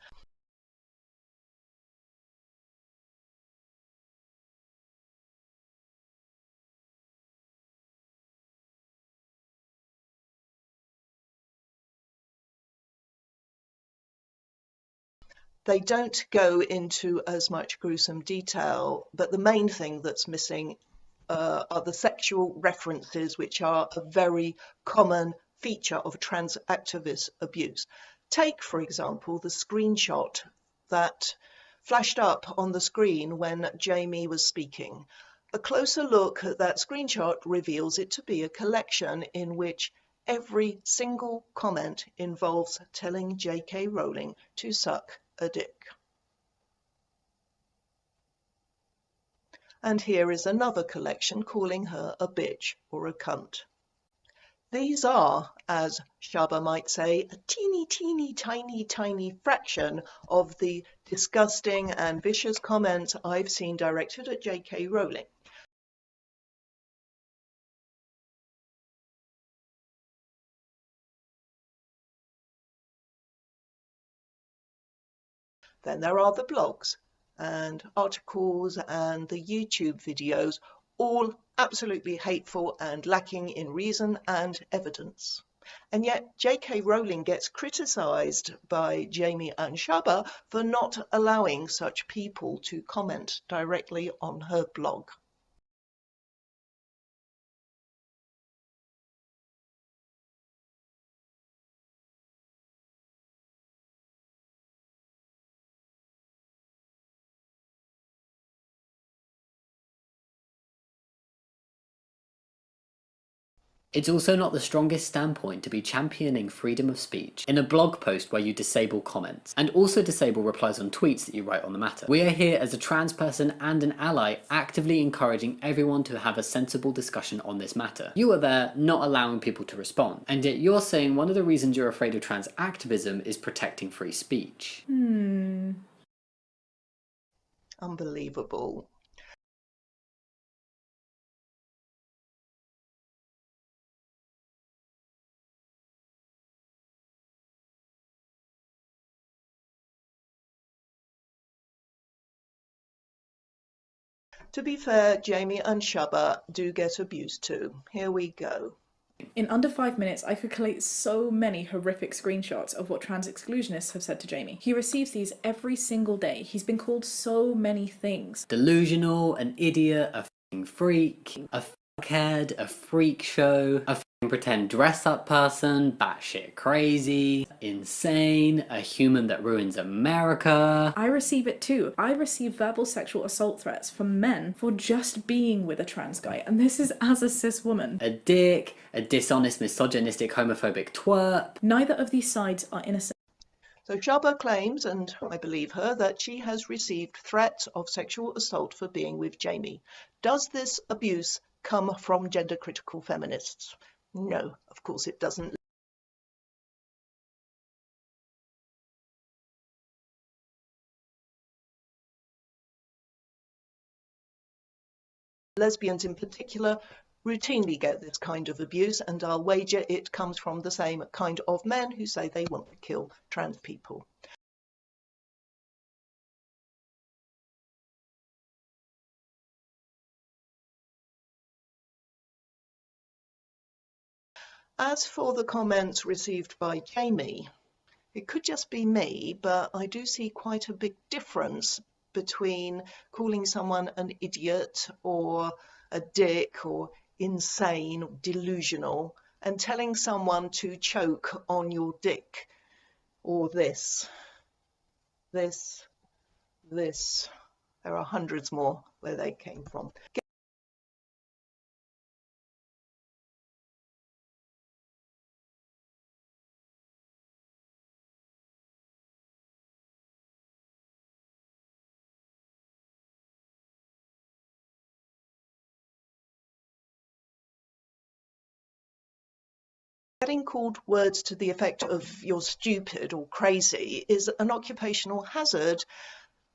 They don't go into as much gruesome detail, but the main thing that's missing are the sexual references, which are a very common feature of trans activist abuse. Take, for example, the screenshot that flashed up on the screen when Jamie was speaking. A closer look at that screenshot reveals it to be a collection in which every single comment involves telling J.K. Rowling to suck a dick. And here is another collection calling her a bitch or a cunt. These are, as Shaba might say, a teeny tiny fraction of the disgusting and vicious comments I've seen directed at J.K. Rowling. Then there are the blogs and articles and the YouTube videos, all absolutely hateful and lacking in reason and evidence. And yet J.K. Rowling gets criticised by Jamie and Shaba for not allowing such people to comment directly on her blog. It's also not the strongest standpoint to be championing freedom of speech in a blog post where you disable comments, and also disable replies on tweets that you write on the matter. We are here as a trans person and an ally actively encouraging everyone to have a sensible discussion on this matter. You are there not allowing people to respond, and yet you're saying one of the reasons you're afraid of trans activism is protecting free speech. Unbelievable. To be fair, Jamie and Shubba do get abused too. Here we go. In under 5 minutes, I could collate so many horrific screenshots of what trans exclusionists have said to Jamie. He receives these every single day. He's been called so many things. Delusional, an idiot, a f***ing freak, a fuckhead, a freak show, a f***ing pretend dress-up person, batshit crazy, insane, a human that ruins America. I receive it too. I receive verbal sexual assault threats from men for just being with a trans guy, and this is as a cis woman. A dick, a dishonest, misogynistic, homophobic twerp. Neither of these sides are innocent. So Shubba claims, and I believe her, that she has received threats of sexual assault for being with Jamie. Does this abuse come from gender critical feminists? No, of course it doesn't. Lesbians in particular routinely get this kind of abuse, and I'll wager it comes from the same kind of men who say they want to kill trans people. As for the comments received by Jamie, it could just be me, but I do see quite a big difference between calling someone an idiot or a dick or insane, delusional, and telling someone to choke on your dick, or this. There are hundreds more where they came from. Getting called words to the effect of "you're stupid" or "crazy" is an occupational hazard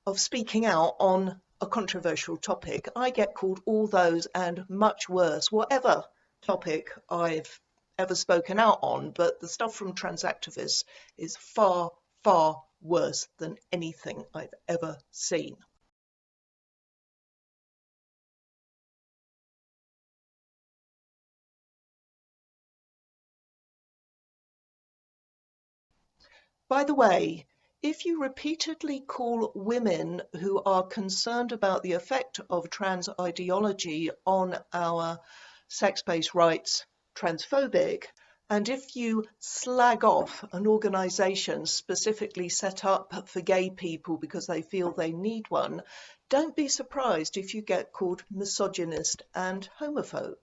of speaking out on a controversial topic. I get called all those and much worse, whatever topic I've ever spoken out on, but the stuff from trans activists is far, far worse than anything I've ever seen. By the way, if you repeatedly call women who are concerned about the effect of trans ideology on our sex-based rights transphobic, and if you slag off an organisation specifically set up for gay people because they feel they need one, don't be surprised if you get called misogynist and homophobe.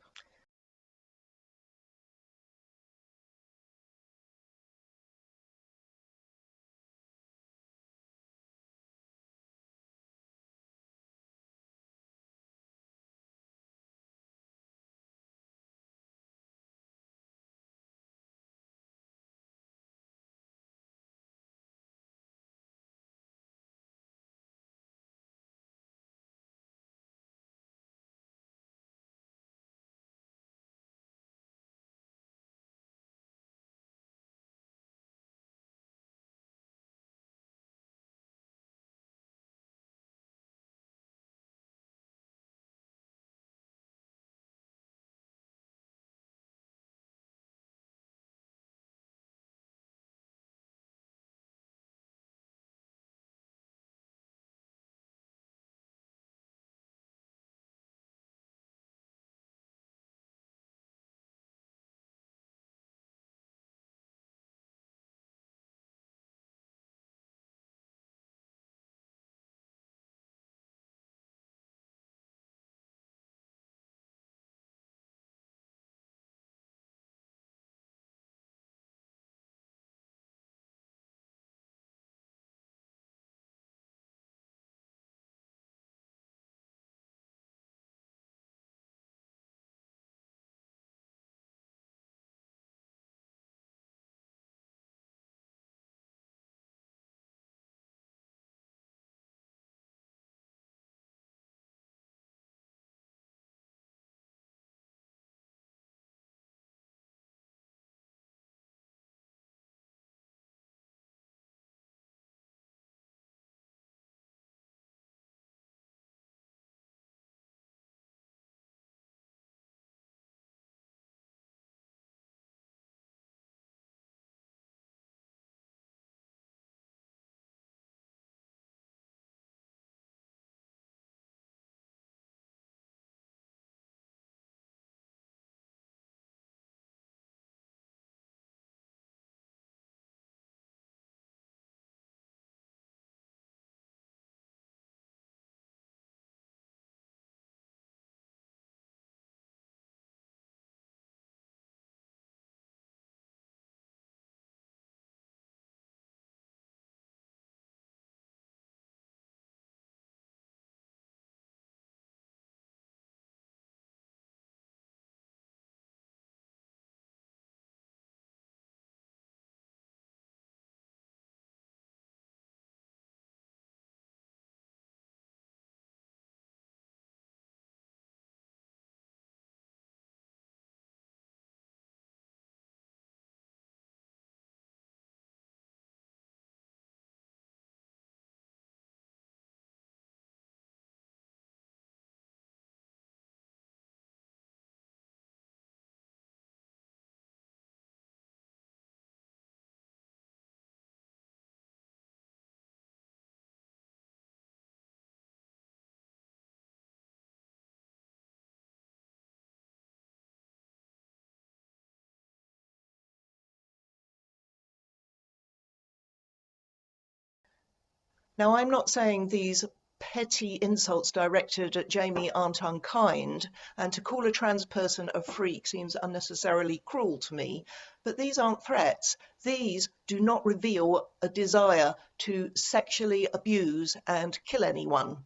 Now, I'm not saying these petty insults directed at Jamie aren't unkind, and to call a trans person a freak seems unnecessarily cruel to me, but these aren't threats. These do not reveal a desire to sexually abuse and kill anyone.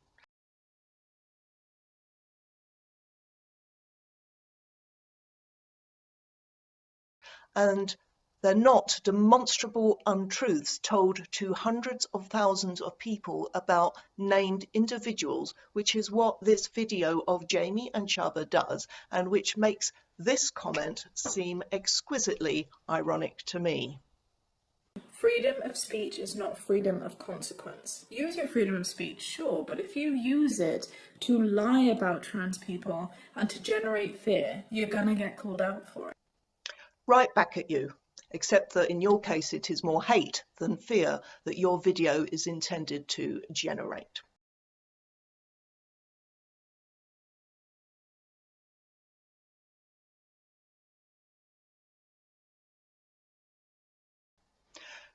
And they're not demonstrable untruths told to hundreds of thousands of people about named individuals, which is what this video of Jamie and Chubba does, and which makes this comment seem exquisitely ironic to me. Freedom of speech is not freedom of consequence. Use your freedom of speech, sure, but if you use it to lie about trans people and to generate fear, you're gonna get called out for it. Right back at you, except that in your case it is more hate than fear that your video is intended to generate.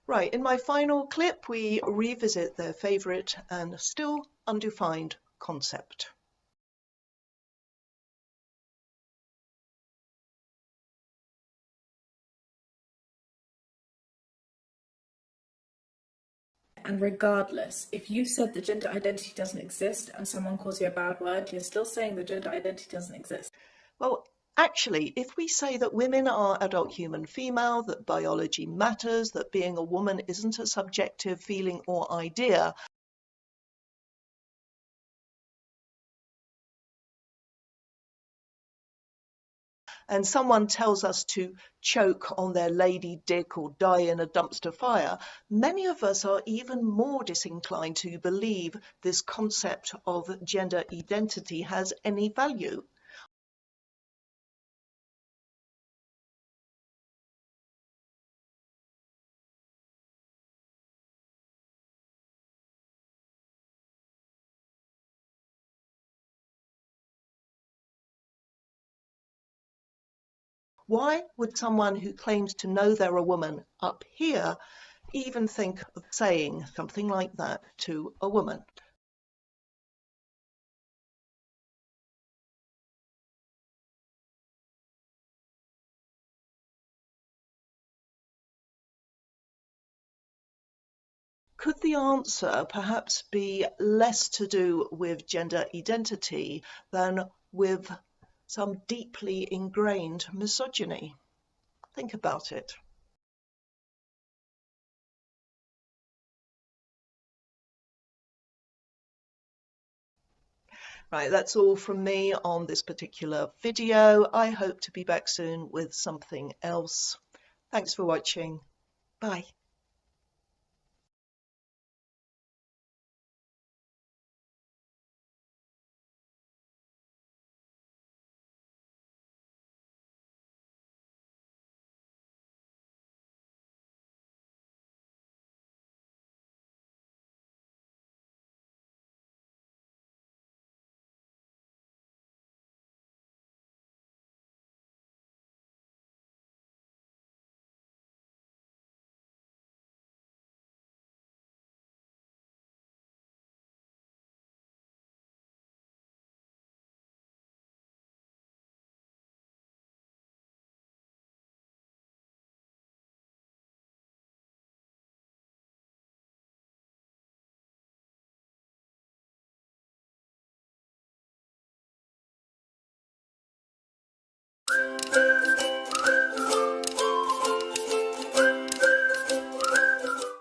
Right, in my final clip, we revisit their favourite and still undefined concept. And regardless, if you said the gender identity doesn't exist and someone calls you a bad word, you're still saying the gender identity doesn't exist. Well, actually, if we say that women are adult human female, that biology matters, that being a woman isn't a subjective feeling or idea, and someone tells us to choke on their lady dick or die in a dumpster fire, many of us are even more disinclined to believe this concept of gender identity has any value. Why would someone who claims to know they're a woman up here even think of saying something like that to a woman? Could the answer perhaps be less to do with gender identity than with some deeply ingrained misogyny? Think about it. Right, that's all from me on this particular video. I hope to be back soon with something else. Thanks for watching. Bye.